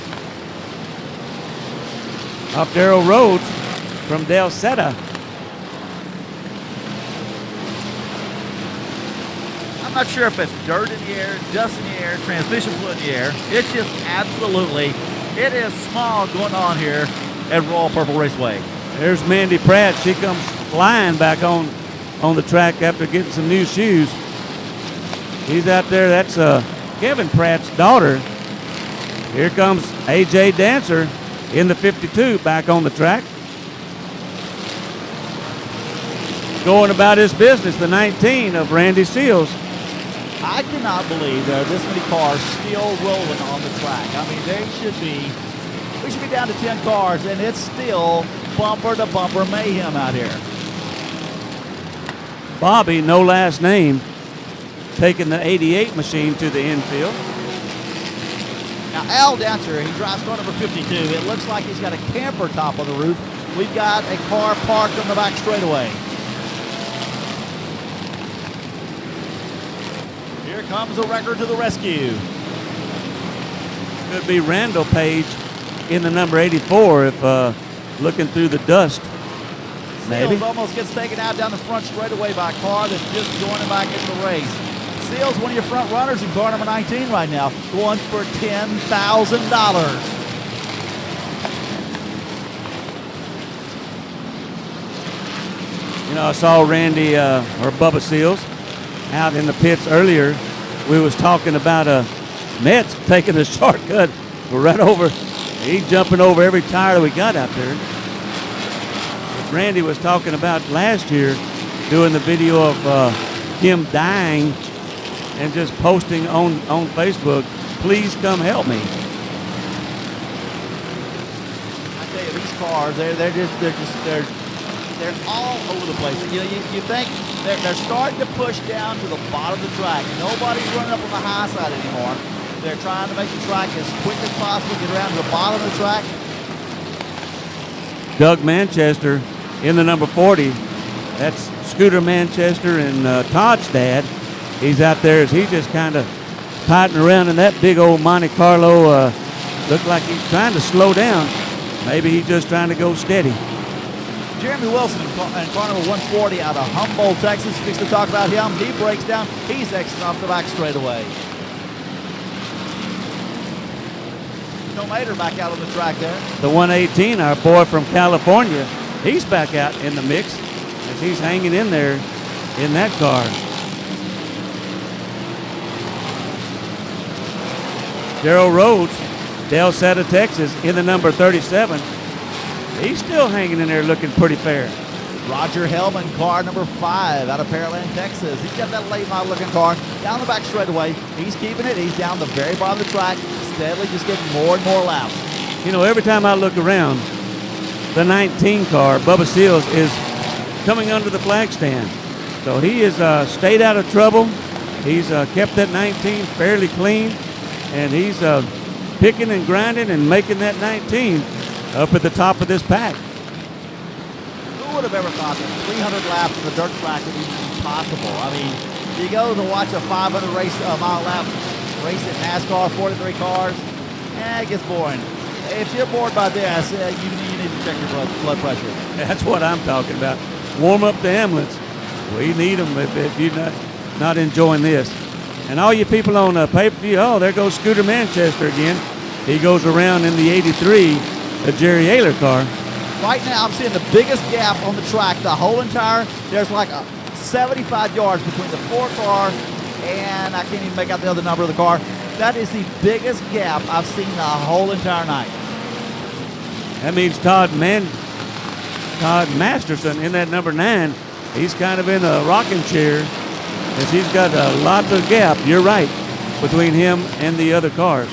Up Darrell Rhodes from Del Seta.
I'm not sure if it's dirt in the air, dust in the air, transmission fluid in the air. It's just absolutely, it is smog going on here at Royal Purple Raceway.
There's Mandy Pratt. She comes flying back on the track after getting some new shoes. He's out there. That's Kevin Pratt's daughter. Here comes A.J. Dancer in the 52 back on the track. Going about his business, the 19 of Randy Seals.
I cannot believe there are this many cars still rolling on the track. I mean, we should be down to 10 cars, and it's still bumper to bumper mayhem out here.
Bobby, no last name, taking the 88 machine to the infield.
Now, Al Dancer, he drives car number 52. It looks like he's got a camper top on the roof. We've got a car parked on the back straightaway. Here comes a record to the rescue.
Could be Randall Page in the number 84 if looking through the dust. Maybe.
Seals almost gets taken out down the front straightaway by a car that's just joining back into the race. Seals, one of your front runners in car number 19 right now, going for $10,000.
You know, I saw Randy or Bubba Seals out in the pits earlier. We was talking about Metz taking a shortcut right over. He's jumping over every tire that we got out there. But Randy was talking about last year doing the video of him dying and just posting on Facebook, "Please come help me."
I tell you, these cars, they're all over the place. You know, you think they're starting to push down to the bottom of the track. Nobody's running up on the high side anymore. They're trying to make the track as quick as possible, get around to the bottom of the track.
Doug Manchester in the number 40. That's Scooter Manchester and Todd's dad. He's out there as he just kind of piting around in that big old Monte Carlo. Looked like he's trying to slow down. Maybe he's just trying to go steady.
Jeremy Wilson in car number 140 out of Humboldt, Texas. Fixed to talk about him. He breaks down. He's exiting off the back straightaway. No Mater back out on the track there.
The 118, our boy from California, he's back out in the mix as he's hanging in there in that car. Darrell Rhodes, Del Seta, Texas, in the number 37. He's still hanging in there looking pretty fair.
Roger Hellman, car number 5 out of Pearland, Texas. He's got that late model looking car down the back straightaway. He's keeping it. He's down the very bottom of the track, steadily just getting more and more laps.
You know, every time I look around, the 19 car, Bubba Seals, is coming under the flag stand. So he has stayed out of trouble. He's kept that 19 fairly clean, and he's picking and grinding and making that 19 up at the top of this pack.
Who would have ever thought that 300 laps on the dirt track would be possible? I mean, you go to watch a 500 mile lap race at NASCAR, 43 cars, it gets boring. If you're bored by this, you need to check your blood pressure.
That's what I'm talking about. Warm up the ambulance. We need them if you're not enjoying this. And all you people on pay-per-view, oh, there goes Scooter Manchester again. He goes around in the 83, a Jerry Ayler car.
Right now, I'm seeing the biggest gap on the track. The whole entire, there's like 75 yards between the 4 car and I can't even make out the other number of the car. That is the biggest gap I've seen the whole entire night.
That means Todd Masterson in that number 9. He's kind of in a rocking chair as he's got lots of gap. You're right, between him and the other cars.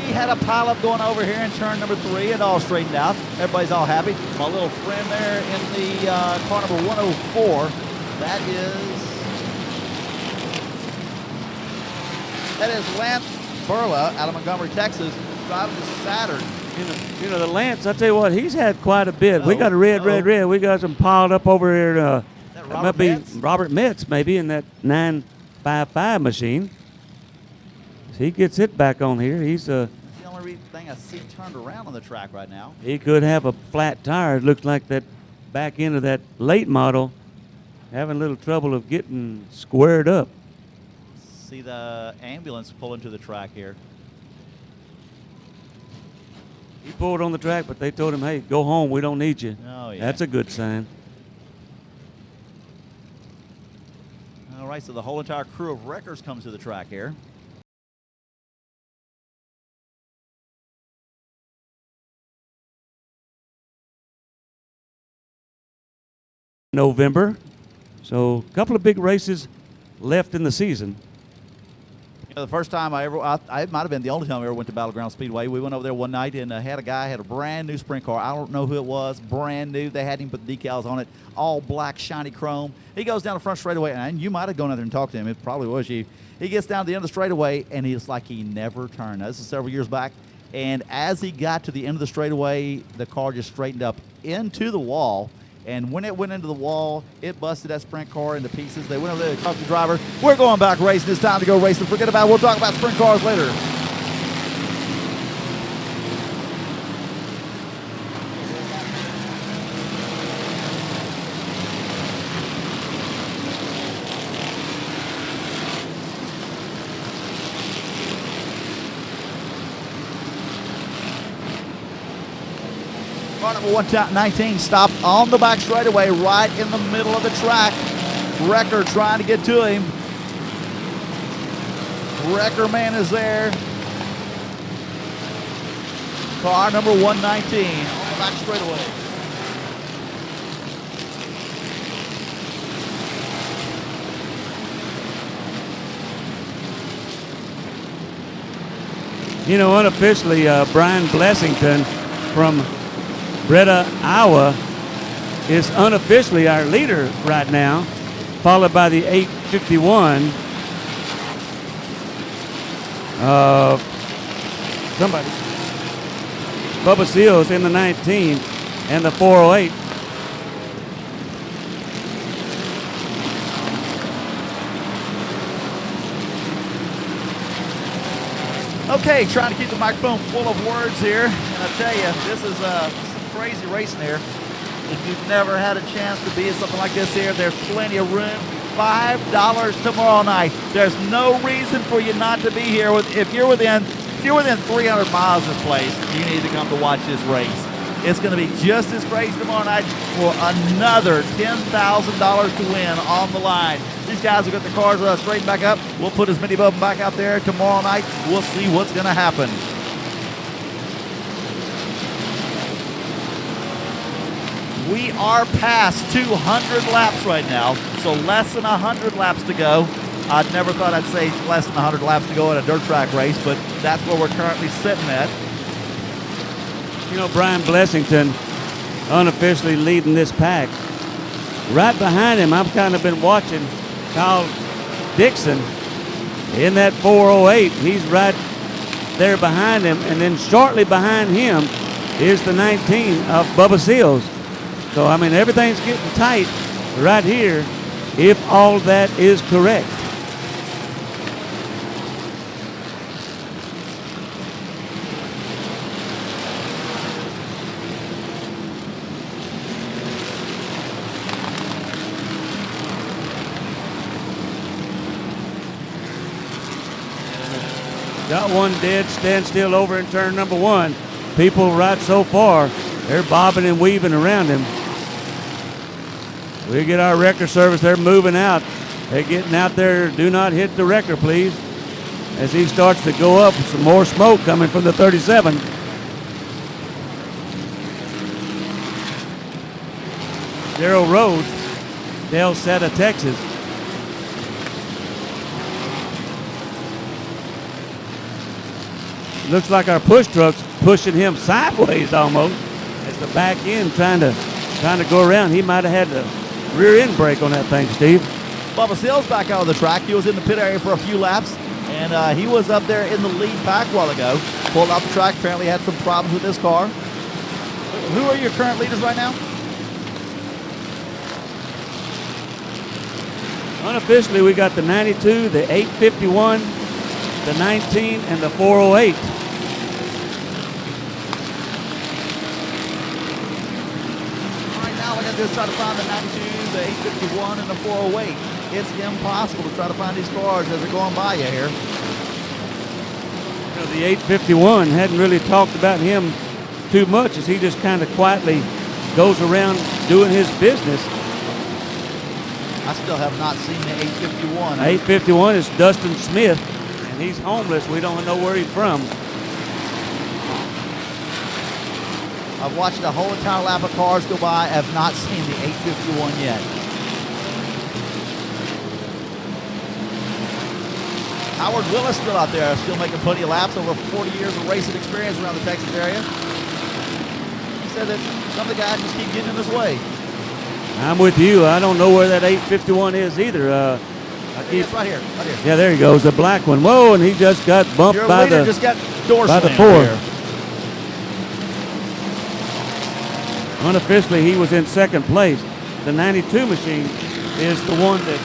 We had a pileup going over here in turn number 3. It all straightened out. Everybody's all happy. My little friend there in the car number 104. That is Lance Burla out of Montgomery, Texas, driving the Saturn.
You know, the Lance, I tell you what, he's had quite a bit. We got a red. We got some piled up over here. That might be Robert Metz, maybe, in that 955 machine. He gets it back on here. He's
the only thing I see turned around on the track right now.
He could have a flat tire. It looks like that back end of that late model having a little trouble of getting squared up.
See the ambulance pulling to the track here.
He pulled on the track, but they told him, hey, go home. We don't need you.
Oh, yeah.
That's a good sign.
All right, so the whole entire crew of wreckers comes to the track here.
November. So a couple of big races left in the season.
You know, the first time I might have been the only time I ever went to Battleground Speedway. We went over there one night and had a guy had a brand new sprint car. I don't know who it was, brand new. They hadn't even put decals on it, all black, shiny chrome. He goes down the front straightaway, and you might have gone out there and talked to him. It probably was you. He gets down to the end of the straightaway, and it's like he never turned. Now, this is several years back. And as he got to the end of the straightaway, the car just straightened up into the wall. And when it went into the wall, it busted that sprint car into pieces. They went over there to talk to the driver. We're going back racing. It's time to go racing. Forget about it. We'll talk about sprint cars later. Car number 119 stopped on the back straightaway right in the middle of the track. Wrecker trying to get to him. Wrecker man is there. Car number 119 on the back straightaway.
You know, unofficially, Brian Blessington from Breda, Iowa, is unofficially our leader right now, followed by the 851 of somebody. Bubba Seals in the 19 and the 408.
Okay, trying to keep the microphone full of words here, and I tell you, this is some crazy racing here. If you've never had a chance to be at something like this here, there's plenty of room. $5 tomorrow night. There's no reason for you not to be here. If you're within 300 miles of this place, you need to come to watch this race. It's going to be just as crazy tomorrow night for another $10,000 to win on the line. These guys have got the cars straightened back up. We'll put as many of them back out there tomorrow night. We'll see what's going to happen. We are past 200 laps right now, so less than 100 laps to go. I'd never thought I'd say less than 100 laps to go in a dirt track race, but that's where we're currently sitting at.
You know, Brian Blessington unofficially leading this pack. Right behind him, I've kind of been watching Kyle Dixon in that 408. He's right there behind him, and then shortly behind him is the 19 of Bubba Seals. So, I mean, everything's getting tight right here if all that is correct. Got one dead standstill over in turn number one. People right so far, they're bobbing and weaving around him. We get our wrecker service. They're moving out. They're getting out there. Do not hit the wrecker, please. As he starts to go up, some more smoke coming from the 37. Daryl Rhodes, Del Seta, Texas. Looks like our push truck's pushing him sideways almost. As the back end trying to go around. He might have had the rear end brake on that thing, Steve.
Bubba Seals back out of the track. He was in the pit area for a few laps, and he was up there in the lead pack a while ago. Pulled off the track, apparently had some problems with his car. Who are your current leaders right now?
Unofficially, we got the 92, the 851, the 19, and the 408.
Just try to find the 92, the 851, and the 408. It's impossible to try to find these cars as they're going by you here.
You know, the 851 hadn't really talked about him too much as he just kind of quietly goes around doing his business.
I still have not seen the 851.
851 is Dustin Smith, and he's homeless. We don't know where he's from.
I've watched a whole entire lap of cars go by. I have not seen the 851 yet. Howard Willis still out there, still making plenty of laps, over 40 years of racing experience around the Texas area. He said that some of the guys just keep getting in his way.
I'm with you. I don't know where that 851 is either.
It's right here, right here.
Yeah, there he goes, the black one. Whoa, and he just got bumped
Your
by
leader
the
just got door
by the
slammed
four.
here.
Unofficially, he was in second place. The 92 machine is the one that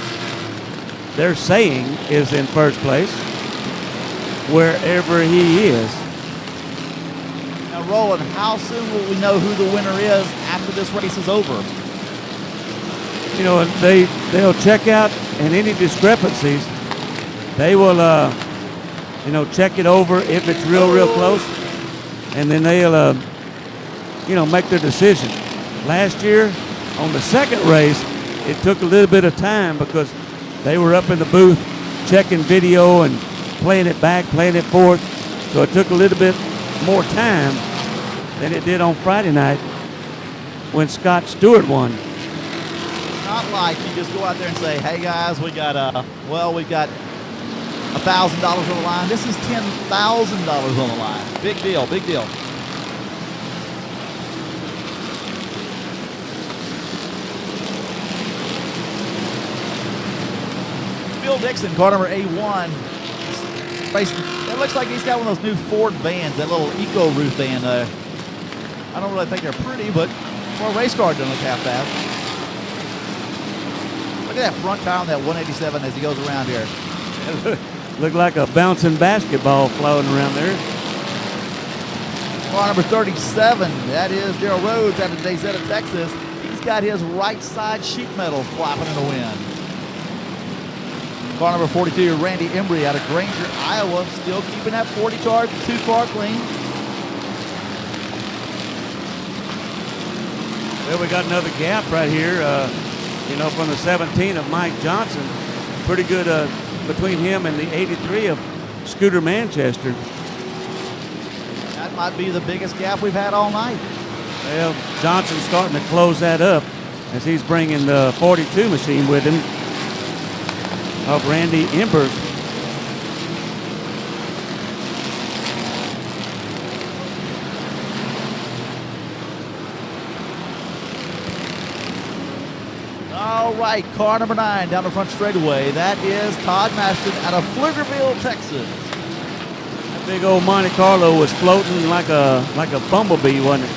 they're saying is in first place, wherever he is.
Now, Roland, how soon will we know who the winner is after this race is over?
You know, they'll check out, and any discrepancies, they will, you know, check it over if it's real close, and then they'll, you know, make their decision. Last year, on the second race, it took a little bit of time because they were up in the booth checking video and playing it back, playing it forth. So it took a little bit more time than it did on Friday night when Scott Stewart won.
It's not like you just go out there and say, hey guys, we got $1,000 on the line. This is $10,000 on the line. Big deal, big deal. Phil Dixon, car number A1. It looks like he's got one of those new Ford vans, that little eco roof van. I don't really think they're pretty, but for a race car, it doesn't look half bad. Look at that front tire on that 187 as he goes around here.
Looked like a bouncing basketball floating around there.
Car number 37, that is Daryl Rhodes out of DayZeta, Texas. He's got his right side sheet metal flapping in the wind. Car number 42, Randy Embry out of Granger, Iowa, still keeping that 42 car clean.
Well, we got another gap right here, from the 17 of Mike Johnson. Pretty good between him and the 83 of Scooter Manchester.
That might be the biggest gap we've had all night.
Well, Johnson's starting to close that up as he's bringing the 42 machine with him of Randy Embers.
All right, car number 9 down the front straightaway. That is Todd Maston out of Pflugerville, Texas.
That big old Monte Carlo was floating like a bumblebee, wasn't it?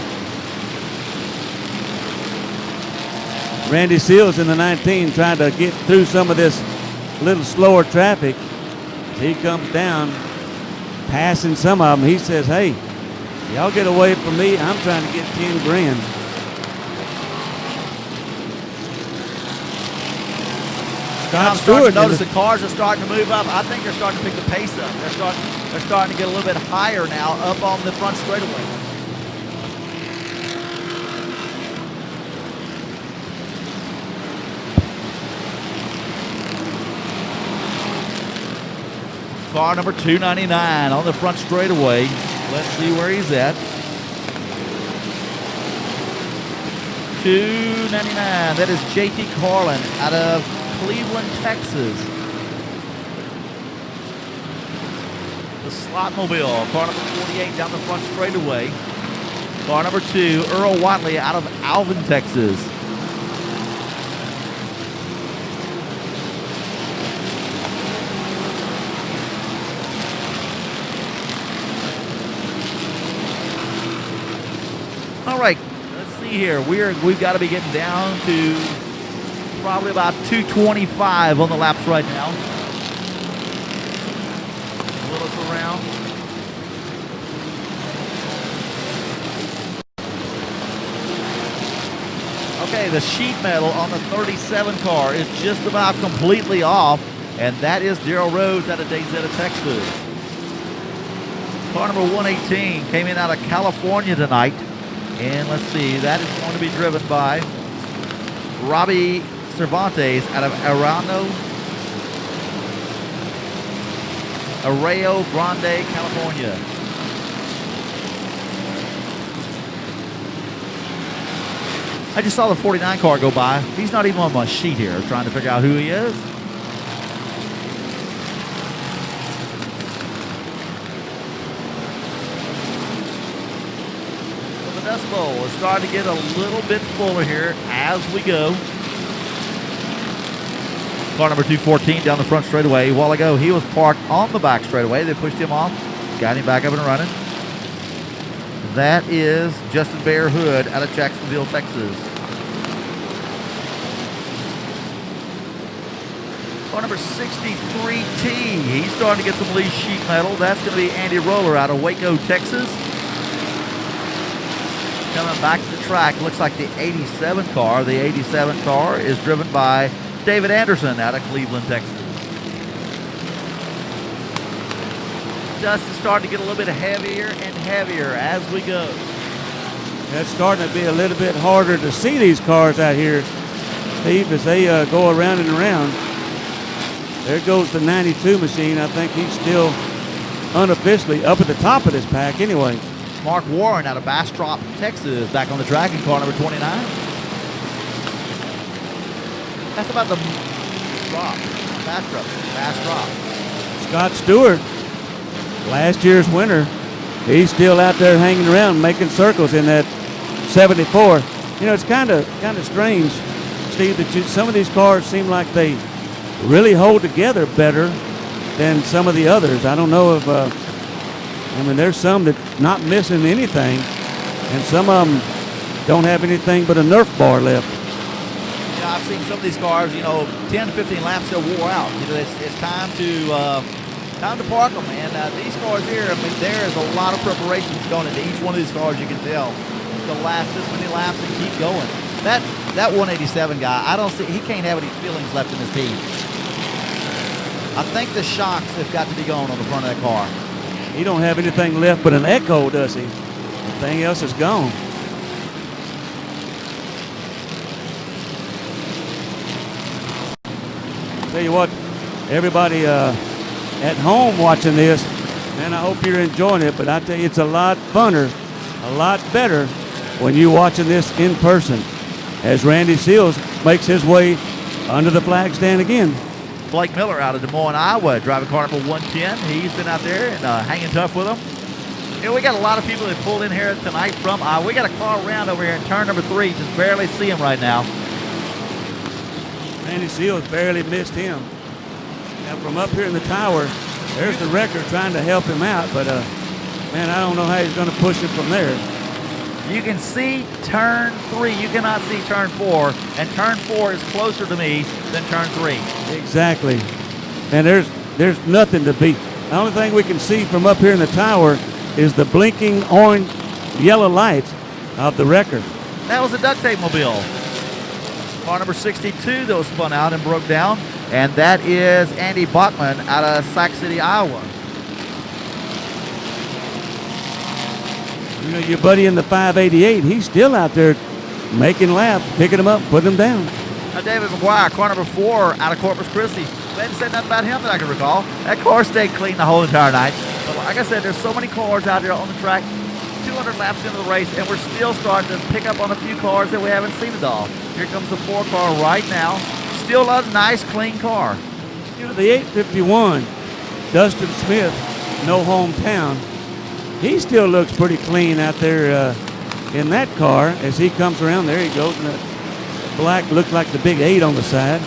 Randy Seals in the 19 trying to get through some of this little slower traffic. He comes down, passing some of them. He says, hey, y'all get away from me. I'm trying to get 10 grand.
I'm starting to notice the cars are starting to move up. I think they're starting to pick the pace up. They're starting to get a little bit higher now up on the front straightaway. Car number 299 on the front straightaway. Let's see where he's at. 299. That is JT Carlin out of Cleveland, Texas. The Slotmobile, car number 48 down the front straightaway. Car number 2, Earl Watley out of Alvin, Texas. All right, let's see here. We've got to be getting down to probably about 225 on the laps right now. Wheel us around. Okay, the sheet metal on the 37 car is just about completely off, and that is Daryl Rhodes out of DayZeta, Texas. Car number 118 came in out of California tonight, and let's see, that is going to be driven by Robbie Cervantes out of Arroyo Grande, California. I just saw the 49 car go by. He's not even on my sheet here, trying to figure out who he is. So the Dust Bowl is starting to get a little bit fuller here as we go. Car number 214 down the front straightaway. A while ago, he was parked on the back straightaway. They pushed him off, got him back up and running. That is Justin Bear Hood out of Jacksonville, Texas. Car number 63T. He's starting to get some loose sheet metal. That's going to be Andy Roller out of Waco, Texas. Coming back to the track, looks like the 87 car. The 87 car is driven by David Anderson out of Cleveland, Texas. Dust is starting to get a little bit heavier and heavier as we go.
It's starting to be a little bit harder to see these cars out here, Steve, as they go around and around. There goes the 92 machine. I think he's still unofficially up at the top of this pack anyway.
Mark Warren out of Bastrop, Texas, back on the track in car number 29. That's about the drop. Bastrop.
Scott Stewart, last year's winner, he's still out there hanging around making circles in that 74. You know, it's kind of strange, Steve, that some of these cars seem like they really hold together better than some of the others. I don't know if, there's some that not missing anything, and some of them don't have anything but a Nerf bar left.
Yeah, I've seen some of these cars, 10 to 15 laps, they're wore out. It's time to Time to park them, man. These cars here, I mean, there is a lot of preparations going into each one of these cars. You can tell to last this many laps and keep going. That 187 guy, I don't see. He can't have any feelings left in his teeth. I think the shocks have got to be gone on the front of that car.
He don't have anything left but an echo, does he? Everything else is gone. Tell you what, everybody at home watching this, man, I hope you're enjoying it, but I tell you, it's a lot funner, a lot better when you're watching this in person as Randy Seals makes his way under the flag stand again.
Blake Miller out of Des Moines, Iowa, driving car number 110. He's been out there and hanging tough with them. You know, we got a lot of people that pulled in here tonight from Iowa. We got a car around over here in turn number 3. Just barely see him right now.
Randy Seals barely missed him. Now from up here in the tower, there's the wrecker trying to help him out, but man, I don't know how he's going to push it from there.
You can see turn 3. You cannot see turn 4, and turn 4 is closer to me than turn 3.
Exactly. And there's nothing to beat. The only thing we can see from up here in the tower is the blinking orange, yellow lights of the wrecker.
That was a duct tape mobile. Car number 62 that was spun out and broke down, and that is Andy Bachman out of Sac City, Iowa.
You know, your buddy in the 588, he's still out there making laps, picking them up, putting them down.
Now David McGuire, car number 4 out of Corpus Christi. We hadn't said nothing about him that I can recall. That car stayed clean the whole entire night. But like I said, there's so many cars out there on the track, 200 laps into the race, and we're still starting to pick up on a few cars that we haven't seen at all. Here comes the 4 car right now. Still a nice, clean car.
You know, the 851, Dustin Smith, no hometown, he still looks pretty clean out there in that car as he comes around. There he goes, and the black looks like the big 8 on the side.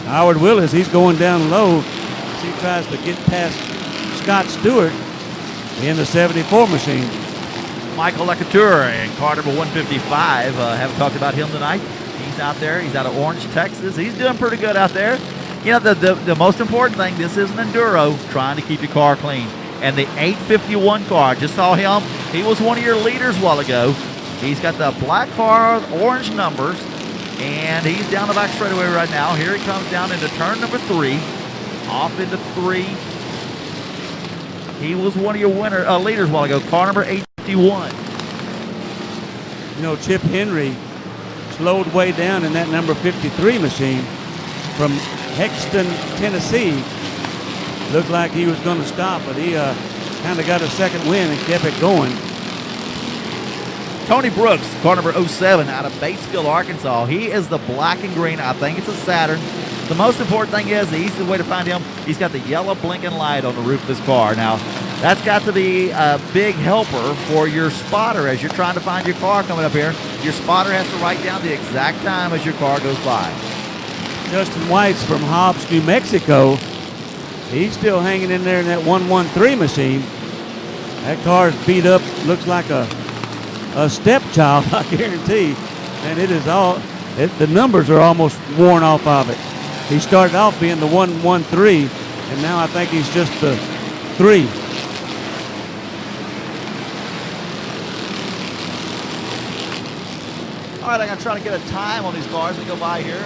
Howard Willis, he's going down low as he tries to get past Scott Stewart in the 74 machine.
Michael LeCouture in car number 155. Haven't talked about him tonight. He's out there. He's out of Orange, Texas. He's doing pretty good out there. You know, the most important thing, this is an enduro trying to keep your car clean. And the 851 car, just saw him. He was one of your leaders a while ago. He's got the black car, orange numbers, and he's down the back straightaway right now. Here he comes down into turn number 3, off into 3. He was one of your leaders a while ago, car number 851.
You know, Chip Henry slowed way down in that number 53 machine from Hexton, Tennessee. Looked like he was going to stop, but he kind of got a second win and kept it going.
Tony Brooks, car number 07 out of Batesville, Arkansas. He is the black and green. I think it's a Saturn. The most important thing is the easiest way to find him, he's got the yellow blinking light on the roof of this car. Now, that's got to be a big helper for your spotter as you're trying to find your car coming up here. Your spotter has to write down the exact time as your car goes by.
Justin White's from Hobbs, New Mexico. He's still hanging in there in that 113 machine. That car's beat up, looks like a stepchild, I guarantee. And it is all, the numbers are almost worn off of it. He started off being the 113, and now I think he's just the 3.
All right, I'm going to try to get a time on these cars that go by here. See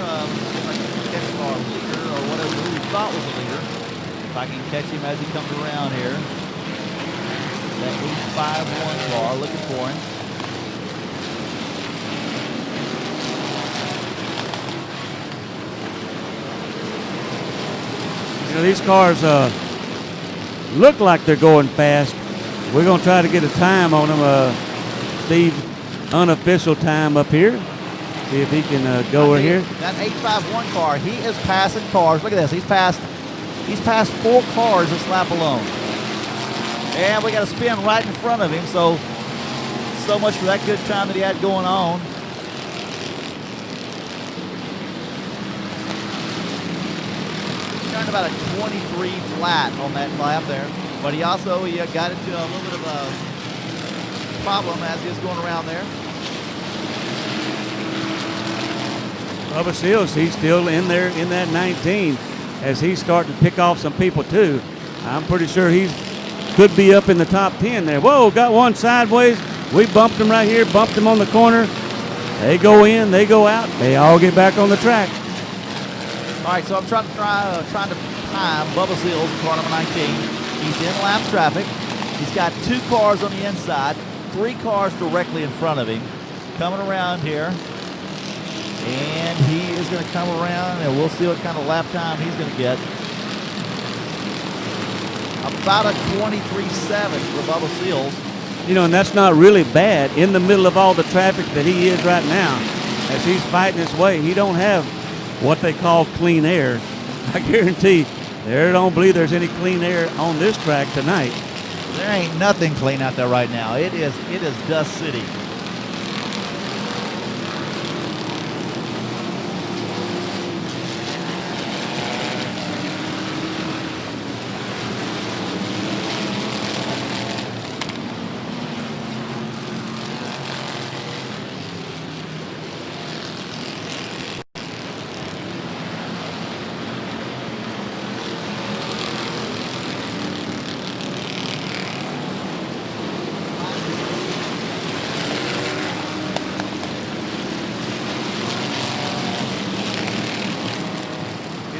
if I can catch our leader or whatever who we thought was a leader. If I can catch him as he comes around here. That 851 car, looking for him.
You know, these cars look like they're going fast. We're going to try to get a time on them. Steve, unofficial time up here. See if he can go over here.
That 851 car, he is passing cars. Look at this. He's passed 4 cars this lap alone. And we got a spin right in front of him. So much for that good time that he had going on. Turned about a 23 flat on that lap there. But he also got into a little bit of a problem as he was going around there.
Bubba Seals, he's still in there in that 19 as he's starting to pick off some people too. I'm pretty sure he could be up in the top 10 there. Whoa, got one sideways. We bumped him right here, bumped him on the corner. They go in, they go out. They all get back on the track.
All right, so I'm trying to time Bubba Seals in car number 19. He's in lap traffic. He's got 2 cars on the inside, 3 cars directly in front of him. Coming around here. And he is going to come around, and we'll see what kind of lap time he's going to get. About a 23.7 for Bubba Seals.
You know, and that's not really bad in the middle of all the traffic that he is right now. As he's fighting his way, he don't have what they call clean air. I guarantee there don't believe there's any clean air on this track tonight.
There ain't nothing clean out there right now. It is Dust City.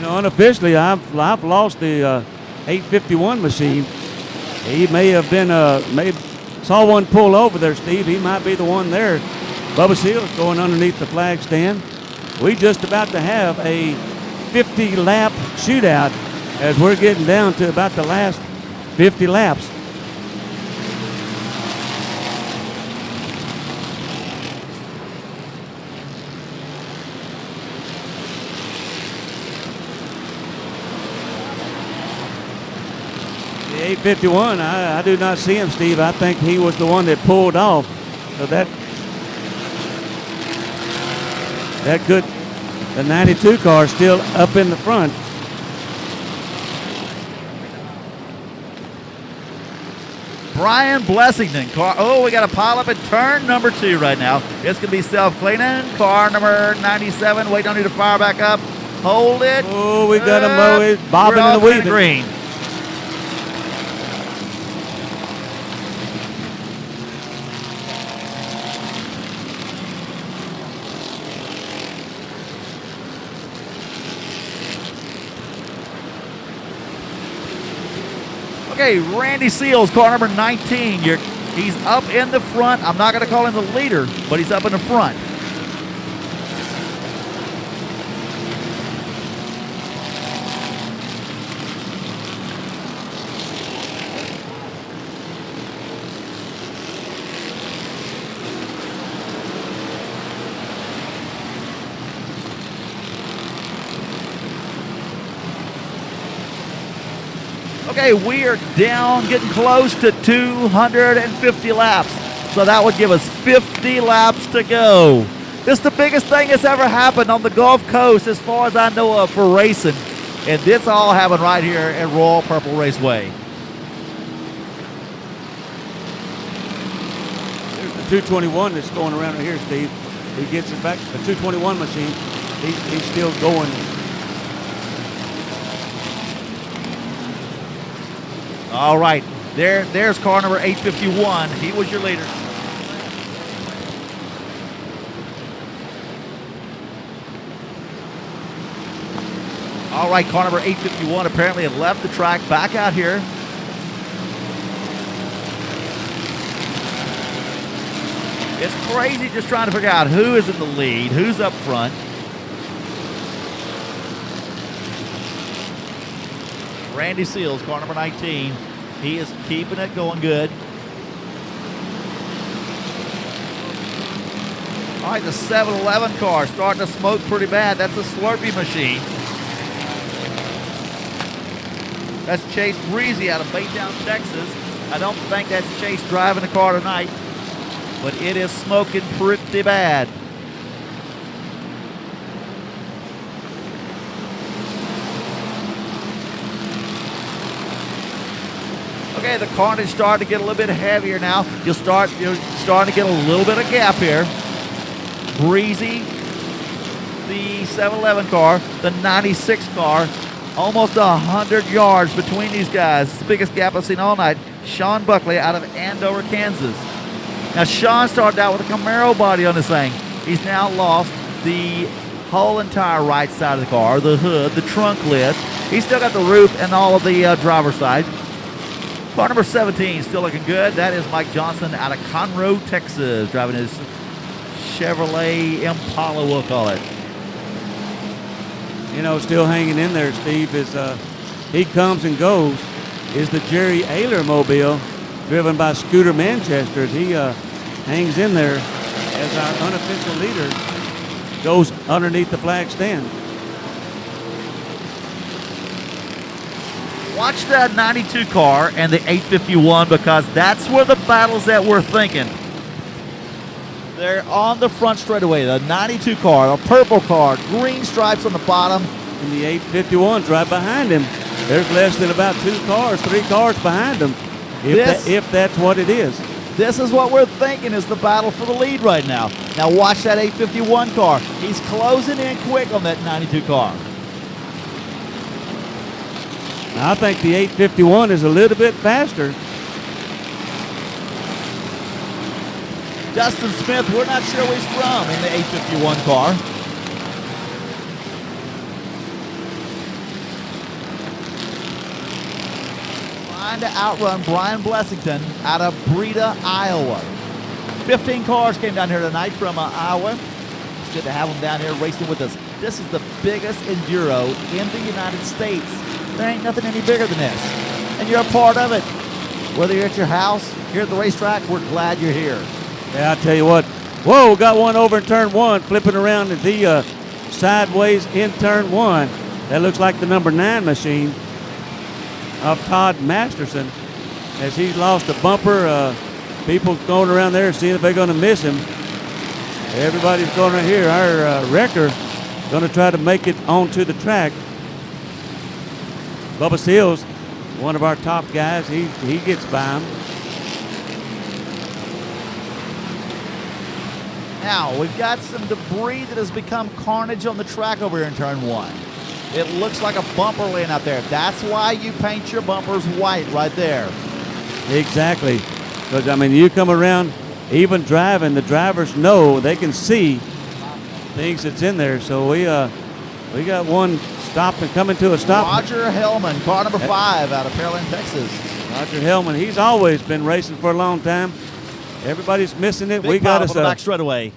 Unofficially, I've lost the 851 machine. He may have been saw one pull over there, Steve. He might be the one there. Bubba Seals going underneath the flag stand. We just about to have a 50 lap shootout as we're getting down to about the last 50 laps. The 851, I do not see him, Steve. I think he was the one that pulled off. So that could, the 92 car still up in the front.
Brian Blessington. We got a pileup at turn number 2 right now. It's going to be self-cleaning. Car number 97. Wait, don't need to fire back up. Hold it.
Oh, we got him bobbing and weaving.
Green. Okay, Randy Seals, car number 19. He's up in the front. I'm not going to call him the leader, but he's up in the front. Okay, we are down, getting close to 250 laps. So that would give us 50 laps to go. This is the biggest thing that's ever happened on the Gulf Coast as far as I know of for racing. And this all happened right here at Royal Purple Raceway.
There's the 221 that's going around right here, Steve. He gets it back. The 221 machine, he's still going.
All right, there's car number 851. He was your leader. All right, car number 851 apparently had left the track back out here. It's crazy just trying to figure out who is in the lead, who's up front. Randy Seals, car number 19. He is keeping it going good. All right, the 7-Eleven car starting to smoke pretty bad. That's a Slurpee machine. That's Chase Breezy out of Baytown, Texas. I don't think that's Chase driving the car tonight, but it is smoking pretty bad. Okay, the carnage starting to get a little bit heavier now. You're starting to get a little bit of gap here. Breezy, the 7-Eleven car, the 96 car, Almost 100 yards between these guys. It's the biggest gap I've seen all night. Sean Buckley out of Andover, Kansas. Now, Sean started out with a Camaro body on this thing. He's now lost the whole entire right side of the car, the hood, the trunk lid. He's still got the roof and all of the driver's side. Car number 17 still looking good. That is Mike Johnson out of Conroe, Texas, driving his Chevrolet Impala, we'll call it.
You know, still hanging in there, Steve, is he comes and goes, is the Jerry Ayler mobile, driven by Scooter Manchester. He hangs in there as our unofficial leader goes underneath the flag stand.
Watch that 92 car and the 851 because that's where the battle's that we're thinking. They're on the front straightaway. The 92 car, the purple car, green stripes on the bottom.
And the 851's right behind him. There's less than about 3 cars behind him, if that's what it is.
This is what we're thinking is the battle for the lead right now. Now watch that 851 car. He's closing in quick on that 92 car.
I think the 851 is a little bit faster.
Dustin Smith, we're not sure where he's from in the 851 car. Trying to outrun Brian Blessington out of Breda, Iowa. 15 cars came down here tonight from Iowa. It's good to have them down here racing with us. This is the biggest enduro in the United States. There ain't nothing any bigger than this. And you're a part of it. Whether you're at your house, here at the racetrack, we're glad you're here.
Yeah, I tell you what. Whoa, got one over in turn 1, flipping around at the sideways in turn 1. That looks like the number 9 machine of Todd Masterson, as he's lost a bumper. People going around there seeing if they're going to miss him. Everybody's going right here. Our wrecker going to try to make it onto the track. Bubba Seals, one of our top guys, he gets by him.
Now, we've got some debris that has become carnage on the track over here in turn 1. It looks like a bumper laying out there. That's why you paint your bumpers white right there.
Exactly. Because, I mean, you come around, even driving, the drivers know, they can see things that's in there. So we got one stopping, coming to a stop.
Roger Hellman, car number 5 out of Pearland, Texas.
Roger Hellman, he's always been racing for a long time. Everybody's missing it.
Big
we got
pile
us
on the back straightaway.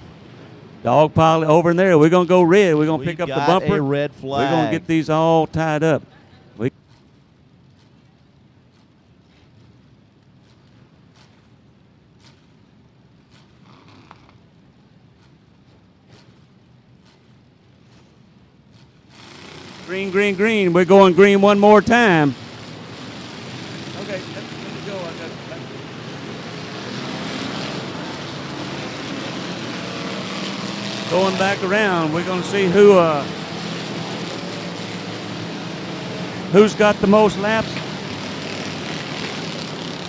Dog pile over in there. We're going to go red. We're going to pick up the bumper.
A red flag.
We're going to get these all tied up. Green, green, green. We're going green one more time. Okay, let me go. Going back around, we're going to see who's got the most laps.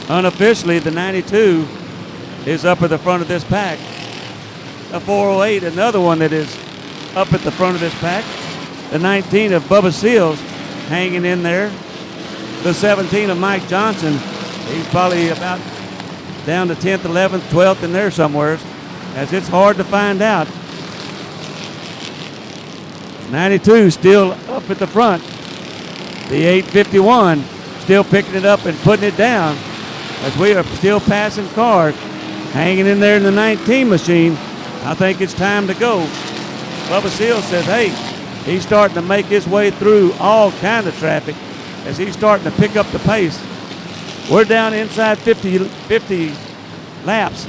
Unofficially, the 92 is up at the front of this pack. The 408, another one that is up at the front of this pack. The 19 of Bubba Seals hanging in there. The 17 of Mike Johnson, he's probably about down to 10th, 11th, 12th in there somewhere, as it's hard to find out. 92 still up at the front. The 851 still picking it up and putting it down, as we are still passing cars. Hanging in there in the 19 machine. I think it's time to go. Bubba Seals says, hey, he's starting to make his way through all kind of traffic as he's starting to pick up the pace. We're down inside 50 laps,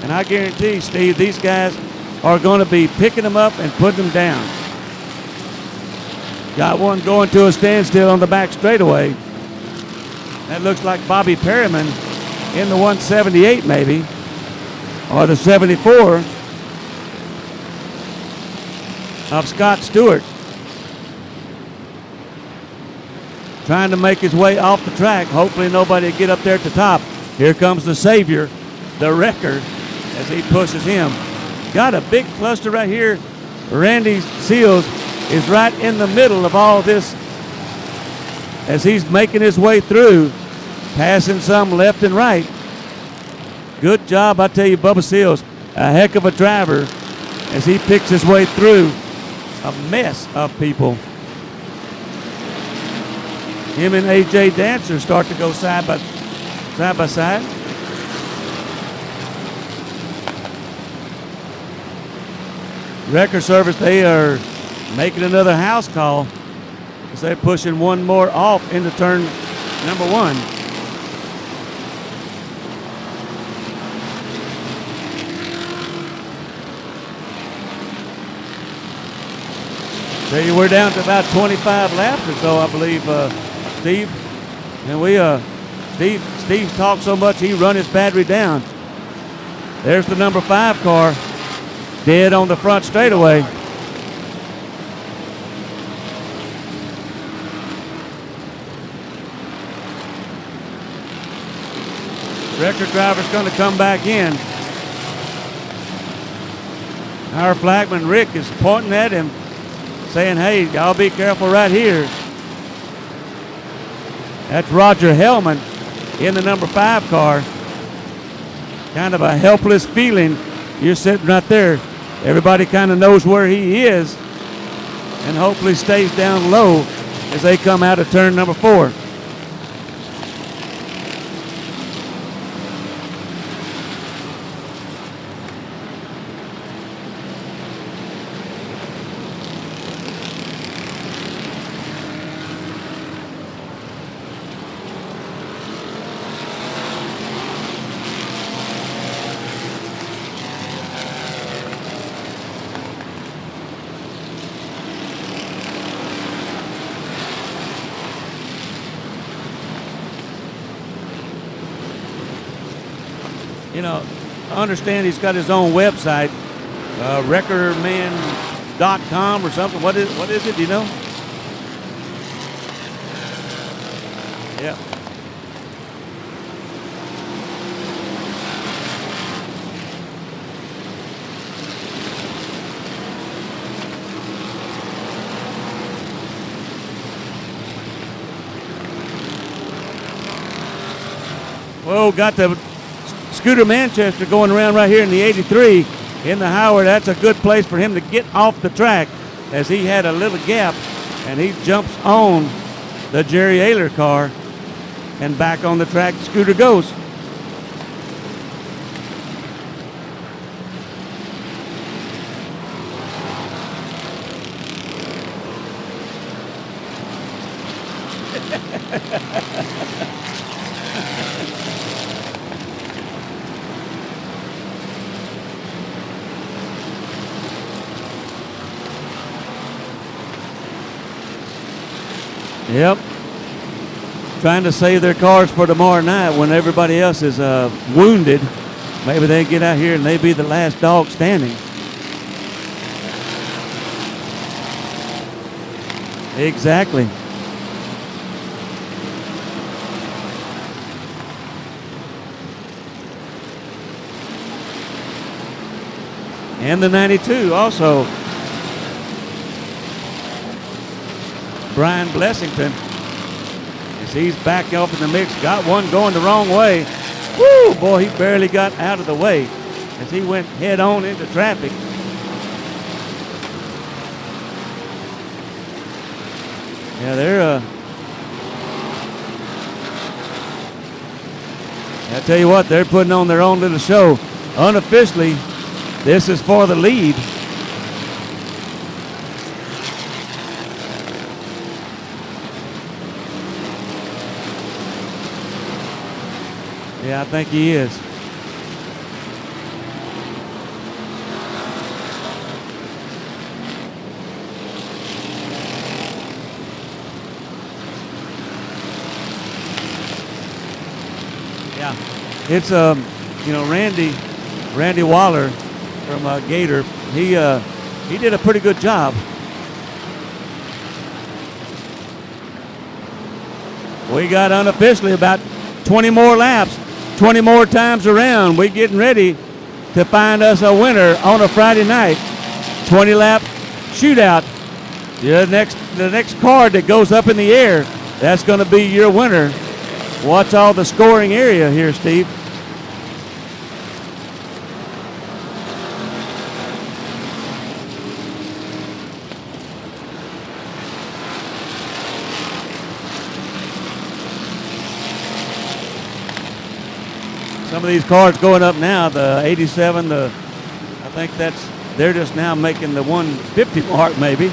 and I guarantee, Steve, these guys are going to be picking them up and putting them down. Got one going to a standstill on the back straightaway. That looks like Bobby Perryman in the 178 maybe, or the 74 of Scott Stewart. Trying to make his way off the track. Hopefully nobody will get up there at the top. Here comes the Savior, the wrecker, as he pushes him. Got a big cluster right here. Randy Seals is right in the middle of all this as he's making his way through, passing some left and right. Good job, I tell you, Bubba Seals, a heck of a driver as he picks his way through a mess of people. Him and AJ Dancer start to go side by side. Record Service, they are making another house call as they're pushing one more off into turn number 1. Tell you, we're down to about 25 laps or so, I believe, Steve. And Steve talked so much he run his battery down. There's the number 5 car, dead on the front straightaway. Record driver's going to come back in. Our flagman Rick is pointing at him, saying, hey, y'all be careful right here. That's Roger Hellman in the number 5 car. Kind of a helpless feeling. You're sitting right there. Everybody kind of knows where he is and hopefully stays down low as they come out of turn number 4. You know, I understand he's got his own website, recordman.com or something. What is it? Do you know? Yeah. Whoa, got the Scooter Manchester going around right here in the 83 in the Howard. That's a good place for him to get off the track as he had a little gap, and he jumps on the Jerry Ayler car and back on the track Scooter goes. Yep. Trying to save their cars for tomorrow night when everybody else is wounded. Maybe they get out here and they be the last dog standing. Exactly. And the 92 also. Brian Blessington, as he's back off in the mix, got one going the wrong way. Woo, boy, he barely got out of the way as he went head on into traffic. Yeah, they're, I tell you what, they're putting on their own little show. Unofficially, this is for the lead. Yeah, I think he is. Yeah, it's you know, Randy Waller from Gator. He did a pretty good job. We got unofficially about 20 more laps. 20 more times around. We're getting ready to find us a winner on a Friday night. 20-lap shootout. The next card that goes up in the air that's going to be your winner. Watch all the scoring area here, Steve. Some of these cars going up now, the 87, I think they're just now making the 150 mark maybe.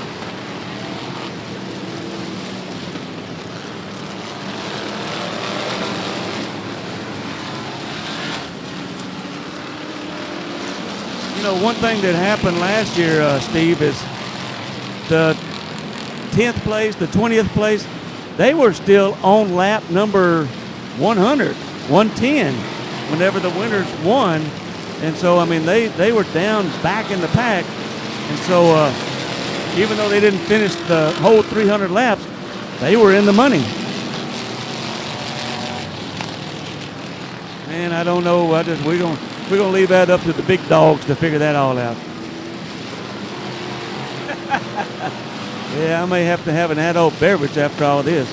You know, one thing that happened last year, Steve, is the 10th place, the 20th place, they were still on lap number 100, 110, whenever the winners won. And so, I mean, they were down back in the pack. And so, even though they didn't finish the whole 300 laps, they were in the money. Man, I don't know. We're gonna leave that up to the big dogs to figure that all out. Yeah, I may have to have an adult beverage after all this.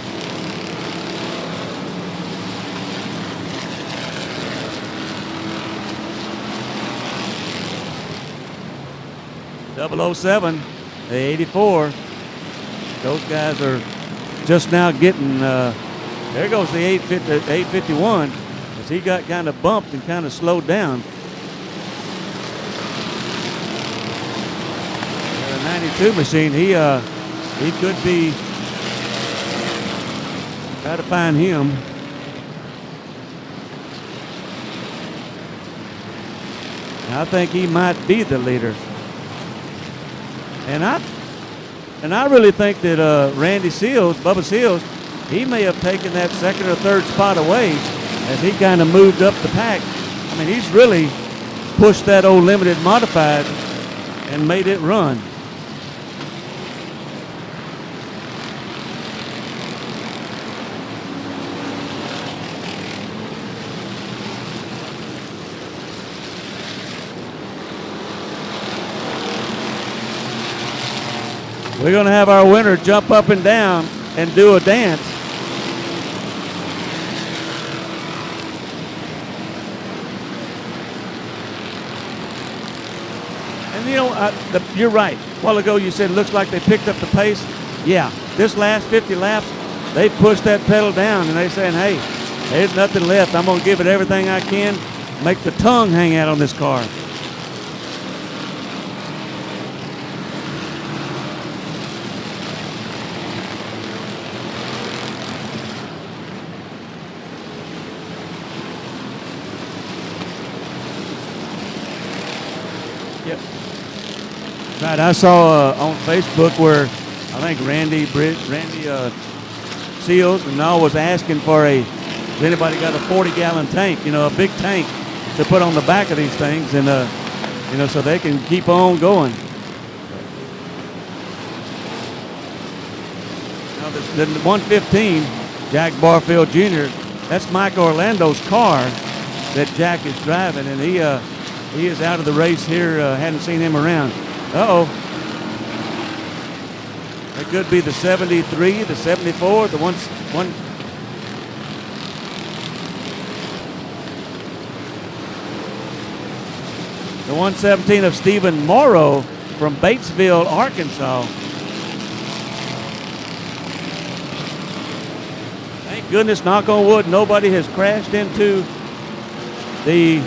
.007, the 84. Those guys are just now getting. There goes the 851. As he got kind of bumped and kind of slowed down. The 92 machine. He could be. Try to find him. I think he might be the leader. And I really think that Randy Seals, Bubba Seals, he may have taken that second or third spot away as he kind of moved up the pack. I mean, he's really pushed that old limited modified and made it run. We're going to have our winner jump up and down and do a dance. And you know, you're right. A while ago you said it looks like they picked up the pace. Yeah, this last 50 laps, they pushed that pedal down and they saying, hey, there's nothing left. I'm going to give it everything I can, make the tongue hang out on this car. Yep. Right, I saw on Facebook where I think Randy Seals and all was asking for has anybody got a 40-gallon tank, you know, a big tank to put on the back of these things, and you know, so they can keep on going. Now the 115, Jack Barfield Jr., that's Mike Orlando's car that Jack is driving, and he is out of the race here. Hadn't seen him around. That could be the 73, the 74, the one. The 117 of Stephen Morrow from Batesville, Arkansas. Thank goodness, knock on wood, nobody has crashed into the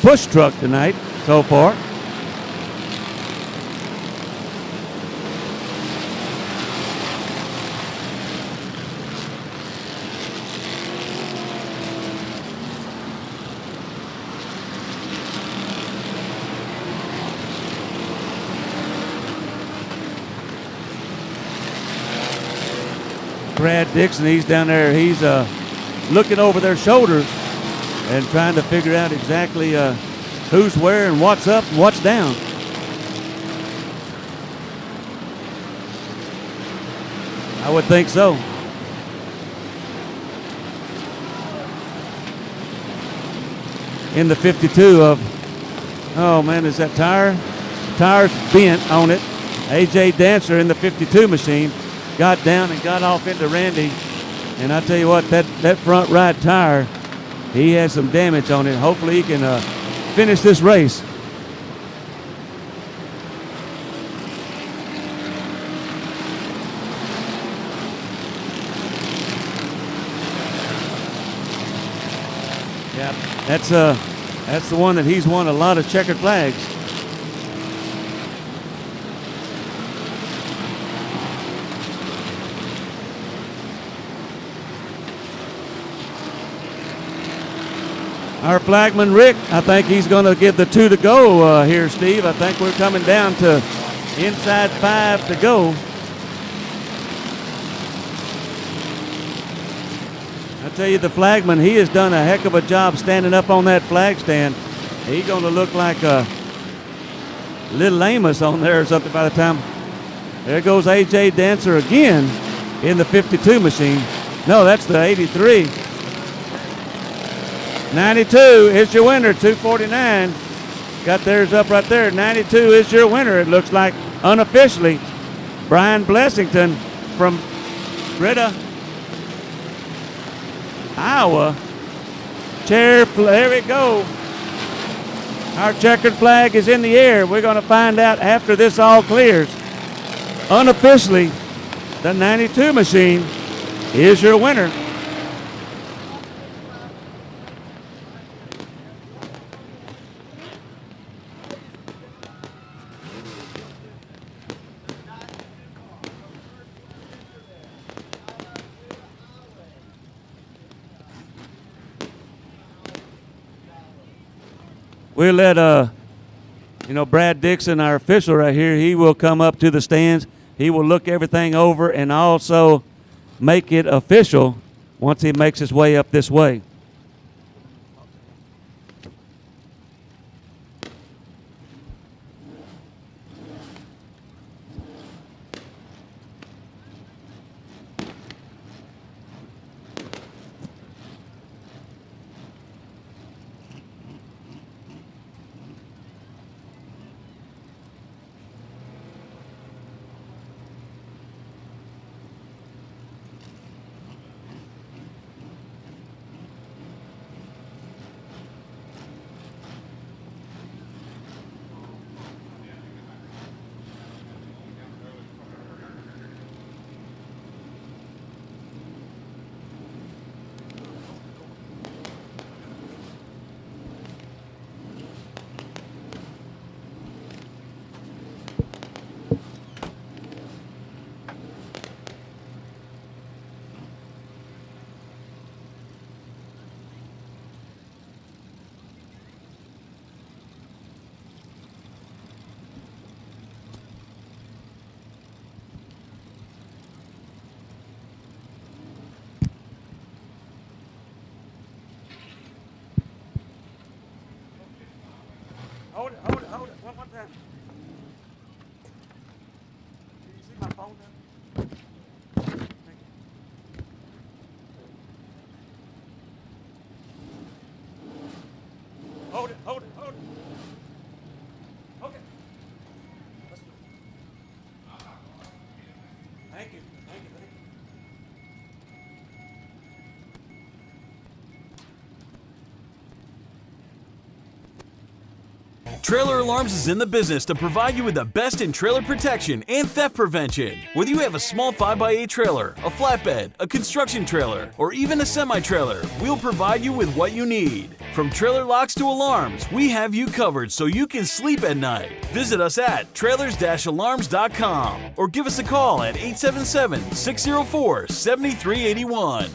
push truck tonight so far. Brad Dixon, he's down there, he's looking over their shoulders and trying to figure out exactly who's where and what's up and what's down. I would think so. In the 52 of, oh man, is that tire? Tire's bent on it. AJ Dancer in the 52 machine got down and got off into Randy. And I tell you what, that front right tire, he has some damage on it. Hopefully he can finish this race. Yeah, that's the one that he's won a lot of checkered flags. Our flagman Rick, I think he's going to give the 2 to go here, Steve. I think we're coming down to inside 5 to go. I tell you, the flagman, he has done a heck of a job standing up on that flag stand. He's going to look like a little Amos on there or something by the time. There goes A.J. Dancer again in the 52 machine. No, that's the 83. 92 is your winner, 249. Got theirs up right there. 92 is your winner, it looks like, unofficially. Brian Blessington from Greta, Iowa. There we go. Our checkered flag is in the air. We're going to find out after this all clears. Unofficially, the 92 machine is your winner. We'll let Brad Dixon, our official right here, he will come up to the stands. He will look everything over and also make it official once he makes his way up this way. Hold it. One more time. Did you see my phone down? Thank you. Hold it. Okay. Let's do it. Thank you.
Trailer Alarms is in the business to provide you with the best in trailer protection and theft prevention. Whether you have a small 5x8 trailer, a flatbed, a construction trailer, or even a semi-trailer, we'll provide you with what you need. From trailer locks to alarms, we have you covered so you can sleep at night. Visit us at trailers-alarms.com or give us a call at 877-604-7381.